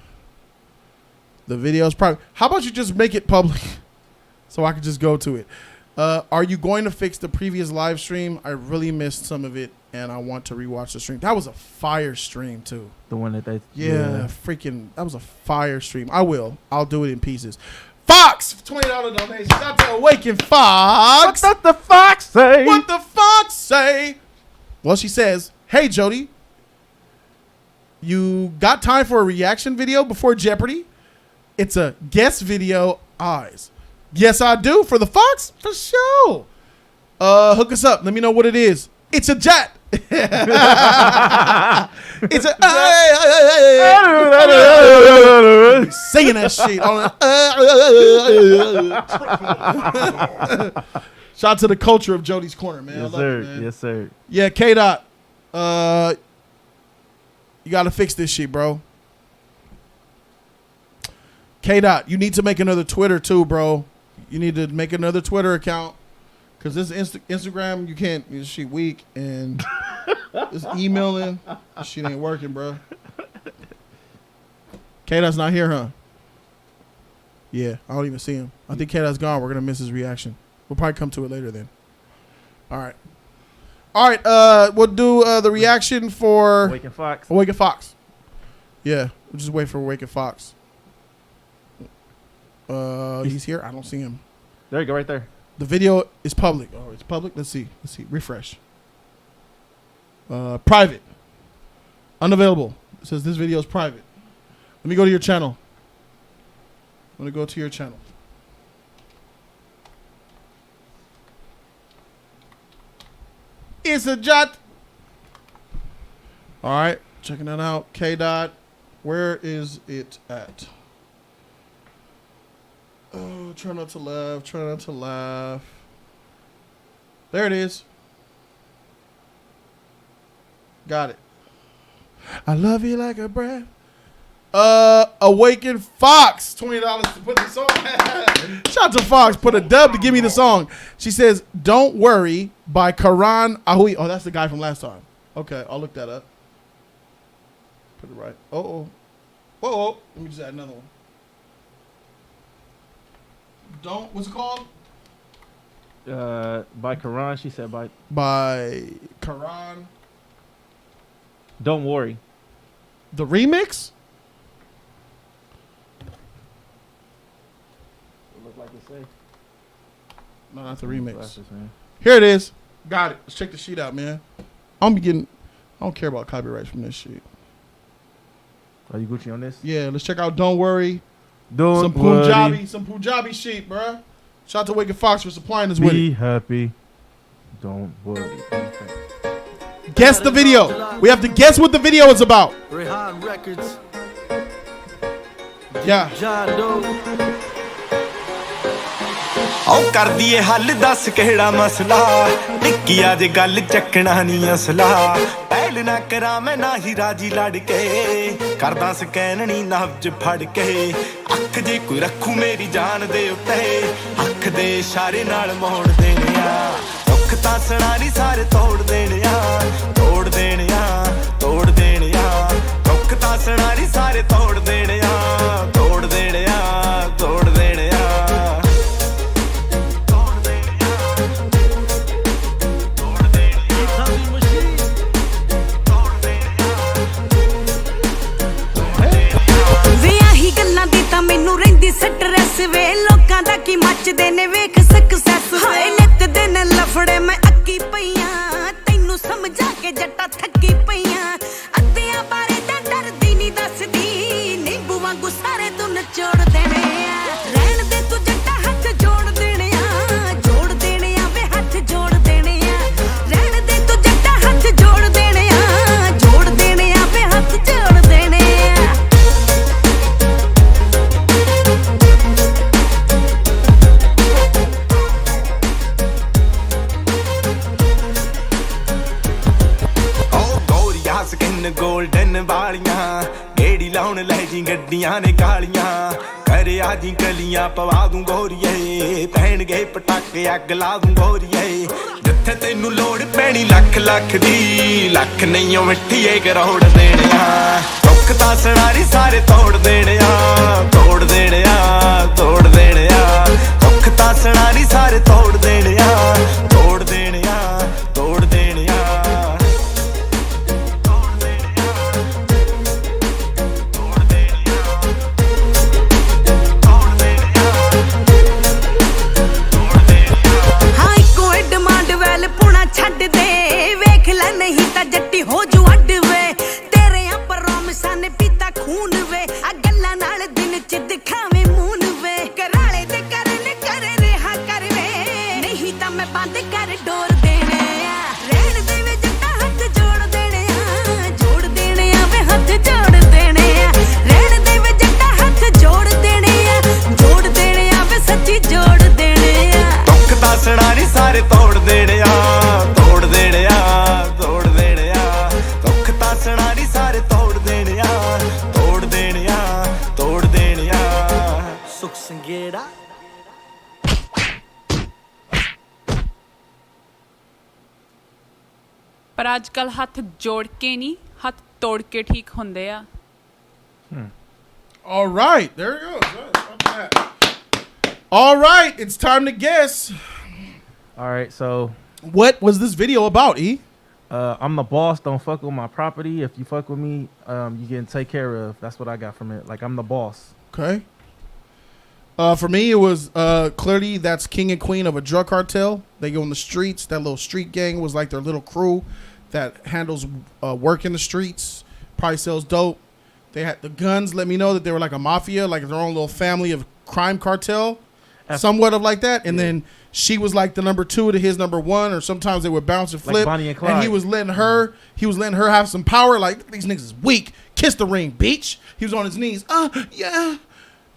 The video is private. How about you just make it public so I can just go to it? Are you going to fix the previous live stream? I really missed some of it, and I want to rewatch the stream. That was a fire stream, too. The one that they... Yeah, freaking... That was a fire stream. I'll do it in pieces. Fox! $20 donation. Shout out to Awaken Fox. What the fox say? What the fox say? Well, she says, hey, Jody, you got time for a reaction video before Jeopardy? It's a guest video, eyes. Yes, I do. For the Fox? For sure. Hook us up. Let me know what it is. It's a jet. It's a... Singing that shit. Shout out to the culture of Jody's Corner, man. Yes, I love sir. it, man. Yes, sir. Yeah, K-Dot. You got to fix this shit, bro. K-Dot, you need to make another Twitter too, bro. You need to make another Twitter account. Because this Instagram, you can't. This shit weak. And this emailing, this shit ain't working, bro. K-Dot's not here, huh? Yeah, I don't even see him. I think K-Dot's gone. We're going to miss his reaction. We'll probably come to it later then. All right. We'll do the reaction for... Awaken Fox. Awaken Fox. Yeah, we'll just wait for Awaken Fox. He's here. I don't see him. There you go, right there. The video is public. Oh, it's public. Let's see. Refresh. Private. Unavailable. It says this video is private. Let me go to your channel. I'm going to go to your channel. It's a jot. All right. Checking that out. K-Dot. Where is it at? Oh, try not to laugh. Try not to laugh. There it is. Got it. I love you like a breath. Awaken Fox. $20 to put the song. Shout out to Fox. Put a dub to give me the song. She says, Don't Worry by Karan Ahui. Oh, that's the guy from last time. Okay, I'll look that up. Put it right. Whoa. Let me just add another one. What's it called? By Karan. She said by Karan. Don't Worry. The remix? Look like it say. No, not the remix. Glasses, man. Here it is. Got it. Let's check the sheet out, man. I don't care about copyrights from this shit. Are you Gucci on this? Yeah, let's check out Don't Worry. Don't worry. Some Punjabi shit, bruh. Shout out to Awaken Fox for supplying us with it. Be happy. Don't worry. Guess the video. We have to guess what the video is about. Rehan Records. Yeah. John Doe. औ कर दिए हल दस केड़ा मसला टिक्किया जे गल चकना नहीं असला पहल ना करा मैं ना ही राजी लड़ के करदा स्कैन नहीं नब्ज फड़ के अख जे कोई रखू मेरी जान दे उत्ते अख दे इशारे नाल मोड़ देने आ दुख तां सना नहीं सारे तोड़ देने आ तोड़ देने आ तोड़ देने आ दुख तां सना नहीं सारे तोड़ देने आ तोड़ देने आ तोड़ देने आ ਮੈਨੂੰ ਰਹਿੰਦੀ ਸਟ੍ਰੈਸ ਵੇ ਲੋਕਾਂ ਦਾ ਕੀ ਮੱਚਦੇ ਨੇ ਵੇਖ ਸਕਸੈਸ ਹਾਏ ਨਿੱਤ ਦਿਨ ਲਫੜੇ ਮੈਂ ਅੱਕੀ ਪਈਆਂ ਤੈਨੂੰ ਸਮਝਾ ਕੇ ਜੱਟਾ ਥੱਕੀ ਪਈਆਂ ਅੱਧਿਆਂ ਬਾਰੇ ਤਾਂ ਡਰਦੀ ਨਹੀਂ ਦੱਸਦੀ ਨਿੰਬੂ ਵਾਂਗੂ ਸਾਰੇ ਤੂੰ ਨਚੋੜ ਦੇਣੇ ਆ ਰਹਿਣ ਦੇ ਤੂੰ ਜੱਟਾ ਹੱਥ ਜੋੜ ਦੇਣੇ ਆ ਵੇ ਹੱਥ ਜੋੜ ਦੇਣੇ ਆ ਰਹਿਣ ਦੇ ਤੂੰ ਜੱਟਾ ਹੱਥ ਜੋੜ ਦੇਣੇ ਆ ਵੇ ਹੱਥ ਜੋੜ ਦੇਣੇ ਆ ਸਕਿਨ ਗੋਲਡਨ ਵਾਲੀਆਂ ਗੇੜੀ ਲਾਉਣ ਲੈ ਜੀ ਗੱਡੀਆਂ ਨੇ ਕਾਲੀਆਂ ਕਰੇ ਆਜੀ ਕਲੀਆਂ ਪਵਾ ਦੂੰ ਗੋਰੀਏ ਪੈਣਗੇ ਪਟਾਕੇ ਅੱਗ ਲਾ ਦੂੰ ਗੋਰੀਏ ਜਿੱਥੇ ਤੈਨੂੰ ਲੋੜ ਪੈਣੀ ਲੱਖ ਲੱਖ ਦੀ ਲੱਖ ਨਹੀਂ ਓ ਮਿੱਠੀਏ ਕਰੋੜ ਦੇਣੇ ਆ ਦੁੱਖ ਤਾਂ ਸਣਾਰੀ ਸਾਰੇ ਤੋੜ ਦੇਣੇ ਆ ਤੋੜ ਦੇਣੇ ਆ ਤੋੜ ਦੇਣੇ ਆ ਦੁੱਖ ਤਾਂ ਸਣਾਰੀ ਸਾਰੇ ਤੋੜ ਦੇਣੇ ਆ ਤੋੜ ਦੇਣੇ ਆ ਤੋੜ ਦੇਣੇ ਆ ਛੱਡ ਦੇ ਵੇਖ ਲੈ ਨਹੀਂ ਤਾਂ ਜੱਟੀ ਹੋ ਜੂ ਅੱਡ ਵੇ ਤੇਰੇ ਆ ਪ੍ਰੋਮਿਸਾਂ ਨੇ ਪੀਤਾ ਖੂਨ ਵੇ ਆ ਗੱਲਾਂ ਨਾਲ ਦਿਨ ਚ ਦਿਖਾਵੇਂ ਮੂਨ ਵੇ ਕਰਾਲੇ ਤੇ ਕਰਨ ਕਰ ਰਿਹਾ ਕਰ ਵੇ ਨਹੀਂ ਤਾਂ ਮੈਂ ਬੰਦ ਕਰ ਡੋਰ ਦੇਣੇ ਆ ਰਹਿਣ ਦੇ ਵੇ ਜੱਟਾ ਹੱਥ ਜੋੜ ਦੇਣੇ ਆ ਵੇ ਹੱਥ ਜੋੜ ਦੇਣੇ ਆ ਰਹਿਣ ਦੇ ਵੇ ਜੱਟਾ ਹੱਥ ਜੋੜ ਦੇਣੇ ਆ ਵੇ ਸੱਚੀ ਜੋੜ ਦੇਣੇ ਆ ਦੁੱਖ ਤਾਂ ਸਣਾ ਨਹੀਂ ਸਾਰੇ ਤੋੜ ਦੇਣੇ ਆ ਤੋੜ ਦੇਣੇ ਆ ਤੋੜ ਦੇਣੇ ਆ ਦੁੱਖ ਤਾਂ ਸਣਾ ਨਹੀਂ ਸਾਰੇ ਤੋੜ ਦੇਣੇ ਆ ਤੋੜ ਦੇਣੇ ਆ ਤੋੜ ਦੇਣੇ ਆ ਸੁਖ ਸੰਗੇੜਾ ਪਰ ਅੱਜ ਕੱਲ ਹੱਥ ਜੋੜ ਕੇ ਨਹੀਂ ਹੱਥ ਤੋੜ ਕੇ ਠੀਕ ਹੁੰਦੇ ਆ All right, there it goes. All right, it's time to guess. All right, so What was this video about, E? I'm the boss. Don't fuck with my property. If you fuck with me, you getting taken care of. That's what I got from it. Like, I'm the boss. Okay. For me, it was clearly that's king and queen of a drug cartel. They go in the streets. That little street gang was like their little crew that handles work in the streets, probably sells dope. They had the guns. Let me know that they were like a mafia, like their own little family of crime cartel, somewhat of like that. And then she was like the number 2 to his number 1, or sometimes they would bounce and flip. Like Bonnie and Clyde. And he was letting her have some power. Like, these niggas is weak. Kiss the ring, bitch. He was on his knees. Yeah.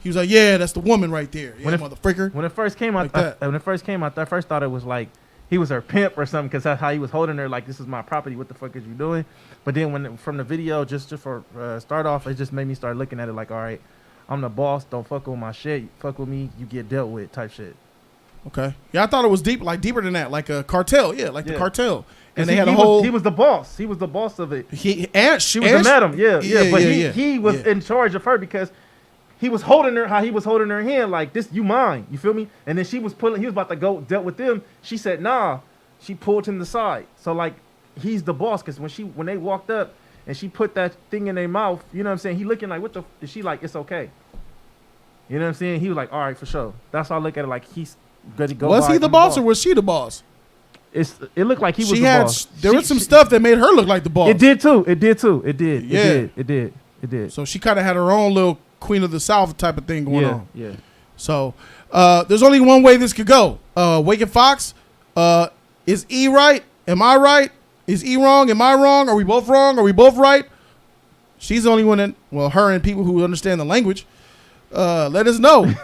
He was like, yeah, that's the woman right there. Yeah, motherfucker. When it first came out, I first thought it was like he was her pimp or something, because that's how he was holding her. Like, this is my property. What the fuck is you doing? But then from the video, just for start off, it just made me start looking at it like, all right, I'm the boss. Don't fuck with my shit. Fuck with me, you get dealt with type shit. Okay. Yeah, I thought it was deeper than that, like a cartel. Yeah, like the cartel. And they had he was the boss. He was the boss of it. She was the madam. Yeah. But he was in charge of her because he was holding her how he was holding her hand, like, this, you mine. You feel me? And then he was about to go dealt with them. She said, nah. She pulled him to the side. So, like, he's the boss, because when they walked up and she put that thing in their mouth, you know what I'm saying? He looking like, what the is she like, it's okay. You know what I'm saying? He was like, all right, for sure. That's how I look at it, like, he's good to go. Was he the boss or was she the boss? It looked like he was the boss. There was some stuff that made her look like the boss. It did too. It did. Yeah. It did. So she kind of had her own little Queen of the South type of thing going on. Yeah. So there's only one way this could go. Wake Fox, is E right? Am I right? Is E wrong? Am I wrong? Are we both wrong? Are we both right? She's the only one that, her and people who understand the language. Let us know.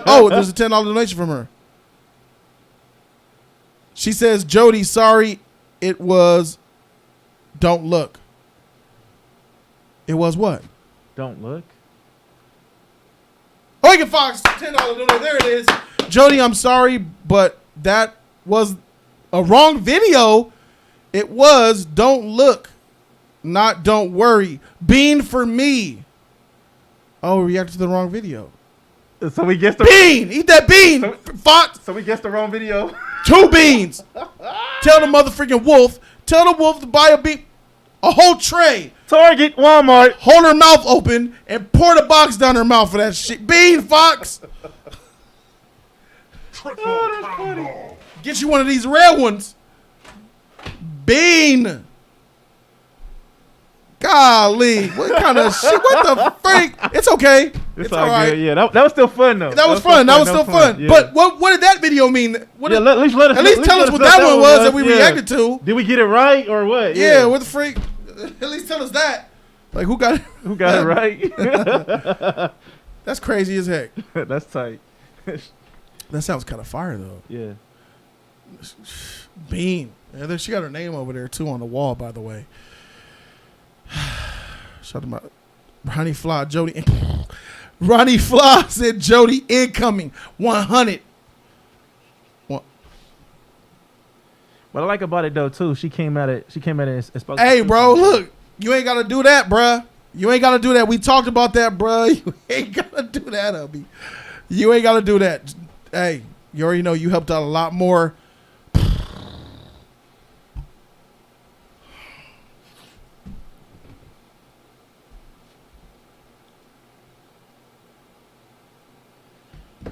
Oh, there's a $10 donation from her. She says, Jody, sorry, it was Don't Look. It was what? Don't Look? Wake Fox, $10 donation. There it is. Jody, I'm sorry, but that was a wrong video. It was Don't Look, not Don't Worry. Bean for me. Oh, we reacted to the wrong video. So we guessed bean. Eat that bean, Fox. So we guessed the wrong video. 2 beans. Tell the motherfucking wolf. Tell the wolf to buy a whole tray. Target, Walmart. Hold her mouth open and pour the box down her mouth for that shit. Bean, Fox. Oh, that's funny. Get you one of these red ones. Bean. Golly, what kind of shit? What the freak? It's okay. It's all right. Good. Yeah, that was still fun though. That was fun. That was still fun. Yeah. But what did that video mean? At least tell us what that one was that we reacted to. Did we get it right or what? Yeah, what the freak? At least tell us that. Like, who got it? Who got it right? That's crazy as heck. That's tight. That sounds kind of fire though. Yeah. Bean. Yeah, she got her name over there too on the wall, by the way. Shout out to Ronnie Fly, Jody. Ronnie Fly said Jody incoming 100. What I like about it though too, she came at it. Hey, bro, look, you ain't gotta do that, bruh. You ain't gotta do that. We talked about that, bruh. You ain't gotta do that, hubby. You ain't gotta do that. Hey, you already know you helped out a lot more.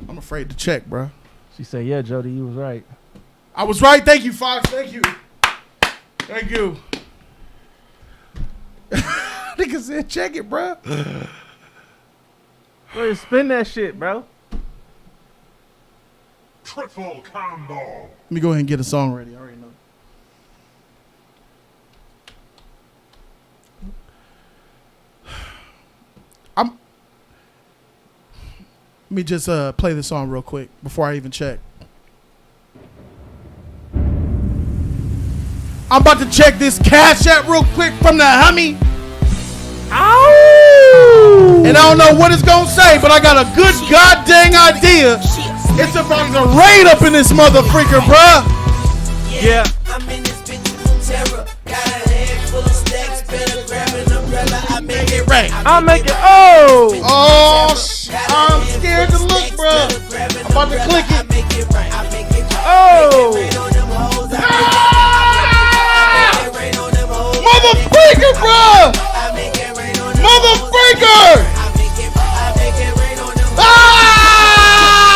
I'm afraid to check, bro. She said, yeah, Jody, you was right. I was right. Thank you, Fox. Thank you. Thank you. Nigga said, check it, bro. Bro, spin that shit, bro. Triple combo. Let me go ahead and get a song ready. I already know. Let me just play this song real quick before I even check. I'm about to check this Cash App real quick from the homie. Ow! And I don't know what it's gonna say, but I got a good goddamn idea. It's about to rain up in this motherfreaker, bruh. Yeah. I'm in this bitch with terror. Got a head full of stacks. Better grab an umbrella. I make it rain. I'll make it. Oh! I'm scared to look, bruh. I'm about to click it. Oh! Motherfreaker, bruh! Motherfreaker! Ah!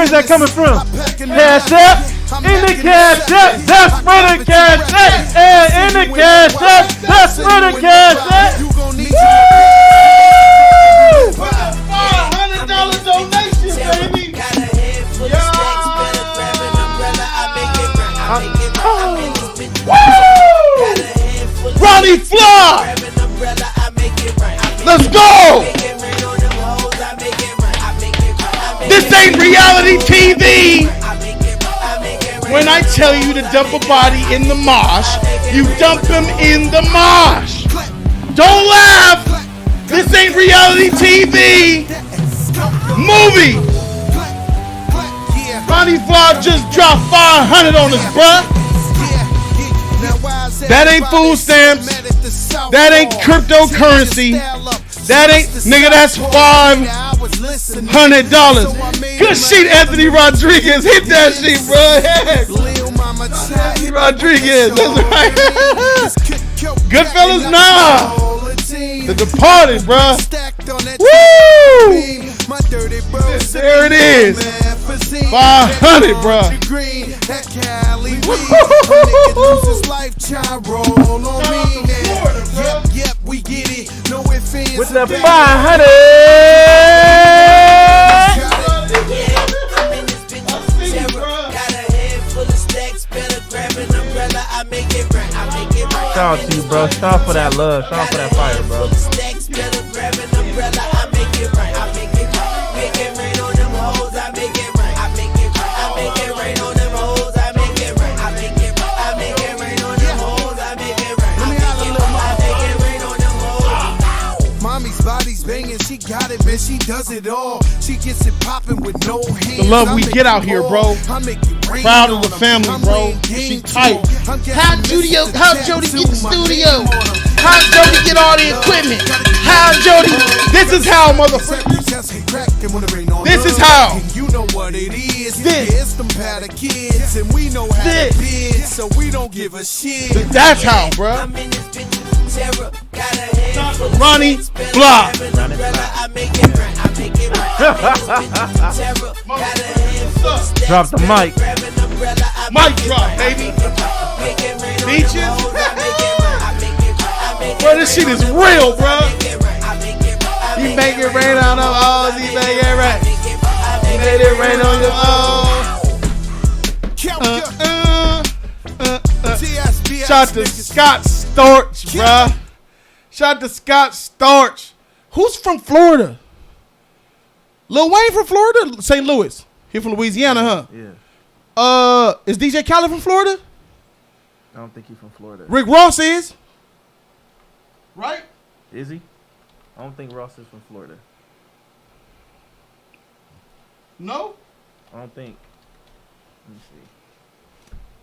Where's that coming from? Cash App. In the Cash App. That's for the Cash App. And in the Cash App. That's for the Cash App. Woo! $500 donation, baby. Ronnie Fly! Let's go! This ain't reality TV! When I tell you to dump a body in the mosh, you dump him in the mosh! Don't laugh! This ain't reality TV! Movie! Ronnie Fly just dropped 500 on us, bruh! That ain't food stamps. That ain't cryptocurrency. That ain't, nigga, that's $500. Good shit, Anthony Rodriguez. Hit that shit, bro. Anthony Rodriguez. That's right. Goodfellas, nah. The Departed, bro. Woo! There it is. 500, bro. With the 500. Shout out to you, bro. Shout out for that love. Shout out for that fire, bro. She got it, man. She does it all. She gets it popping with no hands. The love we get out here, bro. Proud of the family, bro. She tight. How Jody get the studio? How Jody get all the equipment? How Jody? This is how, motherfucker. This is how. You know what it is. This. It's them powder kids, and we know how to bid, so we don't give a shit. That's how, bro. Ronnie Fly. Drop the mic. Mic drop, baby. Beaches. Bro, this shit is real, bro. You make it rain on them O's. You make it rain. You made it rain on your O's. Shout to Scott Storch, bruh. Shout to Scott Storch. Who's from Florida? Lil Wayne from Florida? St. Louis. He from Louisiana, huh? Yeah. Is DJ Khaled from Florida? I don't think he's from Florida. Rick Ross is. Right? Is he? I don't think Ross is from Florida. No? I don't think. Let me see.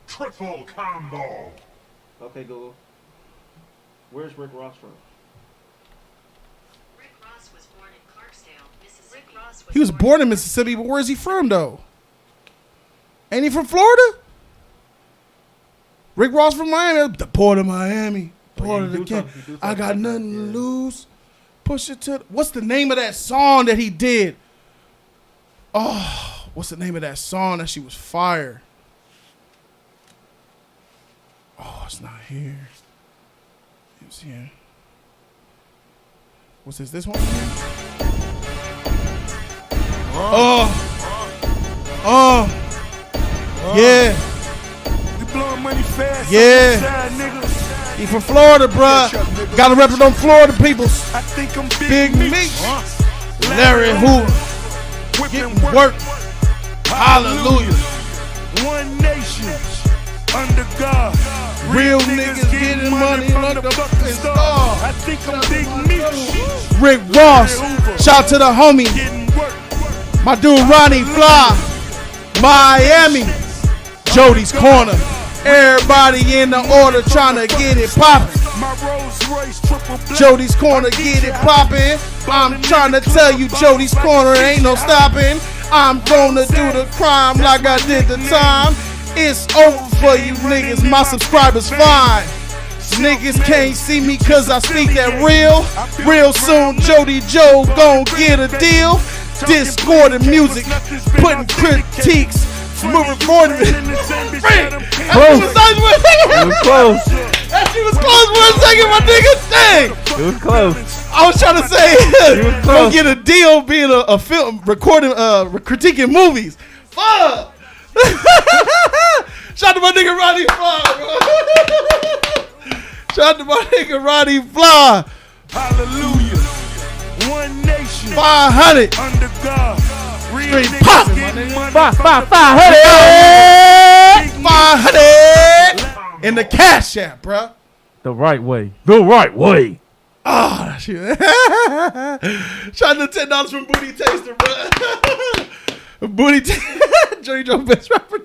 Triple combo. Okay, Google. Where's Rick Ross from? Rick Ross was born in Clarksdale, Mississippi. He was born in Mississippi, but where's he from, though? Ain't he from Florida? Rick Ross from Miami. The Port of Miami. Port of the King. I got nothing to lose. Push it to... What's the name of that song that he did? Oh, what's the name of that song? That she was fire. Oh, it's not here. It's here. What's this? This one? Yeah. We blowing money fast. Yeah. Side, nigga. He from Florida, bruh. Gotta represent them Florida peoples. I think I'm Big Meech. Larry Hoover. Getting work. Hallelujah. One nation under God. Real niggas getting money like the fucking star. I think I'm Big Meech. Rick Ross. Shout to the homie. Getting work. My dude Ronnie Fly. Miami. Jody's Corner. Everybody in the order trying to get it poppin'. My Rolls Royce triple black. Jody's Corner, get it poppin'. I'm trying to tell you, Jody's Corner ain't no stopping. I'm gonna do the crime like I did the time. It's over for you niggas, my subscribers fine. Niggas can't see me cause I speak that real. Real soon, Jody Joe gon' get a deal. discord and music, putting critiques, recording it. Close. It was close. That shit was close for a second, my nigga. Dang. It was close. I was trying to say, don't get a deal being a film recording, critiquing movies. Fuck. Shout out to my nigga Roddy Fly, bro. Shout out to my nigga Roddy Fly. Hallelujah. One nation. 500. Under God. Real Straight niggas poppin', getting money. 500 in the cash app, bro. The right way. The right way. Oh, that shit. Shout out to $10 from Booty Taster, bro. Booty Taster. Jody Joe best rapper.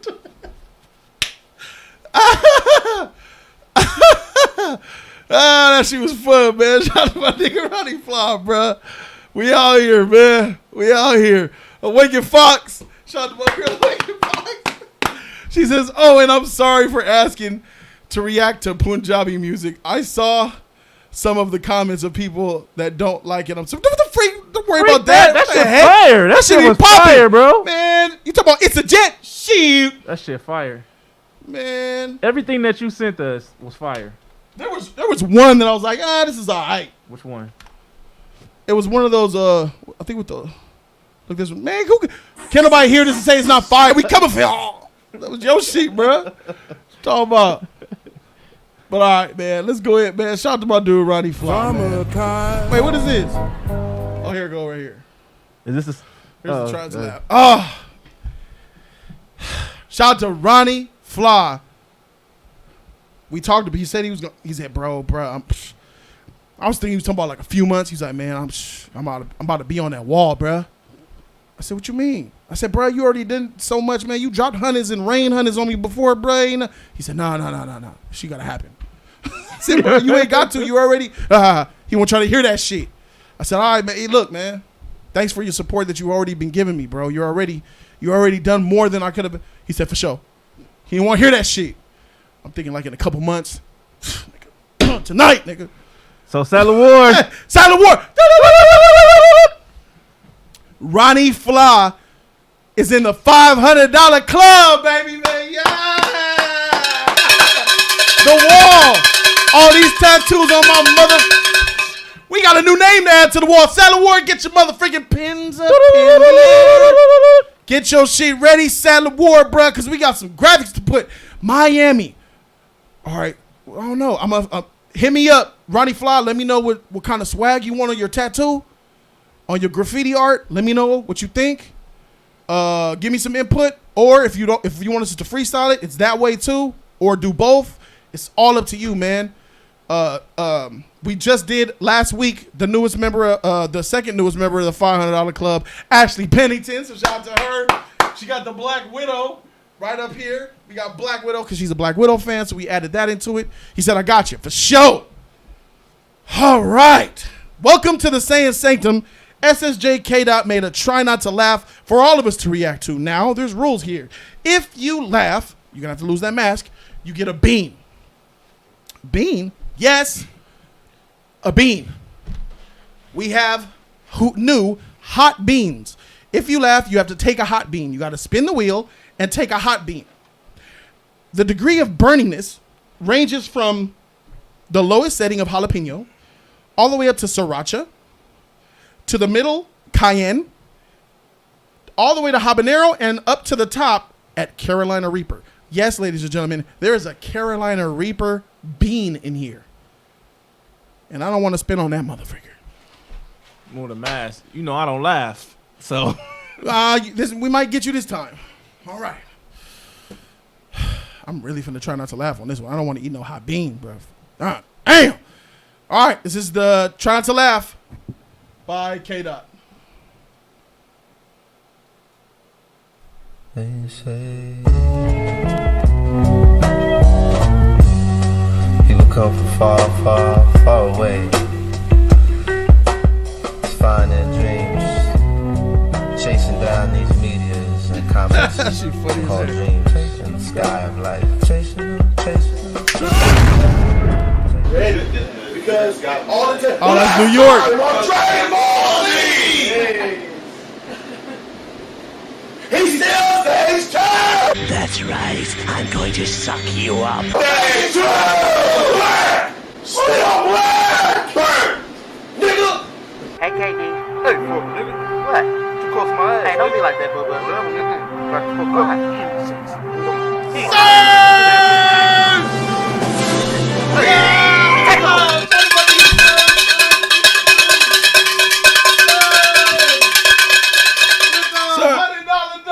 That shit was fun, man. Shout out to my nigga Roddy Fly, bro. We out here, man. We out here. Awaken Fox. Shout out to my girl Awaken Fox. She says, oh, and I'm sorry for asking to react to Punjabi music. I saw some of the comments of people that don't like it. I'm so, what the freak? Don't worry about that. That shit fire. That shit was fire, bro. Man, you talking about it's a jet? Shit. That shit fire. Man. Everything that you sent us was fire. There was one that I was like, this is all right. Which one? It was one of those, I think with the, look this one. Man, can't nobody hear this and say it's not fire. We coming for y'all. That was your shit, bro. Talking about. But all right, man. Let's go ahead, man. Shout out to my dude, Roddy Fly. Wait, what is this? Oh, here we go right here. Is this Here's the Trans Lab. Oh. Shout out to Ronnie Fly. We talked to him. He said he said, bro, I was thinking he was talking about like a few months. He's like, man, I'm about to be on that wall, bro. I said, what you mean? I said, bro, you already did so much, man. You dropped hundreds and rain hundreds on me before, bro. He said, no. She got to happen. I said, bro, you ain't got to. You already. He won't try to hear that shit. I said, all right, man. Hey, look, man. Thanks for your support that you've already been giving me, bro. You already done more than I could have. He said, for sure. He didn't want to hear that shit. I'm thinking like in a couple months. Tonight, nigga. So Saddle War. Saddle War. Ronnie Fly is in the $500 club, baby, man. Yeah. The wall. All these tattoos on my mother. We got a new name to add to the wall. Saddle War, get your motherfucking pins up. Get your shit ready, Saddle War, bro, because we got some graphics to put. Miami. All right. I don't know. Hit me up, Ronnie Fly. Let me know what kind of swag you want on your tattoo, on your graffiti art. Let me know what you think. Give me some input, or if you want us to freestyle it, it's that way too, or do both. It's all up to you, man. We just did last week the second newest member of the $500 club, Ashley Pennington. So shout out to her. She got the Black Widow right up here. We got Black Widow because she's a Black Widow fan, so we added that into it. He said, I got you for sure. All right. Welcome to the Saiyan Sanctum. SSJ K. made a try not to laugh for all of us to react to. Now, there's rules here. If you laugh, you're going to have to lose that mask. You get a bean. Bean? Yes. A bean. We have new hot beans. If you laugh, you have to take a hot bean. You got to spin the wheel and take a hot bean. The degree of burningness ranges from the lowest setting of jalapeno all the way up to sriracha, to the middle, cayenne, all the way to habanero, and up to the top at Carolina Reaper. Yes, ladies and gentlemen, there is a Carolina Reaper bean in here. And I don't want to spin on that motherfucker. More the mask. You know I don't laugh. So we might get you this time. All right. I'm really finna try not to laugh on this one. I don't want to eat no hot bean, bro. Damn. All right, this is the Try Not to Laugh by K. Dot. They say people come from far, far, far away to find their dreams, chasing down these meteors and comets called dreams in the sky of life. Chasing them. Ready? Because all the time. Oh, that's New York. That's right. I'm going to suck you up. Hey, KD. Hey, fuck, nigga. What? Too close to my ass. Hey, don't be like that, bro.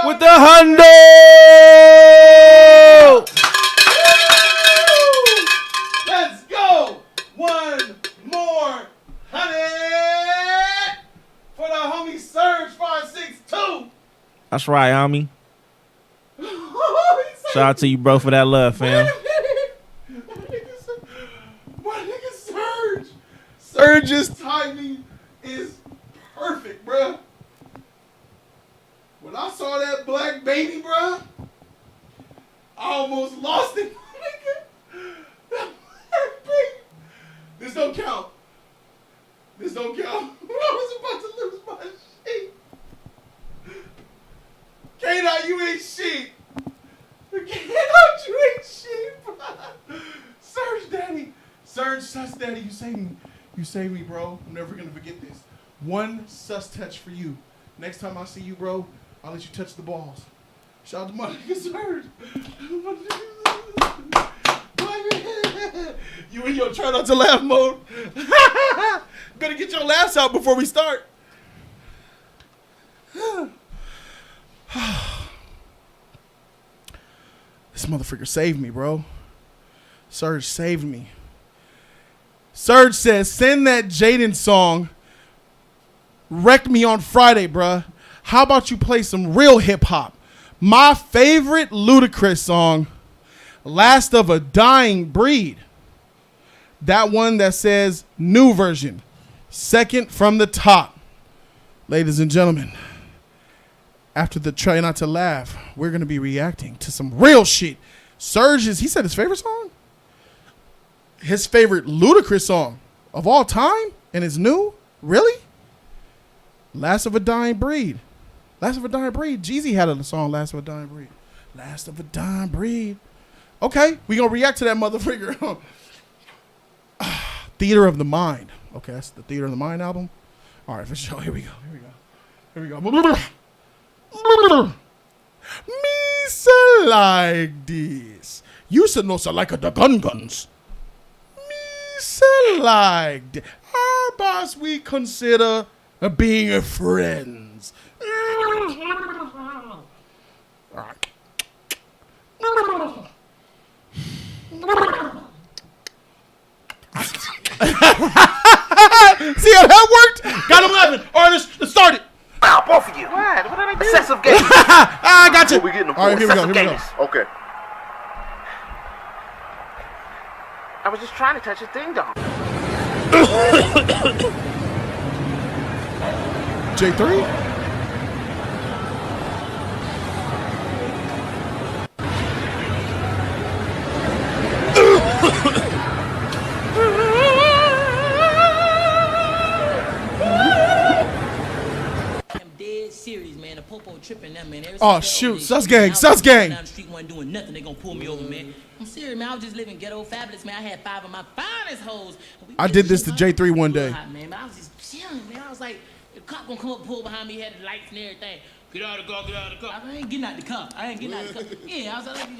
With the hundo. Let's go. One more 100 for the homie Surge 562. That's right, homie. Shout out to you, bro, for that love, fam. My nigga Surge. Surge's timing is perfect, bruh. When I saw that black baby, bruh, I almost lost it. That black baby. This don't count. This don't count. I was about to lose my shit. K-Dot, you ain't shit. K-Dot, you ain't shit, bruh. Surge daddy. Surge sus daddy, you saved me. You saved me, bro. I'm never gonna forget this. One sus touch for you. Next time I see you, bro, I'll let you touch the balls. Shout out to my nigga Surge. You in your try not to laugh mode. Better get your laughs out before we start. This motherfucker saved me, bro. Surge saved me. Surge says, send that Jaden song. Wrecked me on Friday, bruh. How about you play some real hip hop? My favorite Ludacris song, Last of a Dying Breed. That one that says new version. Second from the top. Ladies and gentlemen, after the try not to laugh, we're going to be reacting to some real shit. Surge he said his favorite song? His favorite Ludacris song of all time? And it's new? Really? Last of a Dying Breed. Last of a Dying Breed. Jeezy had a song, Last of a Dying Breed. Last of a Dying Breed. Okay, we going to react to that motherfucker. Theater of the Mind. Okay, that's the Theater of the Mind album. All right, for sure. Here we go. Me say like this. You said no say like the guns. Me say like this. How about we consider being friends? See how that worked? Got him laughing. All right, let's start it. Wow, both of you. What did I do? Excessive games. I got you. What we getting them for? All right, here we go. Okay. I was just trying to touch a ding dong. J3? Serious, man. The popo tripping that, man. Oh shoot, sus gang. Down the street wasn't doing nothing. They gonna pull me over, man. I'm serious, man. I was just living ghetto fabulous, man. I had 5 of my finest hoes. I did this to J3 one day. Man, but I was just chilling, man. I was like, the cop gonna come up, pull behind me, had the lights and everything. Get out of the car, get out of the car. I ain't getting out the car. Yeah, I was like, I ain't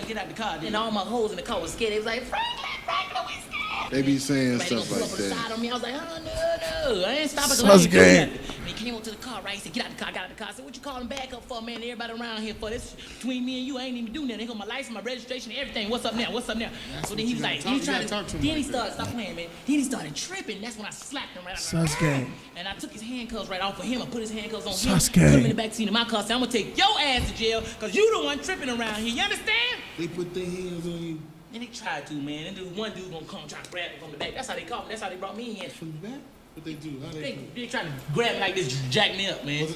getting out the car. And all my hoes in the car was scared. They was like, Franklin, we scared. They be saying stuff like that. On me. I was like, oh, no. I ain't stopping. Sus gang. And he came up to the car, right? He said, get out the car, I said, what you calling back up for, man? Everybody around here for this between me and you, I ain't even doing nothing. They got my license, my registration, everything. What's up now? So then he was like, he trying to talk to him. Then he started, stop playing, man. Then he started tripping. That's when I slapped him right out. Sus gang. And I took his handcuffs right off of him. I put his handcuffs on Sus him. Put him in gang. the backseat of my car. Said, I'm gonna take your ass to jail because you the one tripping around here. You understand? They put their hands on you. And they tried to, man. And then one dude gonna come try to grab me from the back. That's how they caught me. That's how they brought me in. From the back? What they do? How They trying to grab me like this, jack me up, man.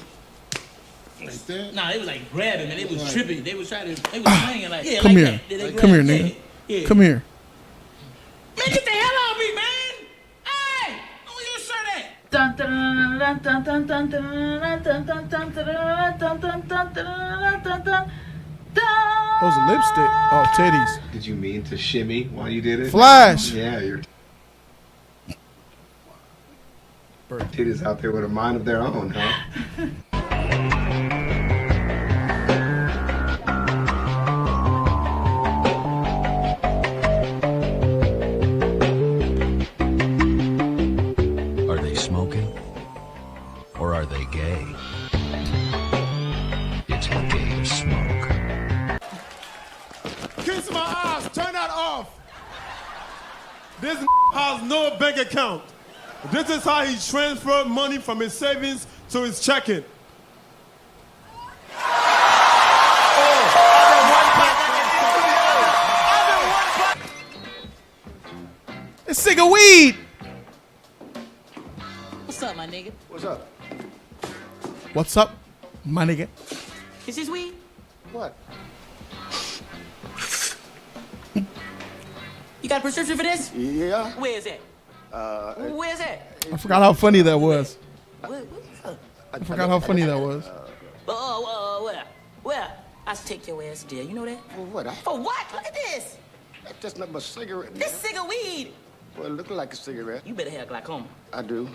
Like that? Nah, they was like grabbing, man. They was tripping. They was trying to, they was swinging like, yeah, Come like here. that. Come here, nigga. Yeah. Come here. Man, get the hell out of me, man! Hey! Where your shirt at? Those are lipstick. Oh, titties. Did you mean to shimmy while you did it? Flash. Yeah, you're. Titties out there with a mind of their own, huh? Are they smoking? Or are they gay? It's gay to smoke. Kiss my eyes, turn that off. This has no bank account. This is how he transferred money from his savings to his checking. It's sick of weed. What's up, my nigga? What's up? What's up, my nigga? Is this weed? What? You got a prescription for this? Yeah. Where is it? Where's it? I forgot how funny that was. Where? I forgot how funny that was. Where? I should take your ass there. You know that? For what? For what? Look at this. That's just not my cigarette. This cigarette weed. Well, it looks like a cigarette. You better have glaucoma. I do.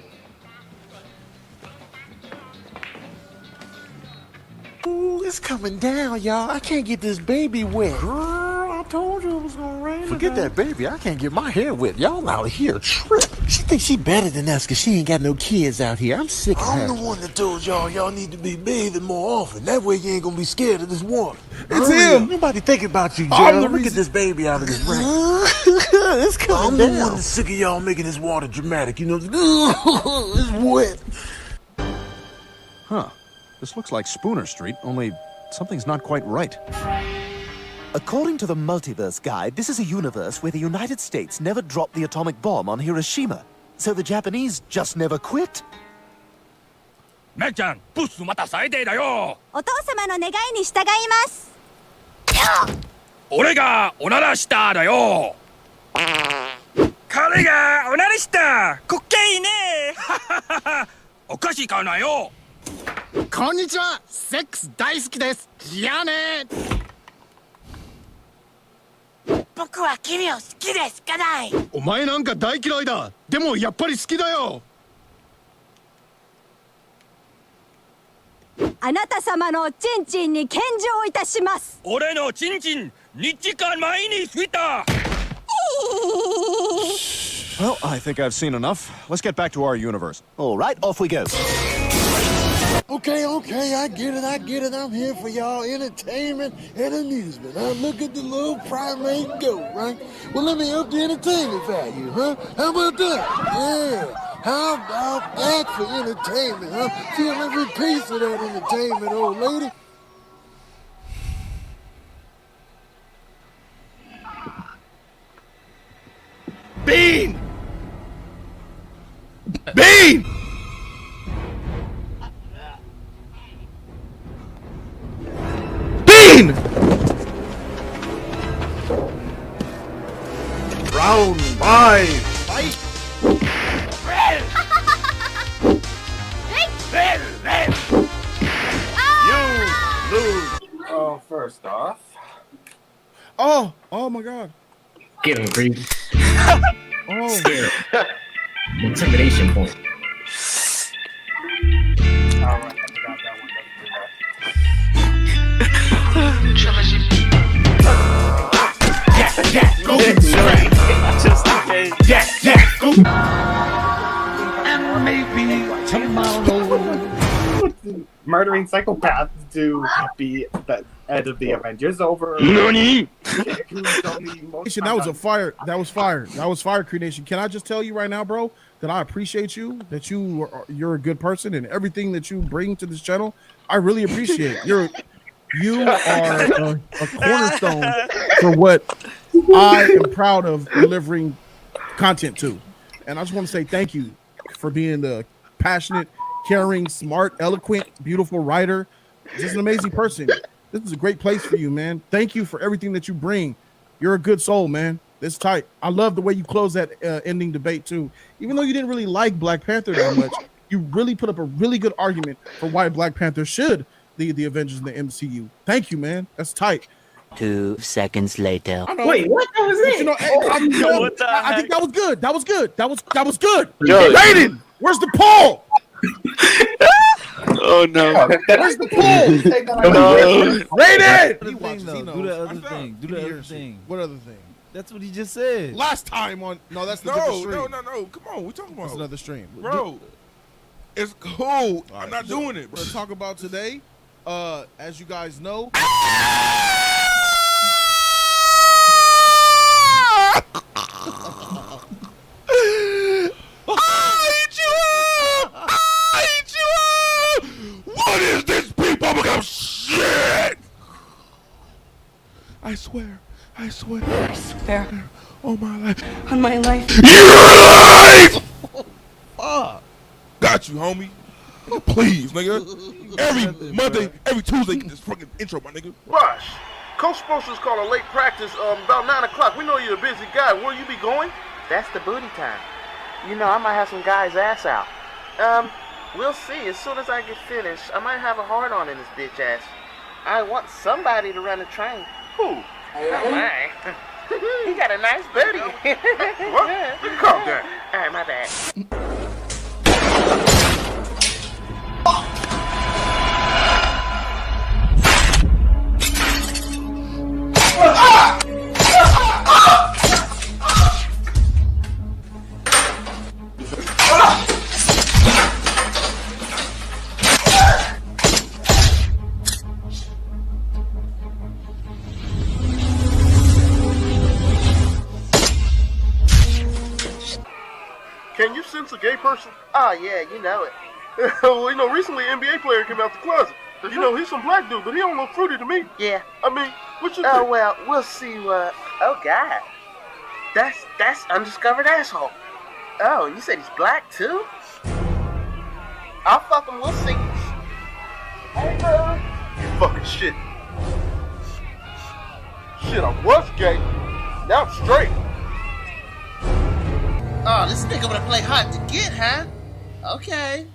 Ooh, it's coming down, y'all. I can't get this baby wet. Girl, I told you it was gonna rain. Forget that baby. I can't get my hair wet. Y'all out here trip. She thinks she better than us because she ain't got no kids out here. I'm sick of her. I'm the one that told y'all need to be bathing more often. That way you ain't gonna be scared of this water. It's him. Nobody thinking about you, I'm Joe. the Look reason- at this baby out of this rain. It's coming I'm down. the one that's sick of y'all making this water dramatic. You know, it's wet. Huh. This looks like Spooner Street, only something's not quite right. According to the Multiverse Guide, this is a universe where the United States never dropped the atomic bomb on Hiroshima. So the Japanese just never quit? めいちゃん、ブスまた最低だよ。お父様の願いに従います。俺がおならしただよ。彼がおならした。滑稽ね。おかしいかなよ。こんにちは。セックス大好きです。じゃあね。僕は君を好きでしかない。お前なんか大嫌いだ。でもやっぱり好きだよ。あなた様のチンチンに献上いたします。俺のチンチン、2時間前に過ぎた。Well, I think I've seen enough. Let's get back to our universe. All right, off we go. Okay, I get it. I'm here for y'all entertainment and amusement. Now look at the little primate go, right? Well, let me up the entertainment value, huh? How about that? Yeah. How about that for entertainment, huh? Feel every piece of that entertainment, old lady. Bean! Bean! Bean! Round 5. Fight! You lose. Oh, first off. Oh my God. Get him, Green. Oh. Scared. Intimidation point. Alright, I forgot that one. Yes, go. And maybe tomorrow. Murdering psychopaths to be the end of the Avengers over. NANI? That was a fire. That was fire. That was fire, Cree Nation. Can I just tell you right now, bro, that I appreciate you, that you're a good person, and everything that you bring to this channel, I really appreciate. You are a cornerstone for what I am proud of delivering content to. And I just want to say thank you for being the passionate, caring, smart, eloquent, beautiful writer. Just an amazing person. This is a great place for you, man. Thank you for everything that you bring. You're a good soul, man. It's tight. I love the way you close that ending debate too. Even though you didn't really like Black Panther that much, you really put up a really good argument for why Black Panther should lead the Avengers in the MCU. Thank you, man. That's tight. 2 seconds later. Wait, what? That was it? You know, I think that was good. That was good. That was good. Jody. Raiden, where's the poll? Oh no! Where's the poll? Raiden. Do the other thing. Do the other thing. What other thing? That's what he just said. Last time on that's the different stream. No. Come on, we talking about That's another stream, bro. It's cool. I'm not doing it. We're gonna talk about today. As you guys know. What is this people become shit? I swear. I swear. On my life. On my life. Your life! Fuck. Got you, homie. Please, nigga. Every Monday, every Tuesday, get this fucking intro, my nigga. Rush, Coach supposed to call a late practice about 9 o'clock. We know you're a busy guy. Where you be going? That's the booty time. You know, I might have some guy's ass out. We'll see. As soon as I get finished, I might have a hard on in this bitch ass. I want somebody to run the train. Who? Oh my. He got a nice booty. What? Calm down. All right, my bad. Can you sense a gay person? Oh yeah, you know it. Well, you know, recently an NBA player came out the closet. You know, he's some black dude, but he don't look fruity to me. Yeah. I mean, what you Oh think? well, we'll see what. Oh God, that's undiscovered asshole. Oh, you said he's black too? I'll fuck him. We'll see. Hey, bro. You fucking shit. Shit, I was gay. Now I'm straight. Oh, this nigga wanna play hard to get, huh? Okay.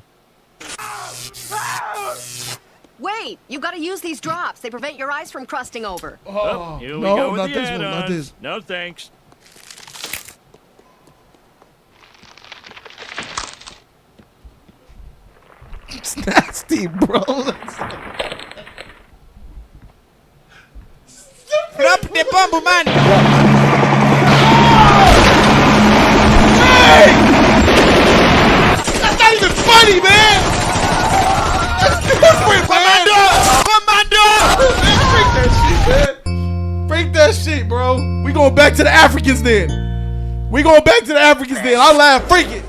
Wait, you gotta use these drops. They prevent your eyes from crusting over. Oh, Here we no, go with not the this one, not add-ons. this. No thanks. It's nasty, bro. Drop the bomb, man. Hey! That's not even funny, man. That's different, man. Commando! Freak that shit, man. Freak that shit, bro. We going back to the Africans then. I laugh. Freak it.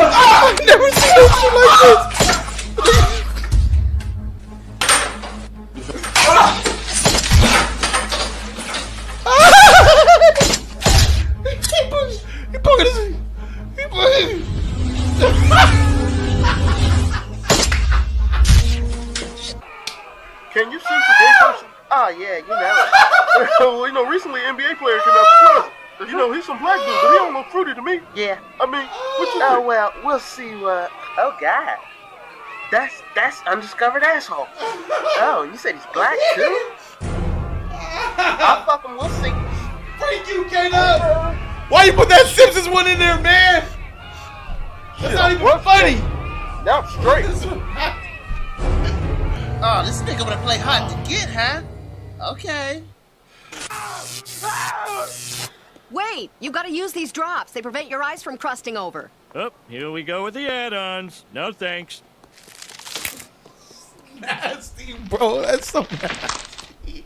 I've never seen no shit like this. He poking his. Can you sense a gay person? Oh yeah, you know it. Well, you know, recently an NBA player came out the closet. You know, he's some black dude, but he don't look fruity to me. Yeah. I mean, what you Oh think? well, we'll see what. Oh God, that's undiscovered asshole. Oh, you said he's black too? I'll fuck him. We'll see. Freak you, K-Dub. Why you put that Simpsons one in there, man? That's not even funny. Now I'm straight. Oh, this nigga wanna play hard to get, huh? Okay. Wait, you gotta use these drops. They prevent your eyes from crusting over. Oh, here we go with the add-ons. No thanks. Nasty, bro. That's so nasty.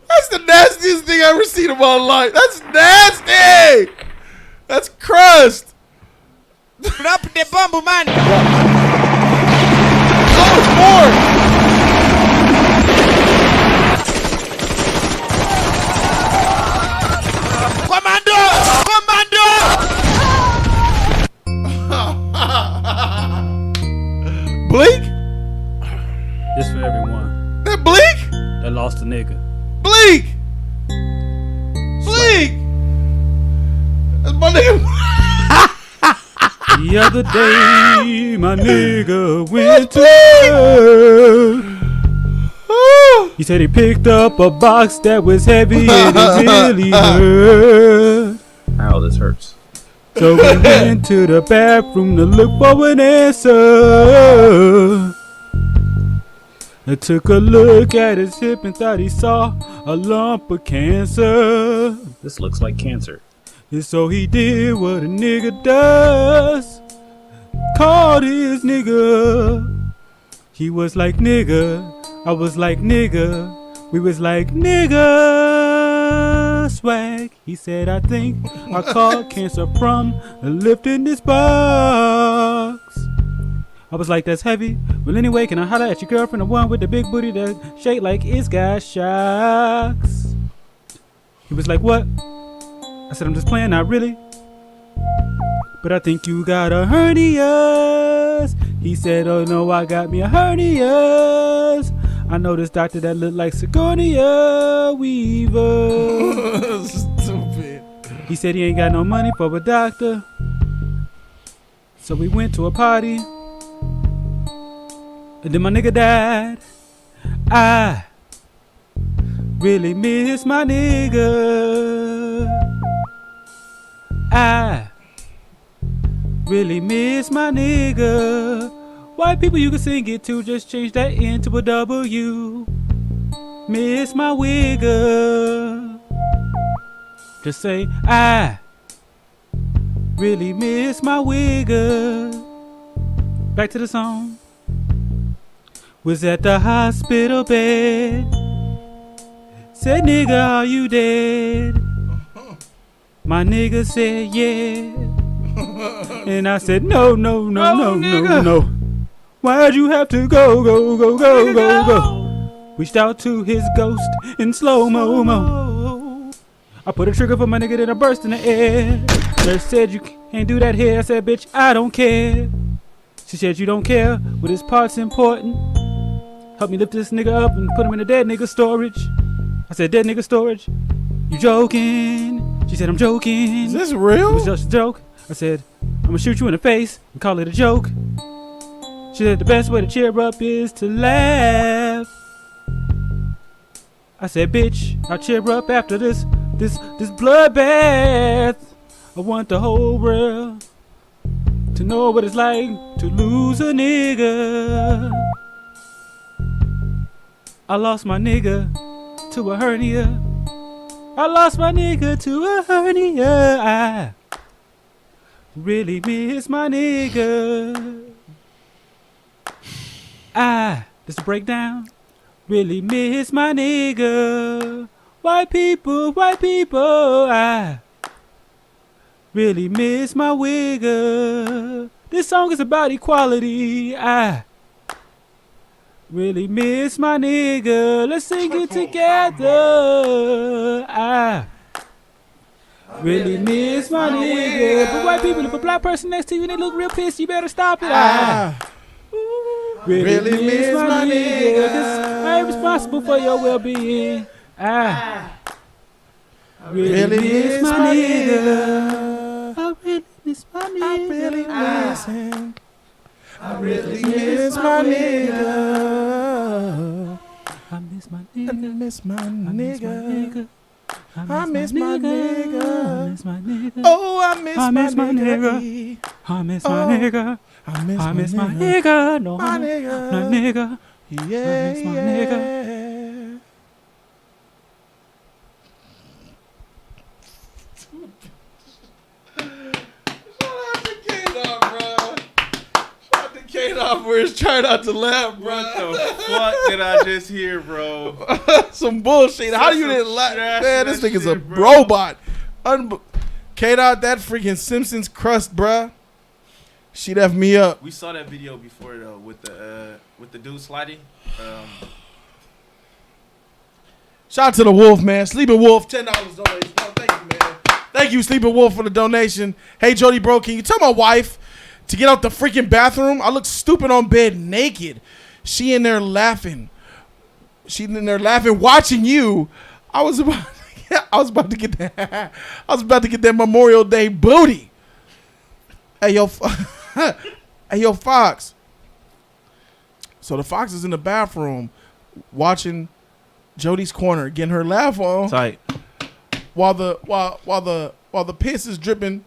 That's the nastiest thing I ever seen in my life. That's nasty. That's crust. Drop the bomb, man. Oh, more. Bleak? This for everyone That Bleak? that lost a nigga. Bleak! Malik. That's my nigga. The other day, my nigga went to work. He said he picked up a box that was heavy and it really hurt. Ow, this hurts. So we went to the bathroom to look for an answer. I took a look at his hip and thought he saw a lump of cancer. This looks like cancer. And so he did what a nigga does. Called his nigga. He was like nigga. I was like nigga. We was like nigga swag. He said I think I caught cancer from lifting this box. I was like, that's heavy. Well, anyway, can I holler at your girlfriend, the one with the big booty that shake like it's got shocks? He was like, what? I said, I'm just playing, not really. But I think you got a hernias. He said, oh no, I got me a hernias. I know this doctor that look like Sigourney Weaver. Stupid. He said he ain't got no money for a doctor. So we went to a party. And then my nigga died. I really miss my nigga. I really miss my nigga. White people you can sing it to, just change that N to a W. Miss my wigger. Just say I really miss my wigger. Back to the song. Was at the hospital bed. Said, nigga, are you dead? My nigga said, yeah. And I said, no. Why'd you have to go? Reached out to his ghost in slow-mo. I put a trigger for my nigga, then I burst in the air. Nurse said, you can't do that here. I said, bitch, I don't care. She said, you don't care, but his part's important. Help me lift this nigga up and put him in a dead nigga storage. I said, dead nigga storage? You joking? She said, I'm joking. Is this real? It was just a joke. I said, I'm gonna shoot you in the face and call it a joke. She said, the best way to cheer up is to laugh. I said, bitch, I'll cheer up after this bloodbath. I want the whole world to know what it's like to lose a nigga. I lost my nigga to a hernia. I lost my nigga to a hernia. I really miss my nigga. This a breakdown. Really miss my nigga. White people, I really miss my wigger. This song is about equality. I really miss my nigga. Let's sing it together. I really miss my nigga. But white people, if a black person next to you and they look real pissed, you better stop it. I really miss my nigga. 'Cause I ain't responsible for your well-being. I really miss my nigga. I really miss my nigga. I really miss him. I really miss my nigga. I miss my nigga. I miss my nigga. I miss my nigga. I miss my nigga. Oh, I miss my nigga. I miss my nigga. I miss my nigga. No, my nigga. My nigga. Yeah, I miss my nigga. K-Dog, where it's trying not to laugh, bro. What the fuck did I just hear, bro? Some bullshit. How you didn't laugh? Man, this nigga's a robot. K-Dog, that freaking Simpsons crust, bruh. She left me up. We saw that video before though with the dude sliding. Shout out to the Wolf, man. Sleeping Wolf, $10 donation. Oh, thank you, man. Thank you, Sleeping Wolf, for the donation. Hey, Jody, bro, can you tell my wife to get out the freaking bathroom? I look stupid on bed naked. She in there laughing. She in there laughing, watching you. I was about to I was about to get that. I was about to get that Memorial Day booty. Hey yo, hey yo, Fox. So the Fox is in the bathroom watching Jody's Corner, getting her laugh on. Tight. While the piss is dripping.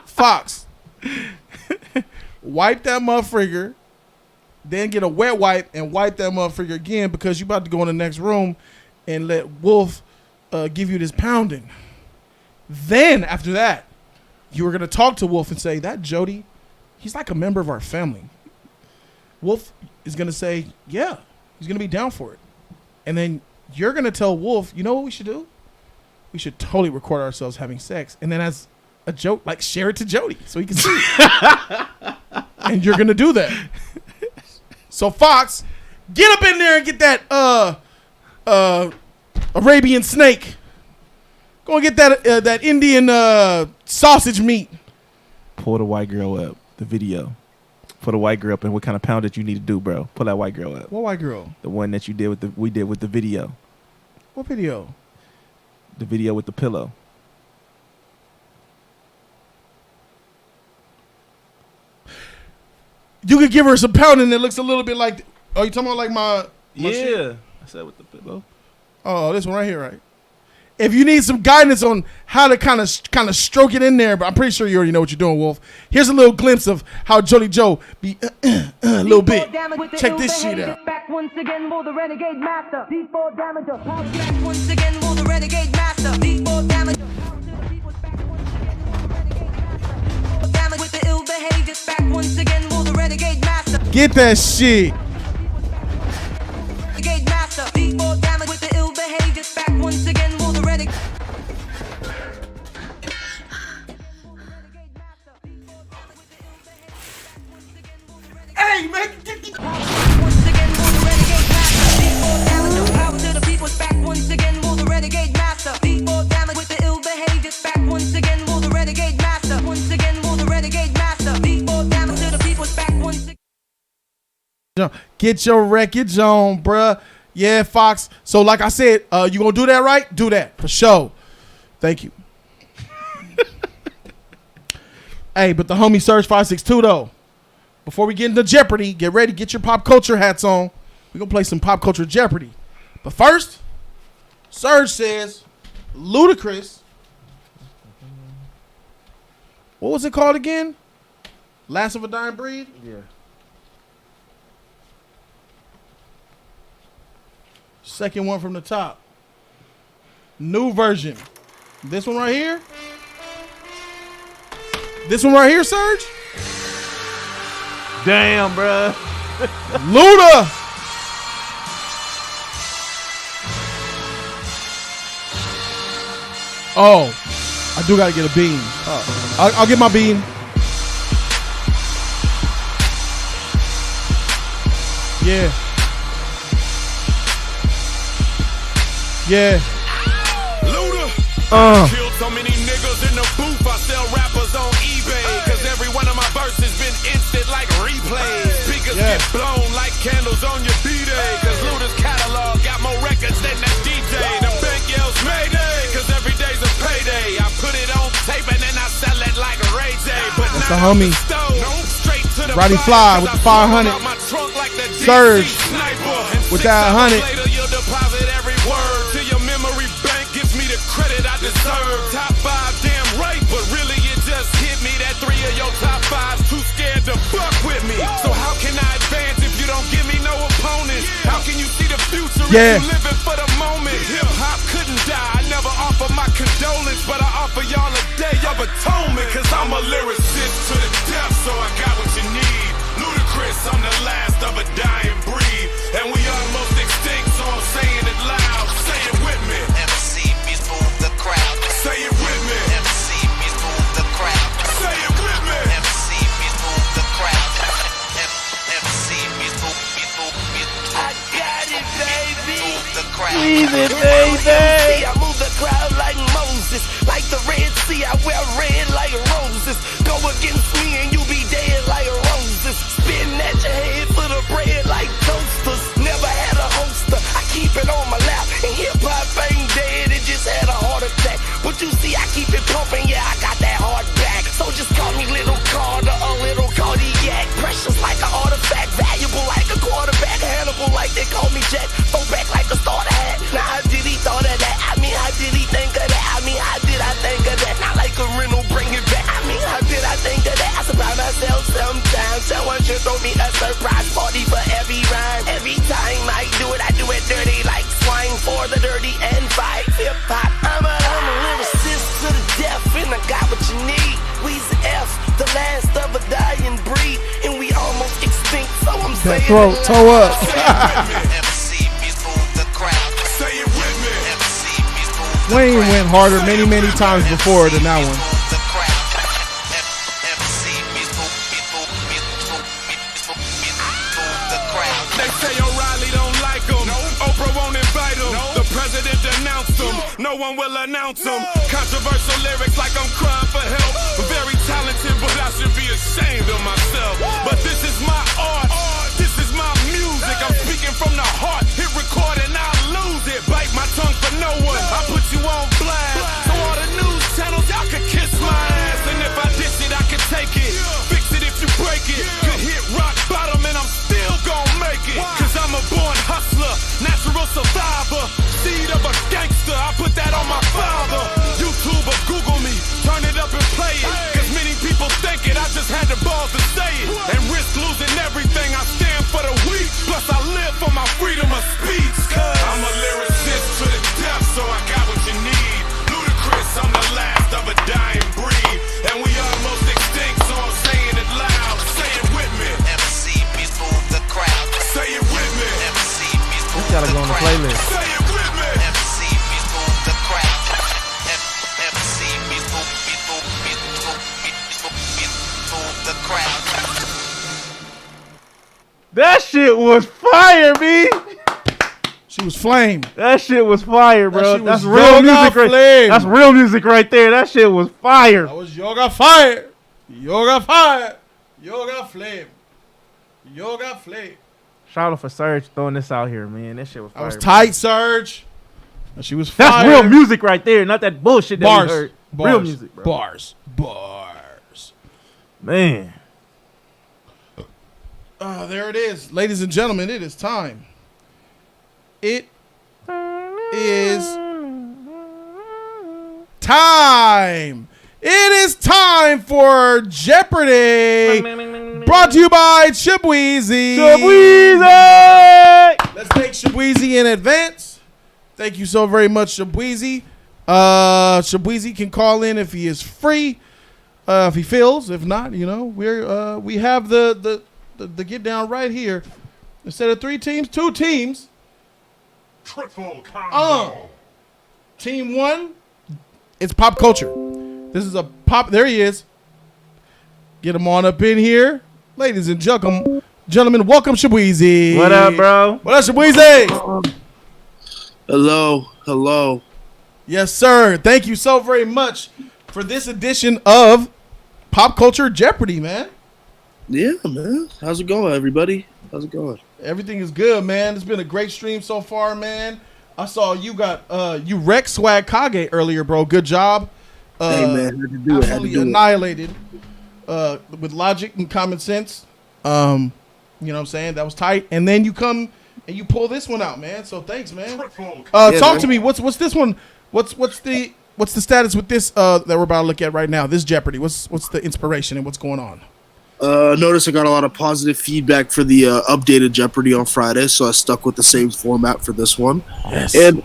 Fox, wipe that motherfucker, then get a wet wipe and wipe that motherfucker again because you about to go in the next room and let Wolf give you this pounding. Then after that, you were gonna talk to Wolf and say, that Jody, he's like a member of our family. Wolf is gonna say, yeah, he's gonna be down for it. And then you're gonna tell Wolf, you know what we should do? We should totally record ourselves having sex. And then as a joke, like share it to Jody so he can see it. And you're gonna do that. So Fox, get up in there and get that Arabian snake. Go and get that Indian sausage meat. Pull the white girl up. The video. Pull the white girl up and what kind of poundage you need to do, bro. Pull that white girl up. What white girl? The one that we did with the video. What video? The video with the pillow. You could give her some pounding that looks a little bit like. Oh, you talking about like my Yeah. shit? I said with the pillow. Oh, this one right here, right? If you need some guidance on how to kind of stroke it in there, but I'm pretty sure you already know what you're doing, Wolf. Here's a little glimpse of how Jody Joe be a little bit. Check this shit out. Back once again, will the renegade master. D4 damager. Back once again, will the renegade master. D4 damager. With the ill behavior. Back once again, will the renegade master. Get that shit. Renegade master. D4 damage with the ill behavior. Back once again, will the renegade. Hey, man. Once again, will the renegade master. D4 damage. Power to the people. Back once again, will the renegade master. D4 damage with the ill behavior. Back once again, will the renegade master. Once again, will the renegade master. D4 damage to the people. Back once again. Get your wreckage on, bruh. Yeah, Fox. So like I said, you gonna do that right? Do that for sure. Thank you. Hey, but the homie Surge 562 though. Before we get into Jeopardy, get ready, get your pop culture hats on. We're gonna play some pop culture Jeopardy. But first, Surge says Ludacris. What was it called again? Last of a Dying Breed? Yeah. Second one from the top. New version. This one right here. This one right here, Serge. Damn, bruh. Luda. Oh, I do gotta get a bean. I'll get my bean. Yeah. Yeah. Luda. Killed so many niggas in the booth. I sell rappers on eBay. Cause every one of my verses been instant like replays. Speakers get blown like candles on your B-Day. Cause Luda's catalog got more records than that DJ. The bank yells Mayday. Cause every day's a payday. I put it on tape and then I sell it like Ray J. But that's the homie. Roddy Fly with the 500. Surge with that 100. Credit I deserve. Top 5 damn right, but really it just hit me that 3 of your top 5's too scared to fuck with me. So how can I advance if you don't give me no opponents? How can you see the future if you living for the moment? Hip hop couldn't die. I never offer my condolence, but I offer y'all a day of atonement. Cause I'm a lyricist to the death, so I got what you need. Ludacris, I'm the last of a dying breed, and we almost extinct, so I'm saying it loud. Say it with me. The crowd. Say it with me. MC Beats move the crowd. Say it with me. MC Beats move the crowd. MC Beats move. I got it, baby. Move the crowd. Leave it, baby. I move the crowd like Moses. Like the Red Sea, I wear red like roses. Go against me and you be dead like roses. Spitting at your head for the bread like toasters. Never had a holster. I keep it on my lap and hip hop ain't They call me Jet, throw back like a starter hat. Now how did he thought of that? I mean, how did he think of that? I mean, how did I think of that? Not like a rental, bring it back. I mean, how did I think of that? I surprise myself sometimes. Someone should throw me a surprise party for every rhyme. Every time I do it dirty like swine for the dirty and fight. Hip hop, I'm a lyricist to the death, and I got what you need. We's F, the last of a dying breed, and we almost extinct, so I'm saying toe up. Wayne went harder many times before than that one. They say O'Reilly don't like him. Oprah won't invite him. The president denounced him. No one will announce him. Controversial lyrics like I'm crying for help. Very talented, but I should be ashamed of myself. But this is my art. This is my music. I'm speaking from the heart. Hit record and I'll lose it. Bite my tongue for no one. I put you on blast. So all the news channels, y'all could kiss my ass. And if I diss it, I can take it. Fix it if you break it. Could hit rock bottom and I'm still gon' make it. Cause I'm a born hustler, natural survivor, seed of a gangster. I put that on my father. YouTube or Google me, turn it up and play it. Cause many people think it, I just had the balls to say it. And risk losing everything, I stand for the weak. Plus I live for my freedom of speech. Cause I'm a lyricist to the death, so I got what you need. Ludacris, I'm the last of a dying breed. And we almost extinct, so I'm saying it loud. Say it with me. MCB's move the crowd. Say it with me. MCB's move This gotta go on the playlist. Say it with me. MCB's move the crowd. MCB's move the crowd. That shit was fire, B. She was flame. That shit was fire, bro. That's real yoga music. flame. That's real music right there. That shit was fire. That was yoga fire. Yoga fire. Yoga flame. Yoga flame. Shout out for Serge throwing this out here, man. That shit was fire. I was tight, Serge. She was fire. That's real music right there, not that bullshit that Bars. we heard. Bars. Real music, bro. Bars. Man. There it is. Ladies and gentlemen, it is time. It is time. It is time for Jeopardy. Brought to you by Shibweezy. Let's thank Shibweezy in advance. Thank you so very much, Shibweezy. Shibweezy can call in if he is free. If he feels. If not, you know, we have the get down right here. Instead of 3 teams, 2 teams. Triple combo. Team 1, it's pop culture. This is a pop. There he is. Get him on up in here. Ladies and gentlemen, welcome Shibweezy. What up, bro? What up, Shibweezy? Hello. Yes, sir. Thank you so very much for this edition of Pop Culture Jeopardy, man. Yeah, man. How's it going, everybody? How's it going? Everything is good, man. It's been a great stream so far, man. I saw you got you wrecked Swag Kage earlier, bro. Good job. Hey, man. Had to do it. Absolutely annihilated with logic and common sense. You know what I'm saying? That was tight. And then you come and you pull this one out, man. So thanks, man. Talk to me. What's this one? What's the status with this that we're about to look at right now? This Jeopardy. What's the inspiration and what's going on? Notice I got a lot of positive feedback for the updated Jeopardy on Friday, so I stuck with the same format for this one. Yes. And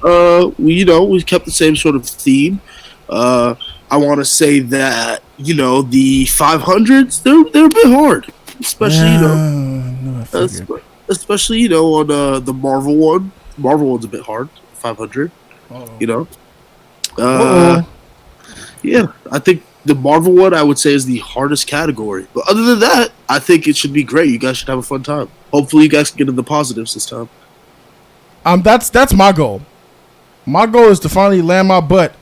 we kept the same sort of theme. I want to say that the 500s they're a bit hard, especially especially on the Marvel one. Marvel one's a bit hard. 500. Yeah, I think the Marvel one, I would say, is the hardest category. But other than that, I think it should be great. You guys should have a fun time. Hopefully, you guys can get in the positives this time. That's my goal. My goal is to finally land my butt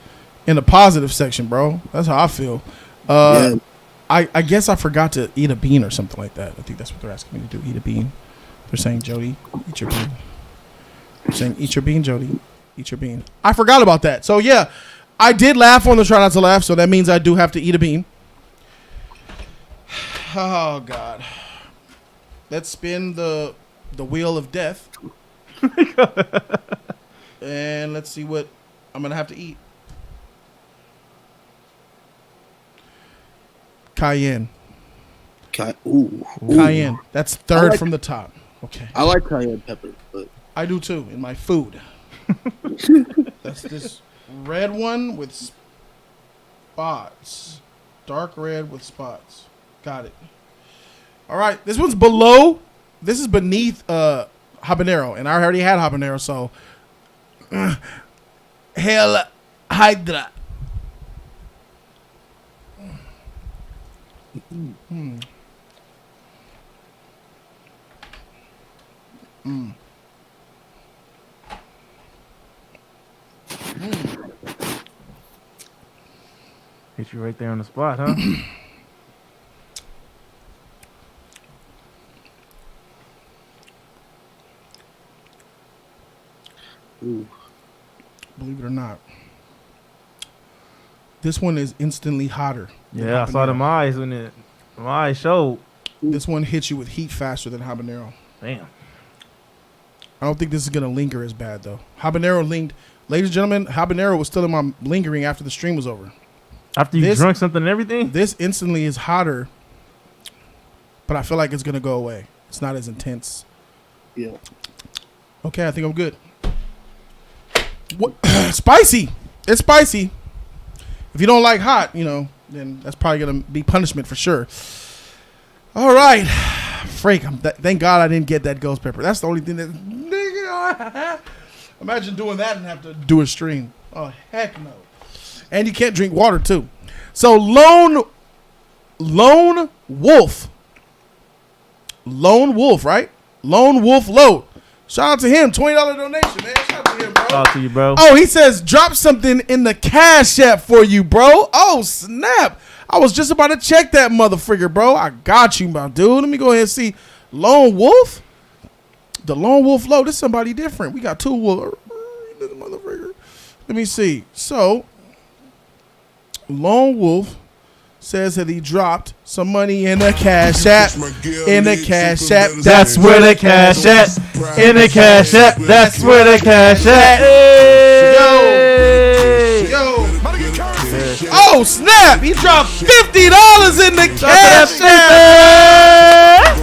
in the positive section, bro. That's how I feel. I guess I forgot to eat a bean or something like that. I think that's what they're asking me to do. Eat a bean. They're saying, Jody, eat your bean. They're saying, eat your bean, Jody. Eat your bean. I forgot about that. So, yeah. I did laugh on the Try Not to Laugh, so that means I do have to eat a bean. Oh, God. Let's spin the wheel of death. And let's see what I'm gonna have to eat. Cayenne. Cayenne. That's third from the top. Okay. I like cayenne pepper, but I do too in my food. That's this red one with spots. Dark red with spots. Got it. All right. This one's below. This is beneath habanero, and I already had habanero, so hell hydra. Mm. Mm. Mm. Hit you right there on the spot, huh? Ooh. Believe it or not, this one is instantly hotter. Yeah, I saw them eyes when my eyes showed. This one hits you with heat faster than habanero. Damn. I don't think this is gonna linger as bad though. Habanero linked, ladies and gentlemen. Habanero was still in my lingering after the stream was over. After you drunk something and everything. This instantly is hotter, but I feel like it's gonna go away. It's not as intense. Yeah. Okay, I think I'm good. What? Spicy. It's spicy. If you don't like hot, then that's probably gonna be punishment for sure. All right, Frank. Thank God I didn't get that ghost pepper. That's the only thing that. Imagine doing that and have to do a stream. Oh heck no! And you can't drink water too. So lone wolf, right? Lone Wolf Load. Shout out to him. $20 donation, man. Shout out to him, bro. Shout out to you, bro. Oh, he says drop something in the Cash App for you, bro. Oh snap! I was just about to check that motherfucker, bro. I got you, my dude. Let me go ahead and see. Lone Wolf? The Lone Wolf Low. This is somebody different. We got two wolves. Motherfucker. Let me see. So, Lone Wolf says that he dropped some money in the Cash App. In the Cash App. That's where the Cash App. In the Cash App. That's where the Cash App. Yo. Oh, snap. He dropped $50 in the Cash App.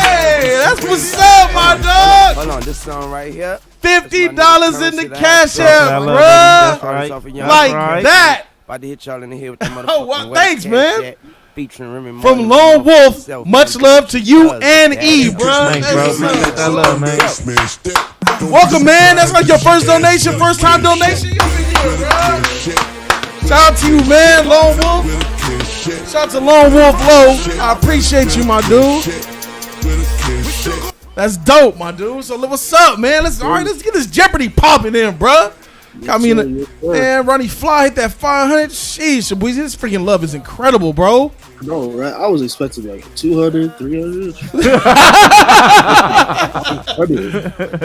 Hey, that's what's up, my dog. Hold on, this song right here. $50 in the Cash App, bruh. Right. Like that. About to hit y'all in the head with the motherfucking Oh, well, thanks, man. Featuring From Lone Wolf, much love to you and E, bro. Thanks, bro. I love, man. Welcome, man. That's like your first donation, first time donation. Shout out to you, man, Lone Wolf. Shout out to Lone Wolf Low. I appreciate you, my dude. That's dope, my dude. So what's up, man? Let's get this Jeopardy popping in, bro. Got me in the man. Ronnie Fly hit that 500. Sheesh, boys, this freaking love is incredible, bro. No, right? I was expecting like 200, 300.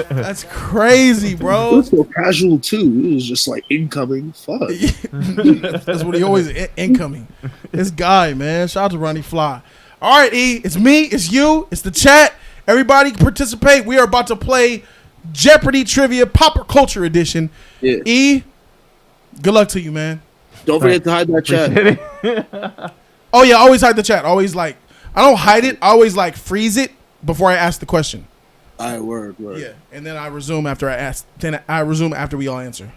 That's crazy, bro. It was so casual too. It was just like incoming. Fuck. That's what he always incoming. This guy, man. Shout out to Ronnie Fly. All right, E. It's me. It's you. It's the chat. Everybody participate. We are about to play Jeopardy Trivia Popper Culture Edition. Yeah. E, good luck to you, man. Don't forget to hide that chat. Oh yeah, always hide the chat. Always I don't hide it. I always freeze it before I ask the question. All right, word. Yeah, and then I resume after I ask. Then I resume after we all answer.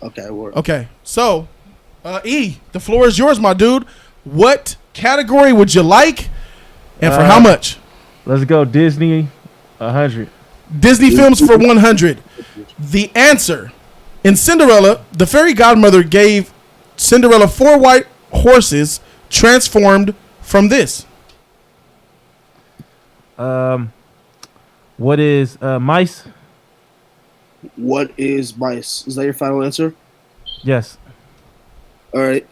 Okay, word. Okay, so E, the floor is yours, my dude. What category would you like, and for how much? Let's go Disney 100. Disney films for 100. The answer: in Cinderella, the fairy godmother gave Cinderella 4 white horses transformed from this. What is mice? What is mice? Is that your final answer? Yes. All right,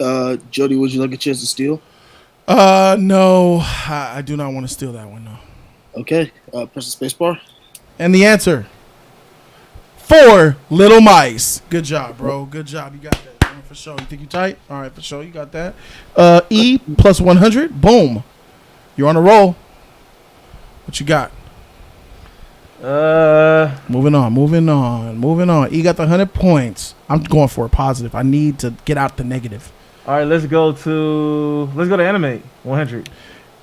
Jody, would you like a chance to steal? No, I do not want to steal that one. No. Okay, press the space bar. And the answer: 4 little mice. Good job, bro. Good job. You got that. For sure. You think you tight? All right, for sure. You got that. E plus 100. Boom. You're on a roll. What you got? Moving on. E got the 100 points. I'm going for a positive. I need to get out the negative. All right, let's go to anime 100.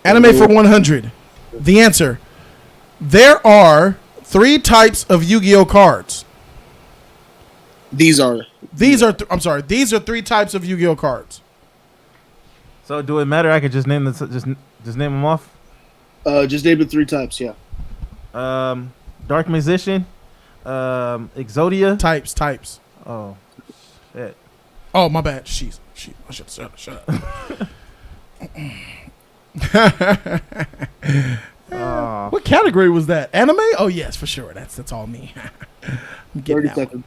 Anime for 100. The answer: there are 3 types of Yu-Gi-Oh cards. These are 3 types of Yu-Gi-Oh cards. So do it matter? I could just name just name them off. Just name the 3 types. Yeah. Dark Musician, Exodia. Types. Oh, shit. Oh, my bad. Shut up. What category was that? Anime? Oh yes, for sure. That's all me. I'm getting 30 seconds.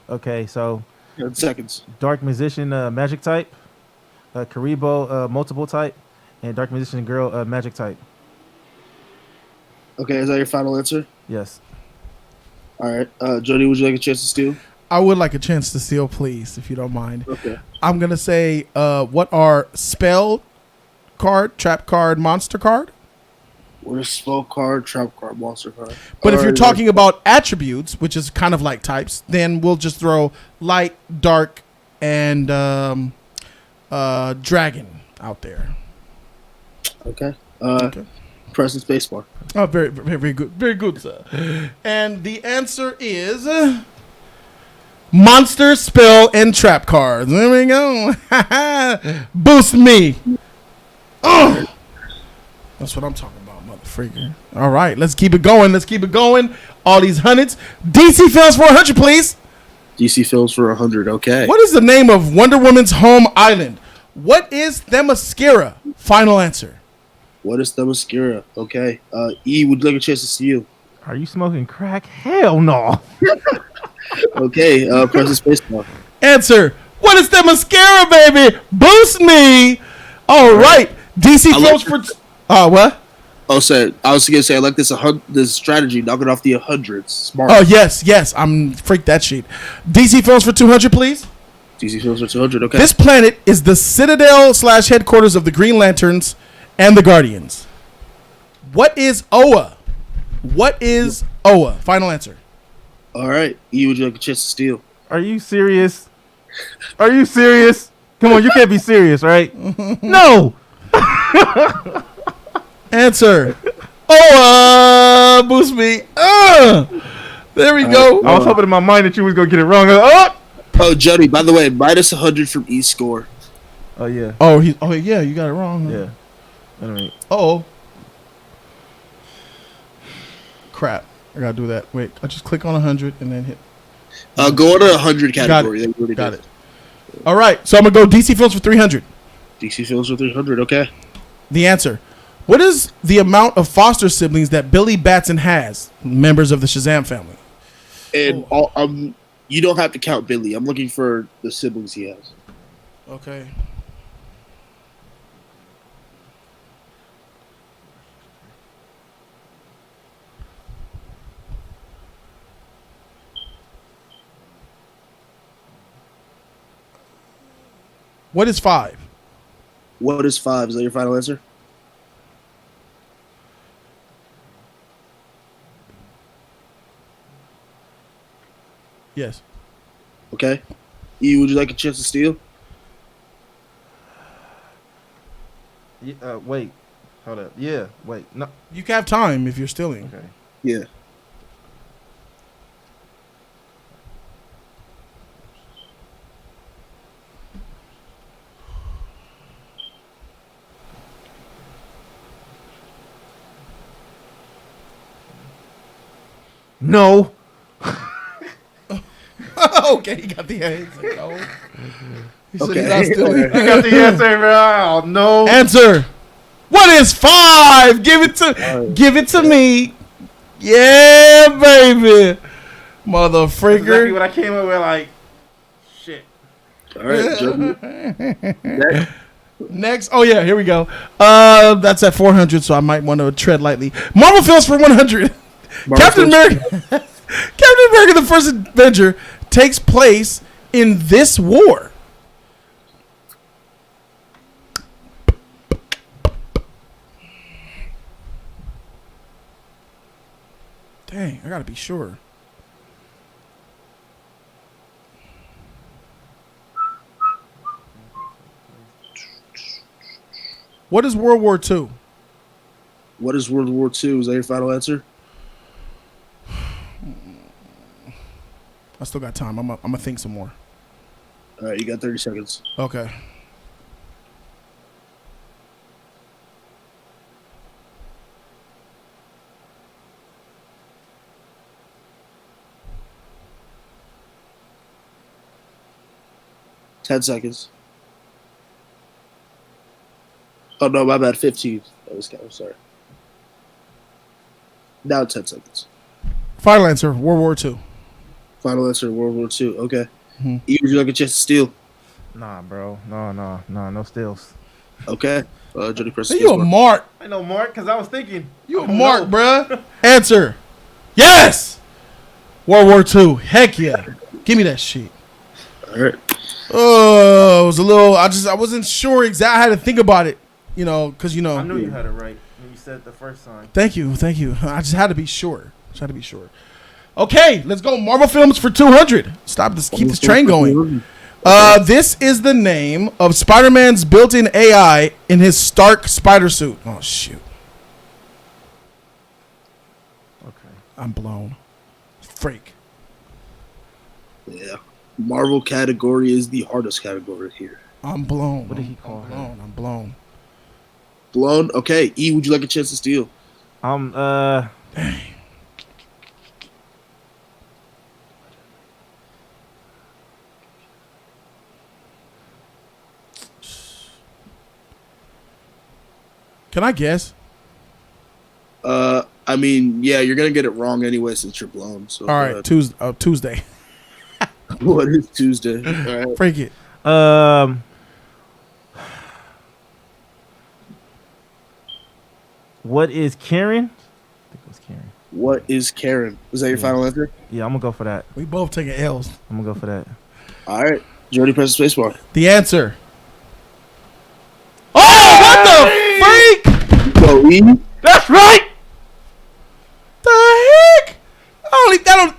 Okay, so 10 seconds. Dark Musician, magic type. Karibo, multiple type, and Dark Musician girl, magic type. Okay, is that your final answer? Yes. All right, Jody, would you like a chance to steal? I would like a chance to steal, please, if you don't mind. Okay. I'm gonna say, what are spell card, trap card, monster card? What is spell card, trap card, monster card? But if you're talking about attributes, which is kind of like types, then we'll just throw light, dark, and dragon out there. Okay. Press the space bar. Oh, very, very good. Very good, sir. And the answer is monster, spell, and trap cards. There we go. Boost me. Oh, that's what I'm talking about, mother freaker. All right, let's keep it going. All these hundreds. DC Films for 100, please. DC Films for 100. Okay. What is the name of Wonder Woman's home island? What is Themyscira? Final answer. What is Themyscira? Okay. E, would you like a chance to steal? Are you smoking crack? Hell no. Okay. Press the space bar. Answer. What is Themyscira, baby? Boost me. All right. DC Films for. What? Oh, sorry. I was gonna say I like this strategy, knocking off the 100s. Smart. Oh yes. I'm freaked that sheet. DC Films for 200, please. DC Films for 200. Okay. This planet is the citadel / headquarters of the Green Lanterns and the Guardians. What is Oa? Final answer. All right. E, would you like a chance to steal? Are you serious? Come on, you can't be serious, right? No. Answer. Oa. Boost me. There we go. I was hoping in my mind that you was gonna get it wrong. Oh, Jody. By the way, minus 100 from E's score. Oh yeah. Oh yeah. You got it wrong. Huh? Yeah. All right. Oh. Crap. I gotta do that. Wait. I just click on 100 and then hit. Go on to 100 category. Got it. All right. So I'm gonna go DC Films for 300. DC Films for 300. Okay. The answer. What is the amount of foster siblings that Billy Batson has? Members of the Shazam family. And you don't have to count Billy. I'm looking for the siblings he has. Okay. What is 5? What is 5? Is that your final answer? Yes. Okay. E, would you like a chance to steal? Yeah, wait. Hold up. Yeah, wait. No. You can have time if you're stealing. Okay. Yeah. No. Okay, he got the answer. No. He said Okay. he's not stealing. I got the answer, bro. Oh, no. Answer. What is 5? Give it to me. Yeah, baby. Mother That's exactly freaker. what I came up with. Like, shit. All right, Jody. Next. Oh, yeah, here we go. That's at 400, so I might want to tread lightly. Marvel films for 100. Captain America, the First Avenger, takes place in this war. Dang, I gotta be sure. What is World War II? What is World War II? Is that your final answer? I still got time. I'm gonna think some more. All right, you got 30 seconds. Okay. Ten seconds. Oh no, my bad. 15. That was kind of sorry. Now 10 seconds. Final answer: World War II. Final answer: World War II. Okay. Mm-hmm. E, would you like a chance to steal? Nah, bro. No steals. Okay. Jody, press. Hey, you a mark? I know Mark because I was thinking. You a mark, bruh. Answer: yes. World War II. Heck yeah. Give me that shit. All right. Oh, it was a little. I wasn't sure exactly. I had to think about it. You know, because you know. I knew you had it right when you said it the first time. Thank you. I just had to be sure. Okay, let's go. Marvel films for 200. Stop this. Keep this train going. This is the name of Spider-Man's built-in AI in his Stark spider suit. Oh shoot. Okay. I'm blown. Freak. Yeah. Marvel category is the hardest category here. I'm blown. What did he call her? I'm blown. Blown. Okay. E, would you like a chance to steal? Dang. Can I guess? I mean, yeah, you're gonna get it wrong anyway since you're blown. So All right, Tuesday. What is Tuesday? All right. Freak it. What is Karen? I think it was Karen. What is Karen? Was that your final answer? Yeah, I'm gonna go for that. We both taking L's. I'm gonna go for that. All right. Jody, press the spacebar. The answer. Oh, what the freak? Go E. That's right. The heck?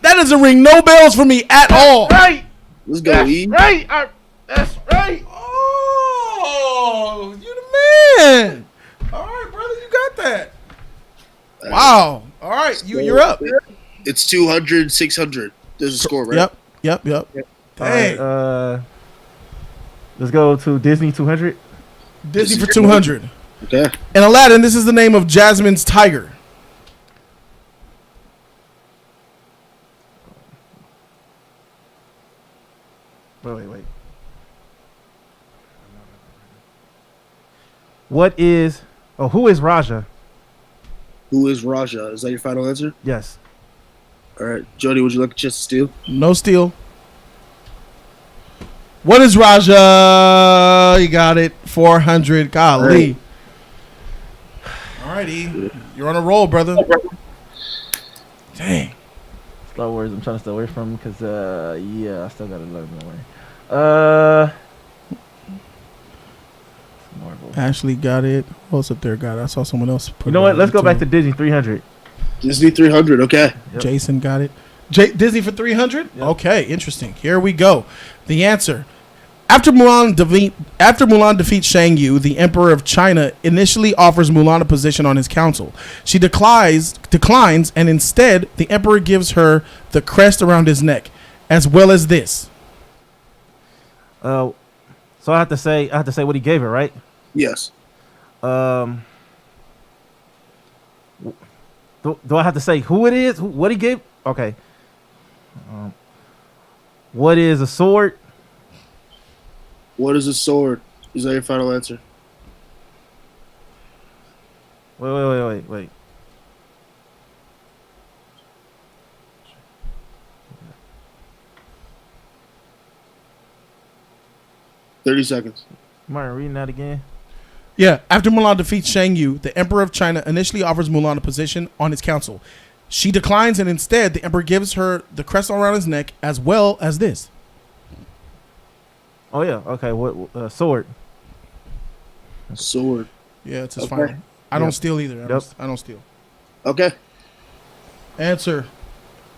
That doesn't ring no bells for me at all. Right. Let's go E. Right. That's right. Oh, you the man. All right, brother, you got that. Wow. All right, you're up. It's 200, 600. There's a score, right? Yep. Dang. All right, let's go to Disney 200. Disney for 200. Okay. And Aladdin, this is the name of Jasmine's tiger. Wait. What is? Oh, who is Raja? Who is Raja? Is that your final answer? Yes. All right, Jody, would you like a chance to steal? No steal. What is Raja? You got it. 400. Golly. All righty. You're on a roll, brother. Dang. Star Wars, I'm trying to stay away from because, I still got to learn my way. Marvel. Ashley got it. Who else up there got it? I saw someone else put You know what? Let's go back to Disney 300. Disney 300, okay. Yep. Jason got it. Disney for 300? Yep. Okay, interesting. Here we go. The answer. After Mulan defeats Shang Yu, the Emperor of China initially offers Mulan a position on his council. She declines, and instead, the Emperor gives her the crest around his neck, as well as this. So I have to say what he gave her, right? Yes. Do I have to say who it is? What he gave? Okay. What is a sword? What is a sword? Is that your final answer? Wait. 30 seconds. Martin, reading that again. Yeah, after Mulan defeats Shang Yu, the Emperor of China initially offers Mulan a position on his council. She declines, and instead, the Emperor gives her the crest around his neck as well as this. Oh yeah. Okay. What? Sword. Sword. Yeah, it's his final. I don't steal either. I don't steal. Okay. Answer.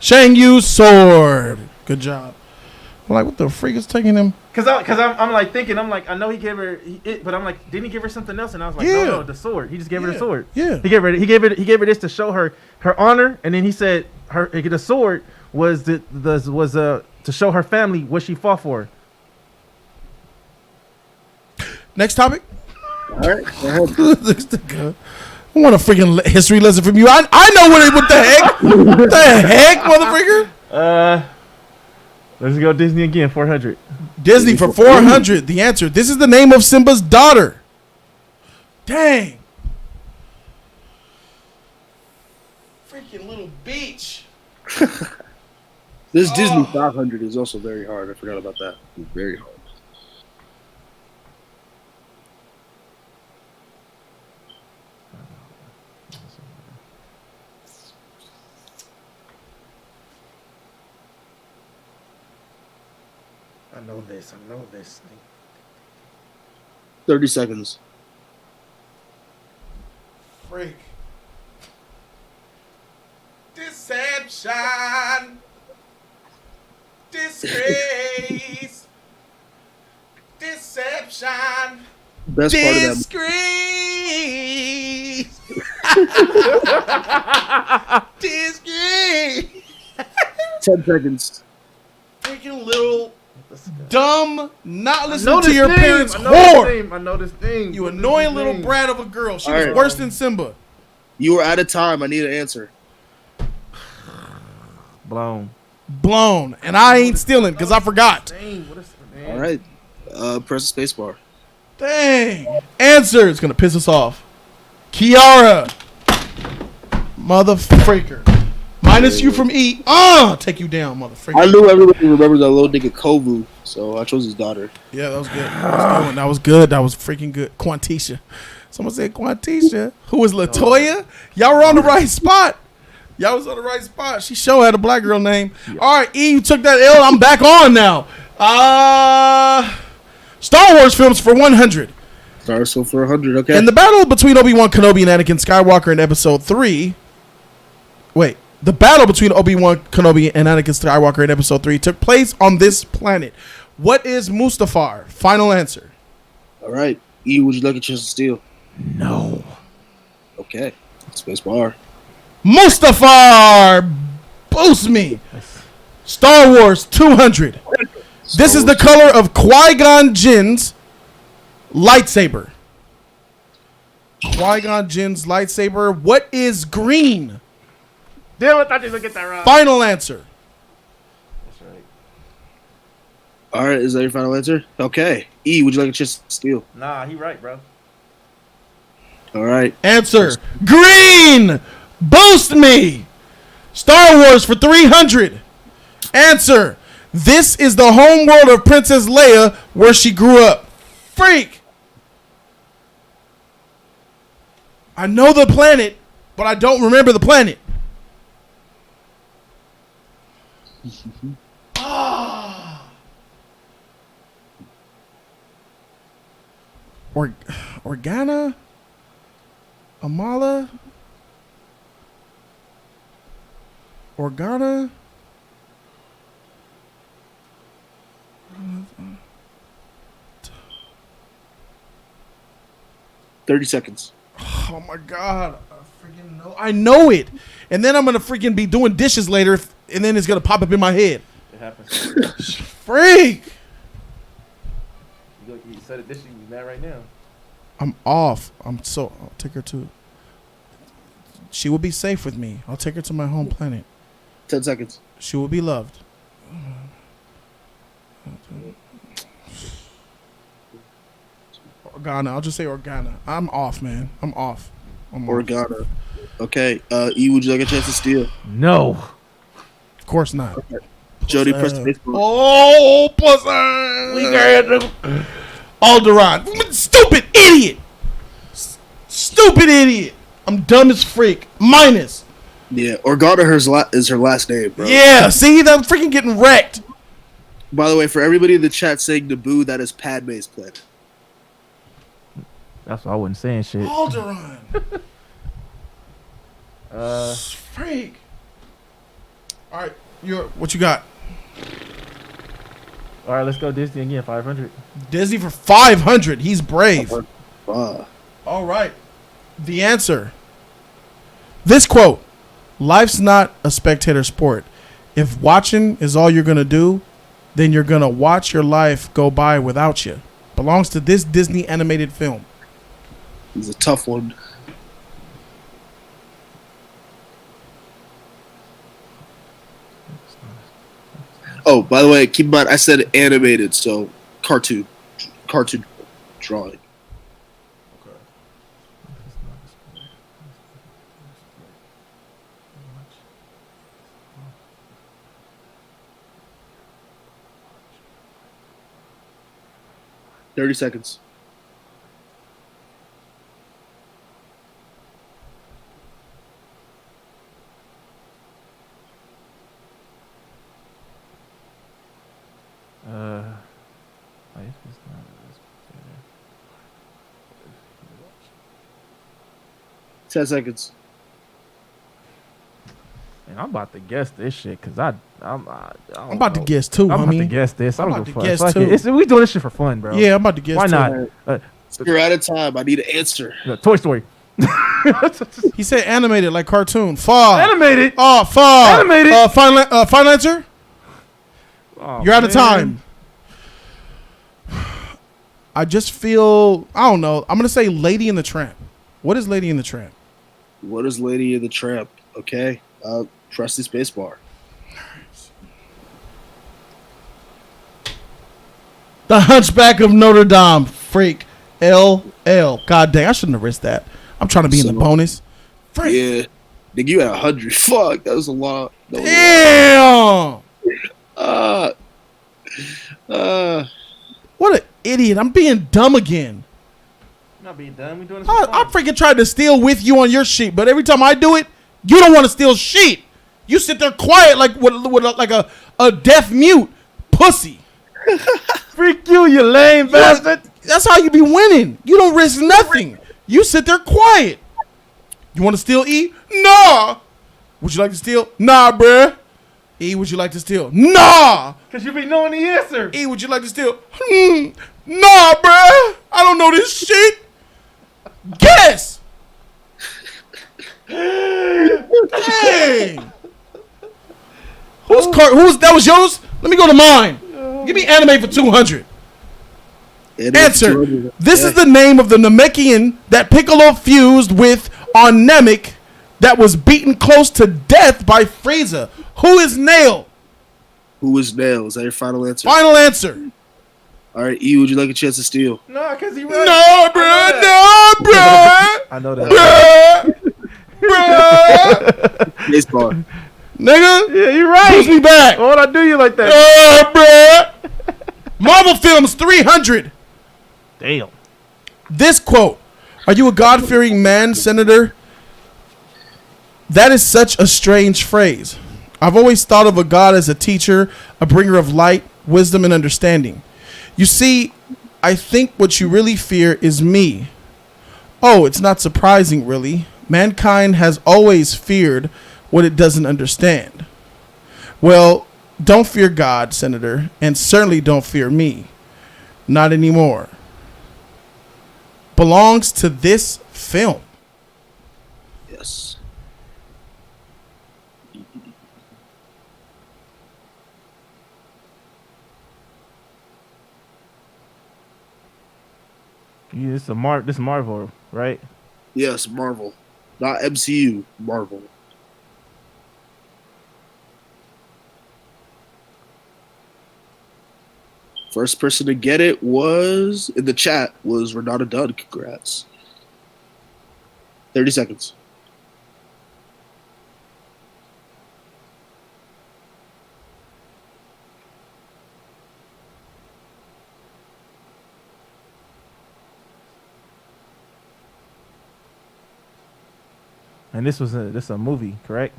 Shang Yu's sword. Good job. I'm like, what the freak is taking him? Cause I'm like thinking, I know he gave her it, but I'm like, didn't he give her something else? And I was like, no, the sword. He just gave her the sword. Yeah. He gave her this to show her honor, and then he said the sword was to show her family what she fought for. Next topic. All right. I want a freaking history lesson from you. I know what the heck. What the heck, motherfucker? Let's go Disney again. 400. Disney for 400. The answer. This is the name of Simba's daughter. Dang. Freaking little beach. This Disney 500 is also very hard. I forgot about that. It's very hard. I know this. 30 seconds. Freak. Deception. Disgrace. Deception. Best part of that. Disgrace. 10 seconds. Freaking little dumb, not listening to your name. parents' I know this whore. name. I know this thing. You annoying little brat of a girl. She All was right. worse than Simba. You were out of time. I need an answer. Blown. And I ain't stealing because I forgot. All right. Press the spacebar. Dang. Answer. It's going to piss us off. Kiara. Motherfreaker. Minus you from E. Take you down, motherfreaker. I knew everybody remembers that little nigga Kovu, so I chose his daughter. Yeah, that was good. That was good. That was freaking good. Quantisha. Someone said Quantisha. Who was Latoya? Y'all were on the right spot. Y'all was on the right spot. She sure had a black girl name. All right, E, you took that L. I'm back on now. Star Wars films for 100. Star Wars film for 100, okay. In the battle between Obi-Wan Kenobi and Anakin Skywalker in Episode 3... Wait. The battle between Obi-Wan Kenobi and Anakin Skywalker in Episode 3 took place on this planet. What is Mustafar? Final answer. All right. E, would you like a chance to steal? No. Okay. Space bar. Mustafar! Boost me. Star Wars 200. This is the color of Qui-Gon Jinn's lightsaber. Qui-Gon Jinn's lightsaber. What is green? Damn, I thought you were going to get that wrong. Final answer. That's right. All right. Is that your final answer? Okay. E, would you like a chance to steal? Nah, he right, bro. All right. Answer. Green! Boost me! Star Wars for 300. Answer. This is the home world of Princess Leia where she grew up. Freak! I know the planet, but I don't remember the planet. Organa? Amala? Organa? 30 seconds. Oh my god. I know it. And then I'm going to freaking be doing dishes later and then it's going to pop up in my head. It happens. Freak. You said it, this you mad right now. I'm off. I'll take her to. She will be safe with me. I'll take her to my home planet. 10 seconds. She will be loved. Organa. I'll just say Organa. I'm off, man. I'm off. Organa. Okay. E, would you like a chance to steal? No. Of course not. Okay. Jody, press the Facebook. Oh, pussy. We got him. Alderaan. Stupid idiot. Stupid idiot. I'm dumb as freak. Minus. Yeah, Organa is her last name, bro. Yeah, see, I'm freaking getting wrecked. By the way, for everybody in the chat saying Naboo, that is Padme's planet. That's why I wasn't saying shit. Alderaan. Freak. All right, what you got? All right, let's go Disney again. 500. Disney for 500. He's brave. Wow. All right. The answer. This quote. Life's not a spectator sport. If watching is all you're going to do, then you're going to watch your life go by without you. Belongs to this Disney animated film. It's a tough one. Oh, by the way, keep in mind, I said animated, so cartoon drawing. Okay. 30 seconds. Life is not a spectator. 10 seconds. Man, I'm about to guess this shit because I'm about to guess too. I'm about to homie. guess this. I'm I about don't to give a guess fuck. too. We doing this shit for fun, bro. Yeah, I'm about to guess Why too. not? You're out of time. I need an answer. Toy Story. He said animated like cartoon. Fall. Animated. Oh, fall. Animated. Final answer. Oh, You're out of man. time. I just feel, I don't know. I'm going to say Lady and the Tramp. What is Lady and the Tramp? What is Lady and the Tramp? Okay. Press the space bar. The Hunchback of Notre Dame. Freak. LL. God dang, I shouldn't have risked that. I'm trying to be in the bonus. Freak. Yeah. Nigga, you had 100. Fuck. That was a lot. Damn. What an idiot. I'm being dumb again. I'm not being dumb. We doing this. I freaking tried to steal with you on your sheet, but every time I do it, you don't want to steal sheet. You sit there quiet like like a deaf mute. Pussy. Freak you, you lame bastard. That's how you be winning. You don't risk nothing. You sit there quiet. You want to steal E? Nah. Would you like to steal? Nah, bruh. E, would you like to steal? Nah. Because you be knowing the answer. E, would you like to steal? Nah, bruh. I don't know this shit. Guess. Dang. Who's that was yours? Let me go to mine. Give me anime for 200. Answer. This is the name of the Namekian that Piccolo fused with on Namek that was beaten close to death by Frieza. Who is Nail? Who is Nail? Is that your final answer? Final answer. All right, E, would you like a chance to steal? No, because he right. No, bro. I know that. Bruh. Baseball. Nigga. Yeah, you're right. Push me back. Why'd I do you like that? Bruh. Marvel Films 300. Damn. This quote. Are you a God-fearing man, Senator? That is such a strange phrase. I've always thought of a God as a teacher, a bringer of light, wisdom, and understanding. You see, I think what you really fear is me. Oh, it's not surprising, really. Mankind has always feared what it doesn't understand. Well, don't fear God, Senator, and certainly don't fear me. Not anymore. Belongs to this film. Yes. Yeah, this is Marvel, right? Yes, Marvel. Not MCU, Marvel. First person to get it was, in the chat, was Renata Dunn. Congrats. 30 seconds. And this is a movie, correct?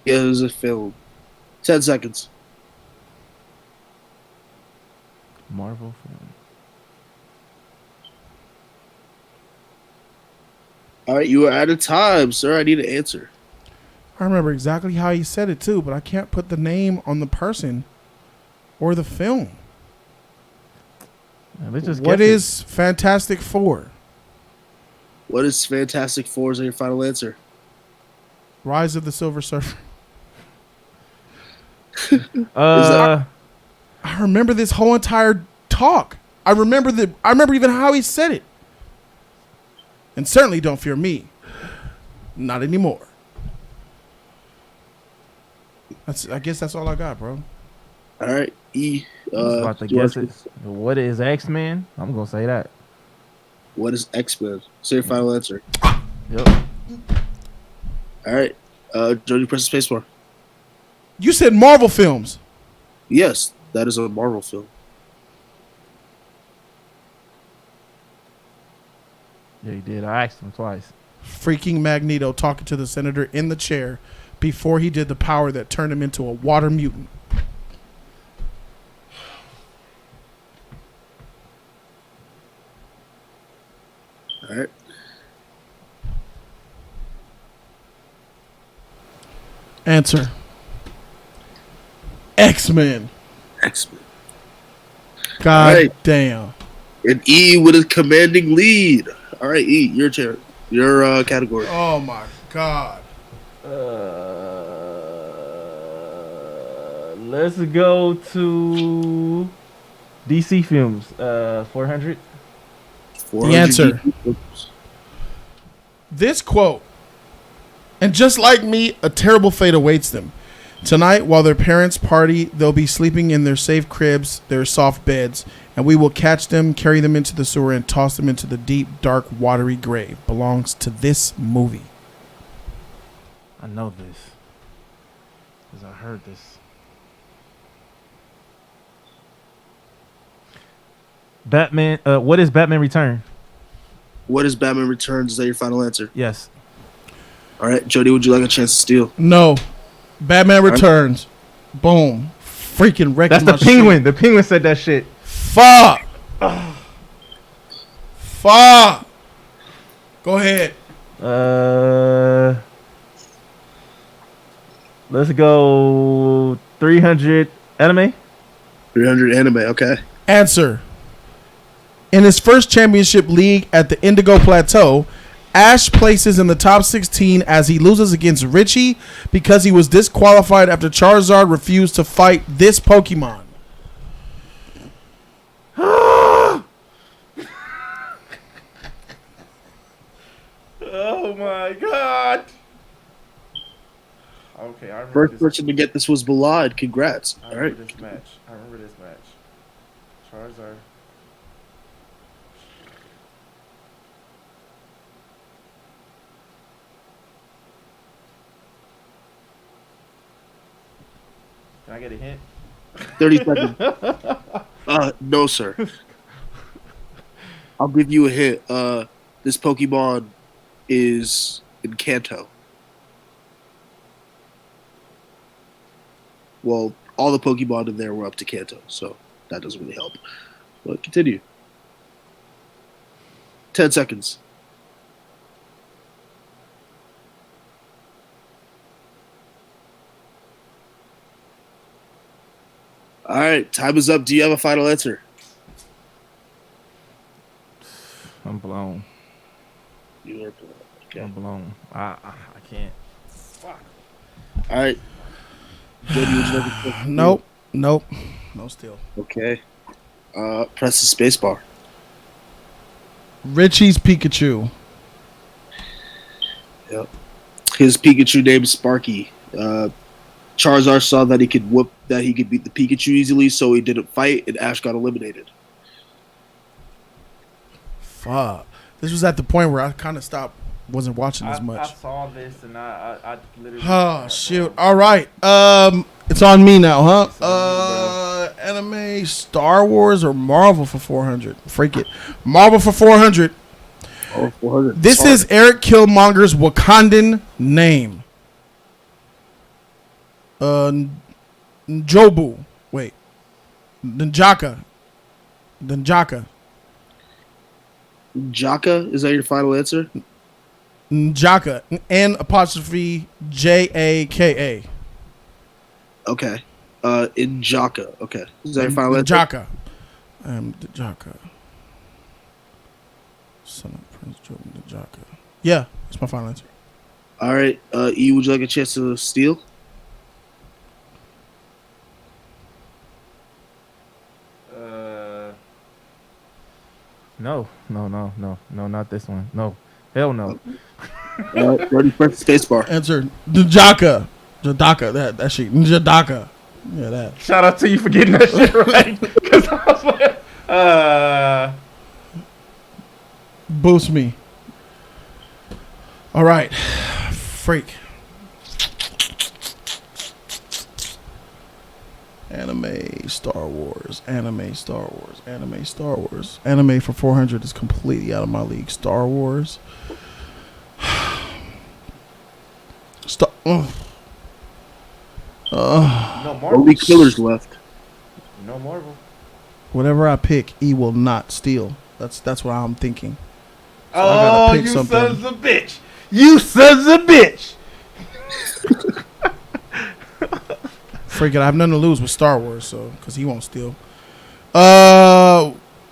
Yeah, it was a film. 10 seconds. Marvel film. All right, you are out of time, sir. I need an answer. I remember exactly how he said it too, but I can't put the name on the person or the film. What is Fantastic Four? What is Fantastic Four? Is that your final answer? Rise of the Silver Surfer. Uh, I remember this whole entire talk. I remember even how he said it. And certainly don't fear me. Not anymore. I guess that's all I got, bro. All right, E. I was about to guess it. What is X-Men? I'm gonna say that. What is X-Men? Say your final answer. Yep. All right, Jody, press the spacebar. You said Marvel films. Yes, that is a Marvel film. Yeah, he did. I asked him twice. Freaking Magneto talking to the senator in the chair before he did the power that turned him into a water mutant. All right. Answer. X-Men. X-Men. God right. damn. And E with a commanding lead. All right, E, your chair, your category. Oh my God. Let's go to DC films. 400. The answer. This quote. And just like me, a terrible fate awaits them. Tonight, while their parents party, they'll be sleeping in their safe cribs, their soft beds, and we will catch them, carry them into the sewer, and toss them into the deep, dark, watery grave. Belongs to this movie. I know this. Because I heard this. Batman. What is Batman Return? What is Batman Returns? Is that your final answer? Yes. All right, Jody, would you like a chance to steal? No. Batman Returns. Boom. Freaking wrecking That's the Penguin. The Penguin said that shit. Fuck. Fuck. Go ahead. Let's go 300 anime. 300 anime, okay. Answer. In his first championship league at the Indigo Plateau, Ash places in the top 16 as he loses against Richie because he was disqualified after Charizard refused to fight this Pokemon. Oh my God. Okay, I remember First person to get this was Ballad. Congrats. All right. this match. I remember this match. Charizard. Can I get a hint? 30 seconds. No, sir. I'll give you a hint. This Pokemon is in Kanto. Well, all the Pokemon in there were up to Kanto, so that doesn't really help. But continue. 10 seconds. All right, time is up. Do you have a final answer? I'm blown. You are blown. Okay. I'm blown. I can't. Fuck. All right. Jody, would you like to Nope. No steal. Okay. Press the space bar. Richie's Pikachu. Yep. His Pikachu named Sparky. Charizard saw that he could beat the Pikachu easily, so he didn't fight, and Ash got eliminated. Fuck. This was at the point where I kind of wasn't watching as much. I saw this and I literally. Oh shoot! All right, it's on me now, huh? Anime, Star Wars, or Marvel for 400? Freak it, Marvel for 400. Oh, 400. This Sorry. is Eric Killmonger's Wakandan name. Njobu. Wait. Njaka. Jaka, is that your final answer? Njaka. N''Jaka. Okay. Njaka. Okay. Is that your final answer? Njaka. Njaka. Son of Prince Jordan Njaka. Yeah, that's my final answer. All right. E, would you like a chance to steal? No, not this one. No, hell no. Ready? Press the space bar. Answer Njaka. Jadaka. That shit. Jadaka. Yeah, that. Shout out to you for getting that shit right. 'Cause I was like, Boost me. All right. Freak. Anime, Star Wars. Anime for 400 is completely out of my league. Star Wars. no Marvel. Only killers left. No Marvel. Whatever I pick, E will not steal. That's what I'm thinking. So I Oh, gotta pick you something. sons of bitch! You sons of bitch! Freak it, I have nothing to lose with Star Wars, so because he won't steal.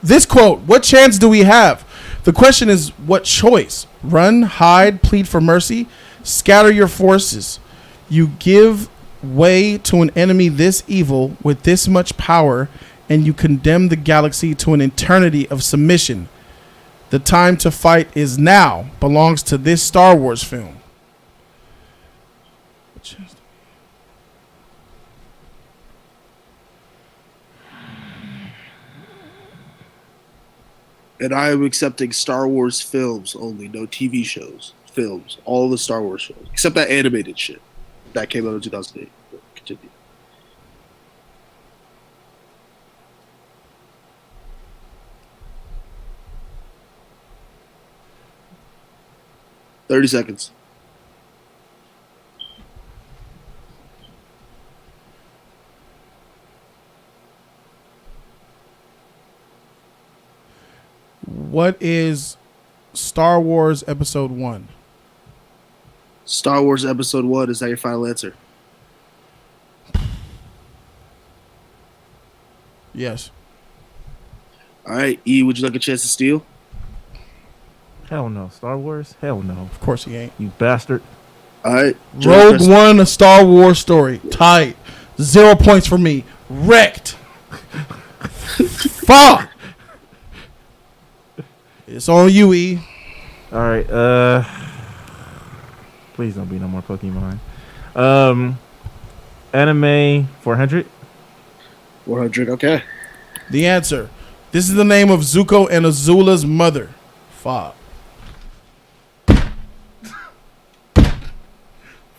This quote: "What chance do we have?" The question is, what choice? Run, hide, plead for mercy, scatter your forces. You give way to an enemy this evil with this much power, and you condemn the galaxy to an eternity of submission. The time to fight is now. Belongs to this Star Wars film. And I am accepting Star Wars films only, no TV shows. Films. All the Star Wars shows. Except that animated shit. That came out in 2008. Continue. "30 seconds. What is Star Wars Episode 1? Star Wars Episode 1, is that your final answer? Yes. All right, E, would you like a chance to steal? Hell no. Star Wars? Hell no. Of course he ain't. You bastard. All right. Rogue One, a Star Wars story. Tight. 0 points for me. Wrecked. Fuck. It's on you, E. All right. Please don't be no more Pokemon. Anime 400. 400. Okay. The answer. This is the name of Zuko and Azula's mother. Fuck.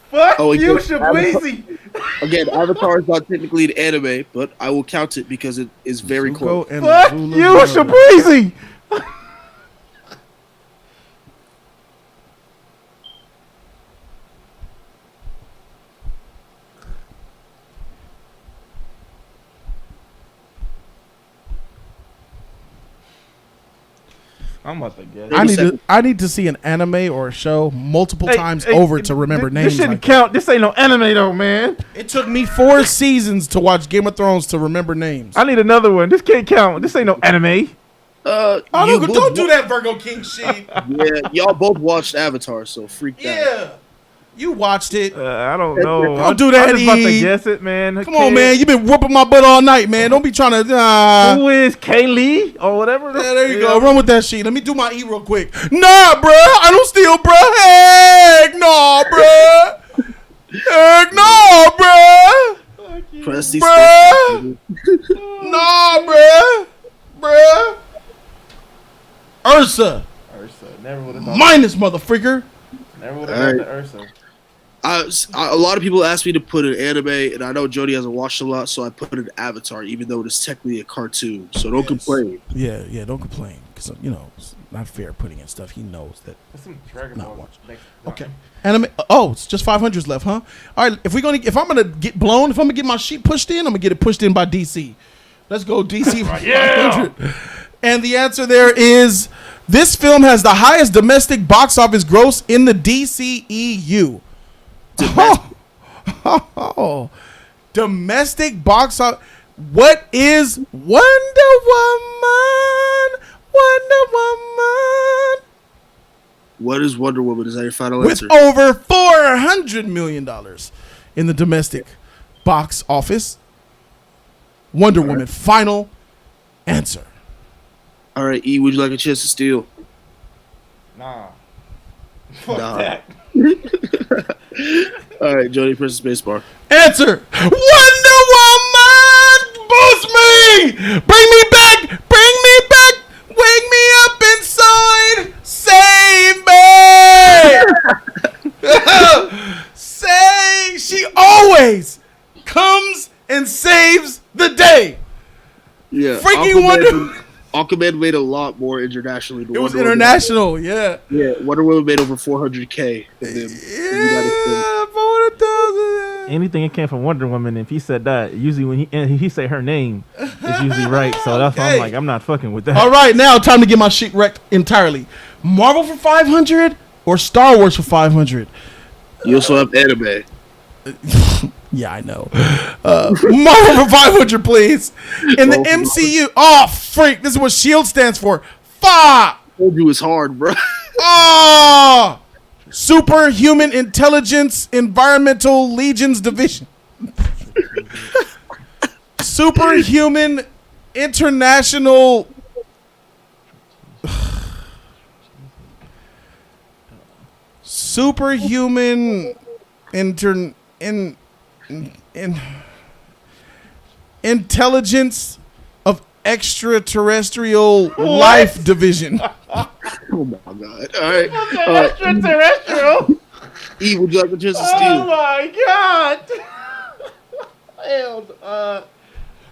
Fuck Oh, you, again, Shabuzi. Again, Avatar is not technically an anime, but I will count it because it is very close. and Fuck Azula's you, mother. Shabuzi. I'm about to guess. I need to see an anime or a show multiple times over to remember names. This shouldn't like count. This ain't no anime though, man. It took me 4 seasons to watch Game of Thrones to remember names. I need another one. This can't count. This ain't no anime. Don't do that Virgo King shit. Yeah, y'all both watched Avatar, so freak out. Yeah. You watched it. I don't know. Don't do that, I'm just about to E. guess it, man. Come on, man. You've been whooping my butt all night, man. Don't be trying to. Who is Kaylee or whatever? Yeah, there you go. Run with that shit. Let me do my E real quick. Nah, bruh. I don't steal, bruh. Heck no, bruh. Heck no, bruh. Press these Bruh. Nah, bruh. Bruh. Ursa. Never would have Minus, motherfreaker. Never would have got the Ursa. A lot of people ask me to put an anime, and I know Jody hasn't watched a lot, so I put an Avatar, even though it is technically a cartoon. So don't complain. Yeah, don't complain. Because, not fair putting in stuff he knows that. That's some Dragon Not Ball. watch. Next- Okay. Anime. Oh, it's just 500s left, huh? All right. If I'm gonna get blown, if I'm gonna get my sheet pushed in, I'm gonna get it pushed in by DC. Let's go DC for 500. And the answer there is this film has the highest domestic box office gross in the DCEU. Oh. Domestic box office. What is Wonder Woman? Wonder Woman. What is Wonder Woman? Is that your final With answer? over $400 million in the domestic box office. Wonder Woman, final answer. All right, E, would you like a chance to steal? Nah. Nah. All right, Jody, press the space bar. Answer. Wonder Woman, boost me. Bring me back. Bring me back. Wake me up inside. Save me. She always comes and saves the day. Yeah. Freaking Wonder. Aquaman made a lot more internationally. It was international, yeah. Yeah, Wonder Woman made over 400K. Anything that came from Wonder Woman, if he said that, usually when he say her name, it's usually right. So that's why I'm like, I'm not fucking with that. All right, now time to get my shit wrecked entirely. Marvel for 500 or Star Wars for 500? You also have anime. Yeah, I know. Marvel for 500, please. In the MCU. Oh, freak. This is what SHIELD stands for. Fuck. I told you it's hard, bro. Oh. Superhuman Intelligence Environmental Legions Division. Superhuman International. Superhuman Intelligence of Extraterrestrial Life Division. Oh my god! All right, Extraterrestrial. E, would you like a chance to steal? Oh my god!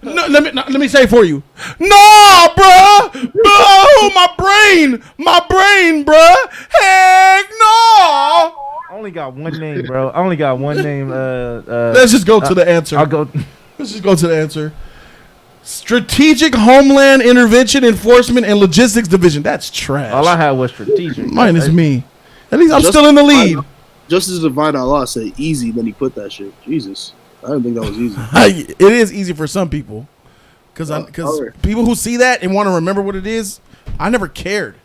No, let me say it for you. No, bruh. Oh, my brain, bruh. Heck no. I only got one name, bro. I only got one name. Let's just go to the answer. Let's just go to the answer. Strategic Homeland Intervention Enforcement and Logistics Division. That's trash. All I had was strategic. Mine is me. At least I'm still in the lead. Just as Divine Allah said easy, then he put that shit. Jesus. I didn't think that was easy. It is easy for some people. Because people who see that and want to remember what it is, I never cared.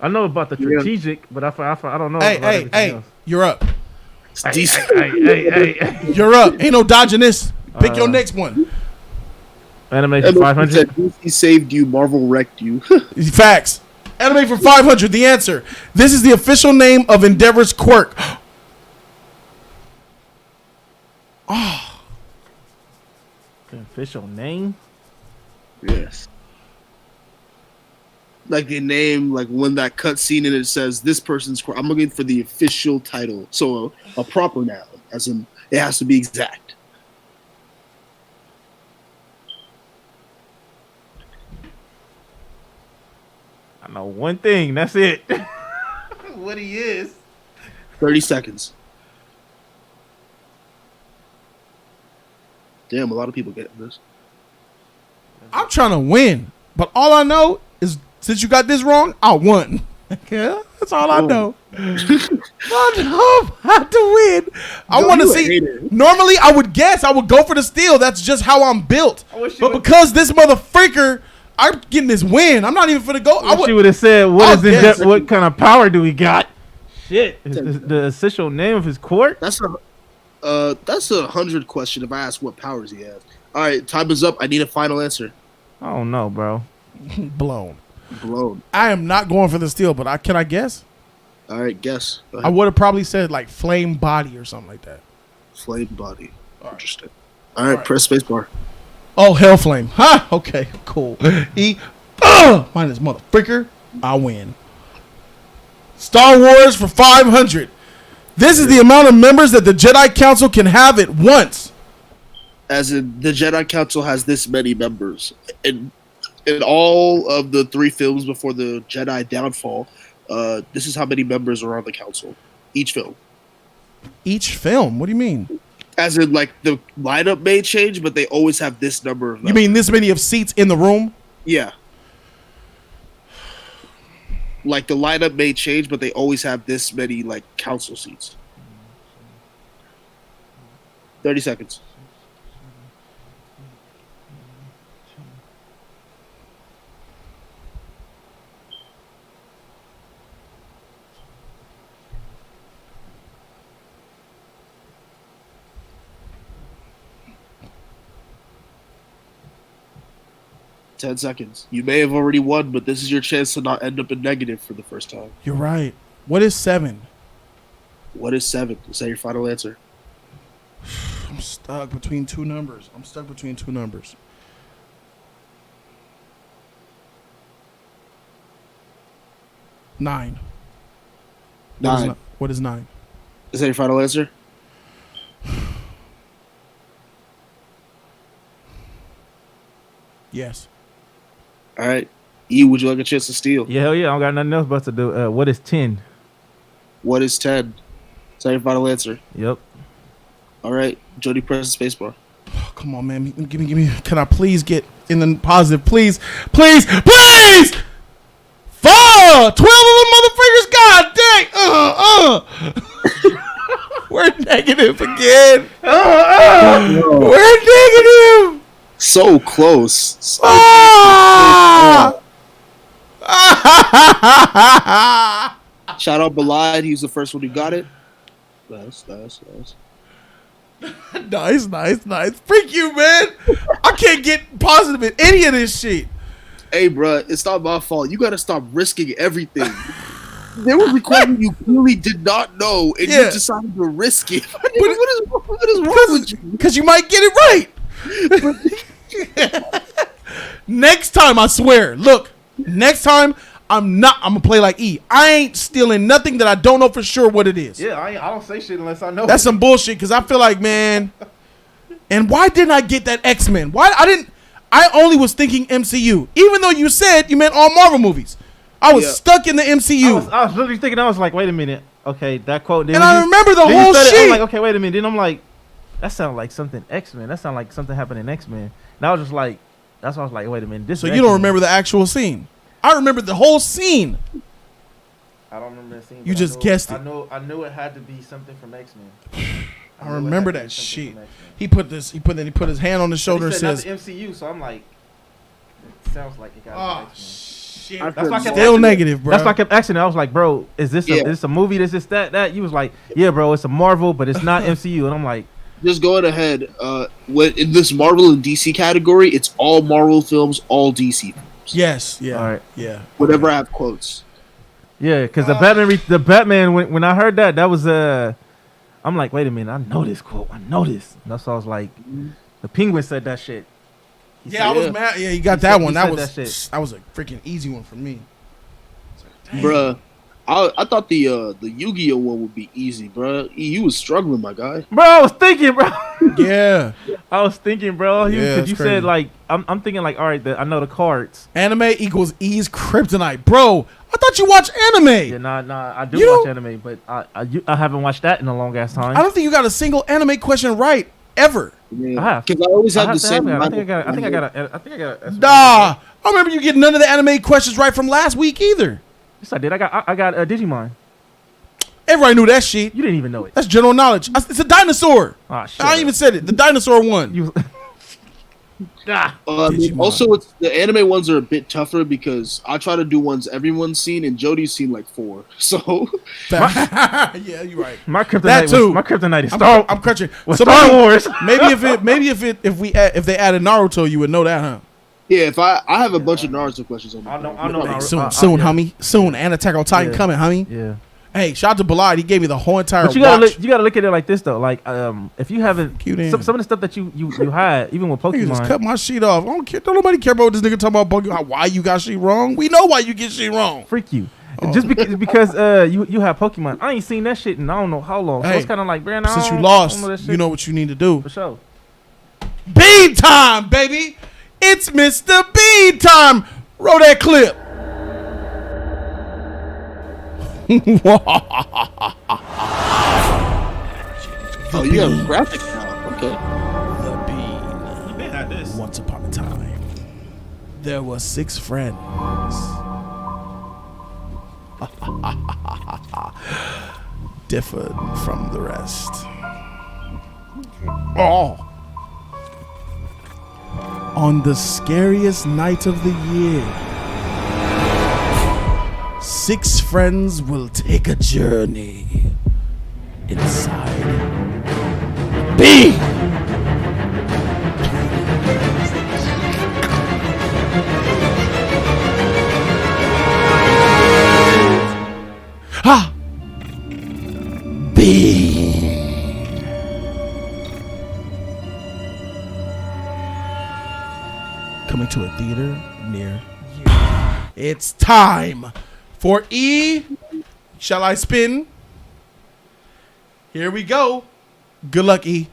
I know about the strategic, but I don't know. Hey, else. You're up. Hey. You're up. Ain't no dodging this. Pick your next one. Animation 500. DC saved you, Marvel wrecked you. Facts. Anime for 500. The answer. This is the official name of Endeavor's quirk. Oh. The official name? Yes. Like the name, like when that cut scene and it says this person's quirk. I'm looking for the official title. So a proper noun, as in it has to be exact. I know one thing. That's it. What he is. 30 seconds. Damn, a lot of people get this. I'm trying to win. But all I know is since you got this wrong, I won. Yeah, that's all I know. I know how to win. I want to see. Normally, I would guess. I would go for the steal. That's just how I'm built. But because this motherfreaker, I'm getting this win. I'm not even finna go. I wish you would have said, what kind of power do we got? Shit. Is the official name of his court? That's a 100 question if I ask what powers he has. All right, time is up. I need a final answer. I don't know, bro. Blown. Blown. I am not going for the steal, but can I guess? All right, guess. I would have probably said like flame body or something like that. Flame body. Interesting. All right, press spacebar. Oh, hell flame. Ha! Okay, cool. Mine is motherfreaker. I win. Star Wars for 500. This is the amount of members that the Jedi Council can have at once. As in, the Jedi Council has this many members. And in all of the 3 films before the Jedi downfall, this is how many members are on the council. Each film. Each film? What do you mean? As in, like, the lineup may change, but they always have this number of members. You mean this many of seats in the room? Yeah. Like, the lineup may change, but they always have this many, like, council seats. 30 seconds. $10 seconds. You may have already won, but this is your chance to not end up in negative for the first time. You're right. What is 7? What is 7? Is that your final answer? I'm stuck between 2 numbers. 9. 9. What is 9? Is that your final answer? Yes. All right. E, would you like a chance to steal? Yeah, hell yeah. I don't got nothing else but to do. What is 10? What is 10? Is that your final answer? Yep. All right. Jody, press the spacebar. Oh, come on, man. Give me. Can I please get in the positive? Please. 4! 12 of them motherfuckers. God dang. We're negative again. We're negative. So close. Shout out Belide. He was the first one who got it. Nice. Nice. Freak you, man. I can't get positive in any of this shit. Hey, bro, it's not my fault. You got to stop risking everything. They were recording you clearly did not know, and you decided to risk it. What is wrong with you? Because you might get it right. Next time, I swear. Look, next time, I'm gonna play like E. I ain't stealing nothing that I don't know for sure what it is. Yeah, I don't say shit unless I know. That's some bullshit, because I feel like, man. And why didn't I get that X-Men? I only was thinking MCU. Even though you said you meant all Marvel movies. I was stuck in the MCU. I was literally thinking, I was like, wait a minute. Okay, that quote. And I remember the whole shit. I'm like, okay, wait a minute. Then I'm like, that sounds like something X-Men. That sounds like something happened in X-Men. And I was just like, that's why I was like, wait a minute. So you don't remember the actual scene? I remember the whole scene. I don't remember the scene. You just guessed it. I knew it had to be something from X-Men. I remember that shit. He put his hand on his shoulder and says, not the MCU, so I'm like, it sounds like it got X-Men. Shit. That's why I kept Still asking, negative, bro. That's why I kept asking. I was like, bro, is this a movie? Is this that? You was like, yeah, bro, it's a Marvel, but it's not MCU. And I'm like, just going ahead. In this Marvel and DC category, it's all Marvel films, all DC films. Yes. Yeah. All right. Yeah. Whatever I have quotes. Yeah, because the Batman. When I heard that was I'm like, wait a minute, I know this quote. I know this. And that's why I was like, the Penguin said that shit. I was mad. Yeah, you got that one. That was a freaking easy one for me. Bruh, I thought the Yu-Gi-Oh one would be easy, bruh. You was struggling, my guy. Bro, I was thinking, bro. Yeah. I was thinking, bro. Yeah, you said, like, I'm thinking, like, all right, I know the cards. Anime equals E's kryptonite. Bro, I thought you watched anime. Yeah, nah, I do watch anime, but I haven't watched that in a long ass time. I don't think you got a single anime question right ever. Yeah. I have. Because I always have the same. I think I got a. Nah, I remember you getting none of the anime questions right from last week either. Yes, I did. I got Digimon. Everybody knew that shit. You didn't even know it. That's general knowledge. It's a dinosaur. Ah, shit. I ain't even said it. The dinosaur one. Also, the anime ones are a bit tougher because I try to do ones everyone's seen, and Jody's seen like 4. So, yeah, you're right. My kryptonite is Star. I'm crunching. Star Wars. maybe if they added Naruto, you would know that, huh? Yeah, if I have a bunch of Naruto questions on my I know. Soon, homie. Soon, and Attack on Titan coming, homie. Yeah. Hey, shout out to Belide. He gave me the whole entire. But you gotta look at it like this though. Like, if you haven't some of the stuff that you had, even with Pokemon, you just cut my shit off. I don't care. Don't nobody care about what this nigga talking about Pokemon. Why you got shit wrong? We know why you get shit wrong. Freak you. Just because you have Pokemon. I ain't seen that shit in I don't know how long. So it's kind of like, man, since you lost, you know what you need to do. For sure. Bean time, baby. It's Mr. Bean time. Roll that clip. Oh, you have graphic now. Okay. The Bean. You may have this. Once upon a time, there were 6 friends. Differed from the rest. Oh. On the scariest night of the year, 6 friends will take a journey inside B. Ha! B. Coming to a theater near you. It's time for E. Shall I spin? Here we go. Good luck, E.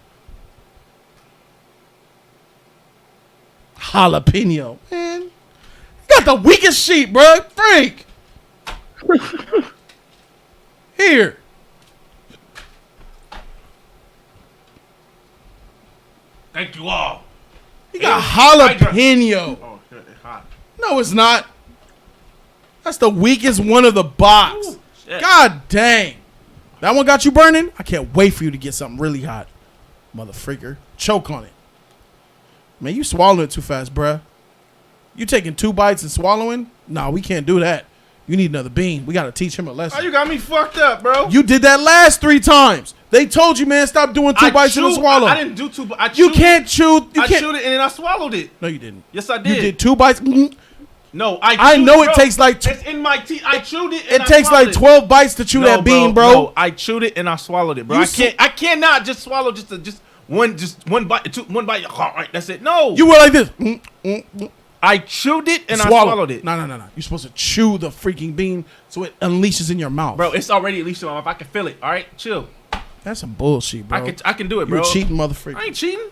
Jalapeno. Man, you got the weakest sheet, bro. Freak. Here. Thank you all. You got jalapeno. Oh shit, it's hot. No, it's not. That's the weakest one of the box. Ooh, shit. God dang. That one got you burning? I can't wait for you to get something really hot. Motherfreaker. Choke on it. Man, you swallowing it too fast, bruh. You taking 2 bites and swallowing? Nah, we can't do that. You need another bean. We got to teach him a lesson. Oh, you got me fucked up, bro. You did that last 3 times. They told you, man, stop doing 2 bites and a swallow. I didn't do 2 bites. You can't chew. I chewed it and then I swallowed it. No, you didn't. Yes, I did. You did 2 bites. No, I know it takes like. It's in my teeth. I chewed it. And It takes like 12 bites to chew that bean, bro. No, I chewed it and I swallowed it, bro. I cannot just swallow just one bite. One bite. All right, that's it. No. You were like this. I chewed it and I Swallow. swallowed it. No. You're supposed to chew the freaking bean so it unleashes in your mouth. Bro, it's already at least in my mouth. I can feel it. All right, chill. That's some bullshit, bro. I can do it, bro. You're a cheating motherfucker. I ain't cheating.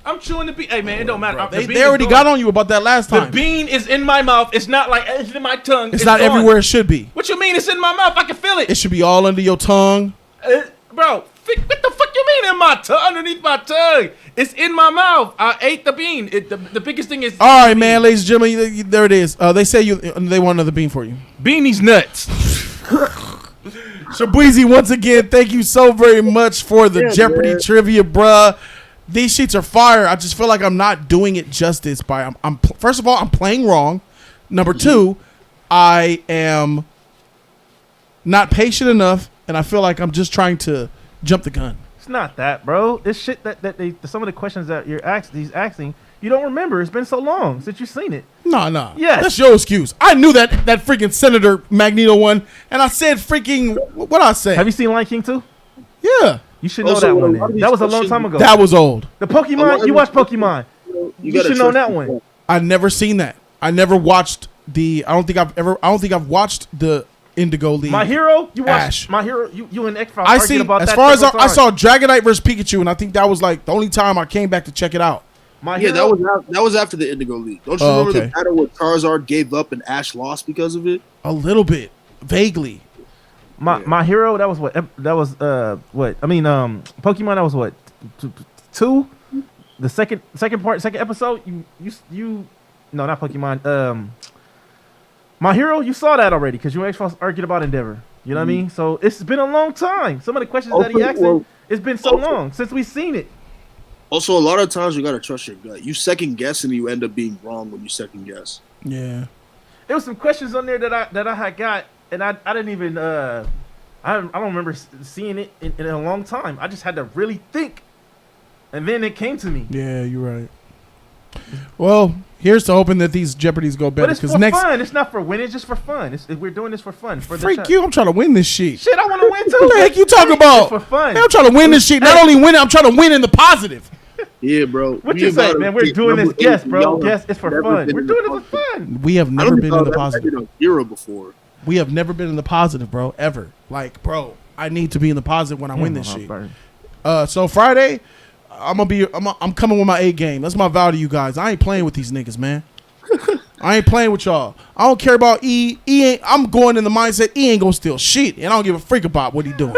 I'm chewing the bean. Hey, man, it don't matter. They already got on you about that last time. The bean is in my mouth. It's not like it's in my tongue. It's not gone. everywhere it should be. What you mean? It's in my mouth. I can feel it. It should be all under your tongue. Bro, what the fuck you mean in my tongue? Underneath my tongue. It's in my mouth. I ate the bean. The biggest thing is. All right, man, ladies and gentlemen, there it is. They say they want another bean for you. Beanie's nuts. Shabweezy, once again, thank you so very much for the Jeopardy trivia, bruh. These sheets are fire. I just feel like I'm not doing it justice by. First of all, I'm playing wrong. Number 2, I am not patient enough, and I feel like I'm just trying to jump the gun. It's not that, bro. It's shit that some of the questions that he's asking, you don't remember. It's been so long since you've seen it. No. Yes. That's your excuse. I knew that freaking Senator Magneto one, and I said freaking, what I say? Have you seen Lion King 2? Yeah. You should know that one. Then. That was a long time ago. That was old. The Pokemon, you watched Pokemon. You should know that one. I've never seen that. I never watched I don't think I've watched the Indigo League. My Hero, you watched Ash. My Hero. You and X-Files I argued see. about As that. far as I saw Dragonite versus Pikachu, and I think that was like the only time I came back to check it out. That was after the Indigo League. Don't you remember the battle where Charizard gave up and Ash lost because of it? A little bit, vaguely. My Hero, that was what? That was what? I mean, Pokemon, that was what? 2? The second episode. You no, not Pokemon. My Hero, you saw that already because you actually argued about Endeavor. You know what I mean? So it's been a long time. Some of the questions that he asked, it's been so long since we've seen it. Also, a lot of times you gotta trust your gut. You second guess and you end up being wrong when you second guess. Yeah. There was some questions on there that I had got, and I didn't even I don't remember seeing it in a long time. I just had to really think, and then it came to me. Yeah, you're right. Well, here's to hoping that these Jeopardies go better. But it's for fun. It's not for winning. It's just for fun. We're doing this for fun. Freak you! I'm trying to win this shit. Shit, I want to win too. What the heck you talking about? It's for fun. Man, I'm trying to win this shit. Not only win it, I'm trying to win in the positive. Yeah, bro. What you say, man? We're doing this guess, bro. Guess it's for fun. We're doing it for fun. We have never been in the positive. Hero before. We have never been in the positive, bro. Ever. Like, bro, I need to be in the positive when I win this shit. So Friday, I'm coming with my A game. That's my vow to you guys. I ain't playing with these niggas, man. I ain't playing with y'all. I don't care about E. I'm going in the mindset E ain't gonna steal shit, and I don't give a freak about what he doing.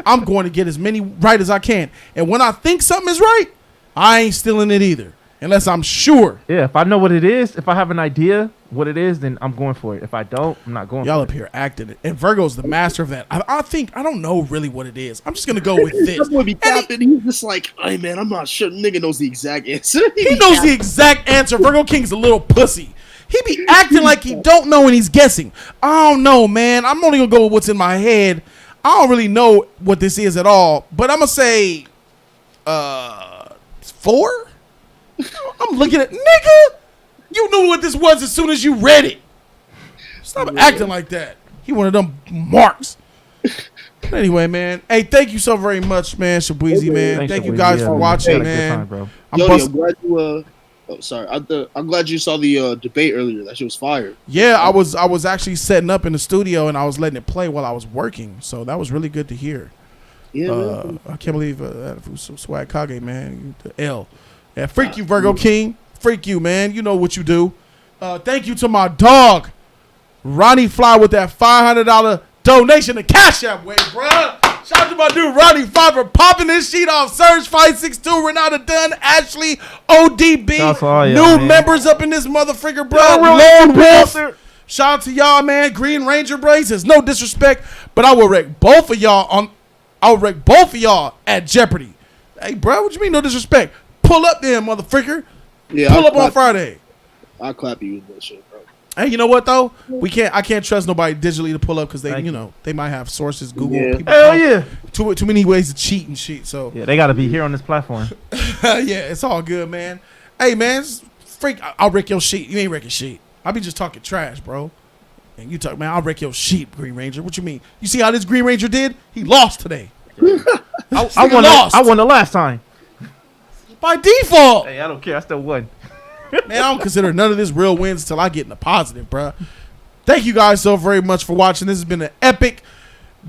I'm going to get as many right as I can, and when I think something is right, I ain't stealing it either, unless I'm sure. Yeah, if I know what it is, if I have an idea what it is, then I'm going for it. If I don't, I'm not going. Y'all for up here acting it, and Virgo's the master of that. I think I don't know really what it is. I'm just gonna go with this. He's just like, hey man, I'm not sure. Nigga knows the exact answer. He knows the exact answer. Virgo King's a little pussy. He be acting like he don't know and he's guessing. I don't know, man. I'm only gonna go with what's in my head. I don't really know what this is at all, but I'm gonna say 4. I'm looking at nigga. You knew what this was as soon as you read it. Stop acting like that. He one of them marks. Anyway, man. Hey, thank you so very much, man, Shabweezy, man. Thanks, thank you Shabweezy. guys Yeah, for man. watching, Had a good man. time, bro. Jody, I'm glad you. Oh, sorry. I'm glad you saw the debate earlier. That shit was fire. Yeah, I was actually setting up in the studio and I was letting it play while I was working, so that was really good to hear. Yeah, man. I can't believe that Swag Kage, man. The L. Yeah, freak you, Virgo King. Freak you, man. You know what you do. Thank you to my dog, Ronnie Fly, with that $500 donation to Cash App way, bruh. Shout out to my dude Ronnie Fly for popping this sheet off. Surge 562, Renata Dunn, Ashley, ODB, new members up in this motherfucker, bro. Lone Wolf. Shout out to y'all, man. Green Ranger braces. No disrespect, but I will wreck both of y'all at Jeopardy. Hey, bro, what you mean no disrespect? Pull up there, motherfucker. Yeah, pull up on Friday. I'll clap you with that shit, bro. Hey, you know what though? I can't trust nobody digitally to pull up because they they might have sources. Google. Yeah. People Hell yeah. Too many ways to cheat and shit. So yeah, they got to be here on this platform. yeah, it's all good, man. Hey, man, freak, I'll wreck your sheet. You ain't wrecking shit. I be just talking trash, bro. And you talk, man, I'll wreck your sheet, Green Ranger. What you mean? You see how this Green Ranger did? He lost today. I won the last time. By default. Hey, I don't care. I still won. Man, I don't consider none of this real wins until I get in the positive, bro. Thank you guys so very much for watching. This has been an epic,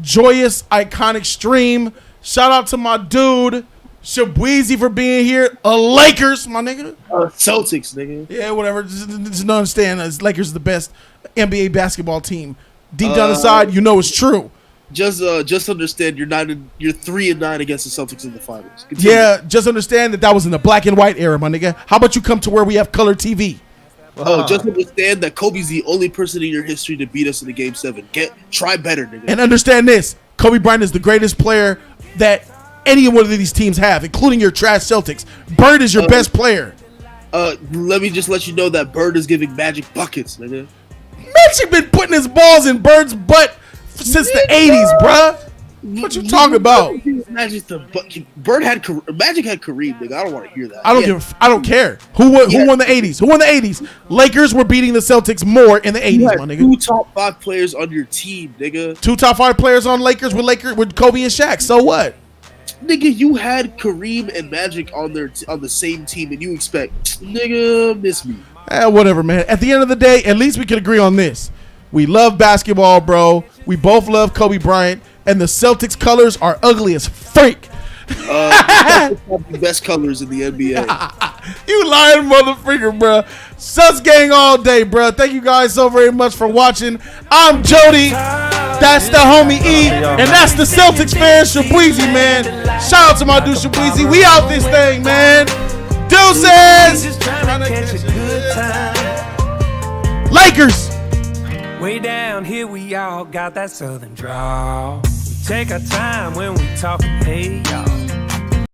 joyous, iconic stream. Shout out to my dude, Shabweezy, for being here. Lakers, my nigga. Celtics, nigga. Yeah, whatever. Just understand, Lakers are the best NBA basketball team. Deep down inside, you know it's true. Just understand you're 3-9 against the Celtics in the finals. Continue. Yeah, just understand that was in the black and white era, my nigga. How about you come to where we have color TV? Just understand that Kobe's the only person in your history to beat us in the Game 7. Try better, nigga. And understand this: Kobe Bryant is the greatest player that any one of these teams have, including your trash Celtics. Bird is your best player. Let me just let you know that Bird is giving Magic buckets, nigga. Magic been putting his balls in Bird's butt since the 80s, bruh. What you talking about? Magic had Kareem, nigga. I don't want to hear that. I don't care. Who won the 80s? Who won the 80s? Lakers were beating the Celtics more in the 80s, my nigga. 2 top 5 players on your team, nigga. 2 top 5 players on Lakers with Kobe and Shaq. So what? Nigga, you had Kareem and Magic on the same team, and you expect, nigga, miss me. Whatever, man. At the end of the day, at least we can agree on this. We love basketball, bro. We both love Kobe Bryant, and the Celtics colors are ugly as freak. The best colors in the NBA. You lying motherfucker, bro. Sus gang all day, bro. Thank you guys so very much for watching. I'm Jody. That's the homie E, and that's the Celtics fan, Shabweezy, man. Shout out to my dude Shabweezy. We out this thing, man. Deuces. Lakers. Way down here, we all got that southern drawl. We take our time when we talking, hey y'all.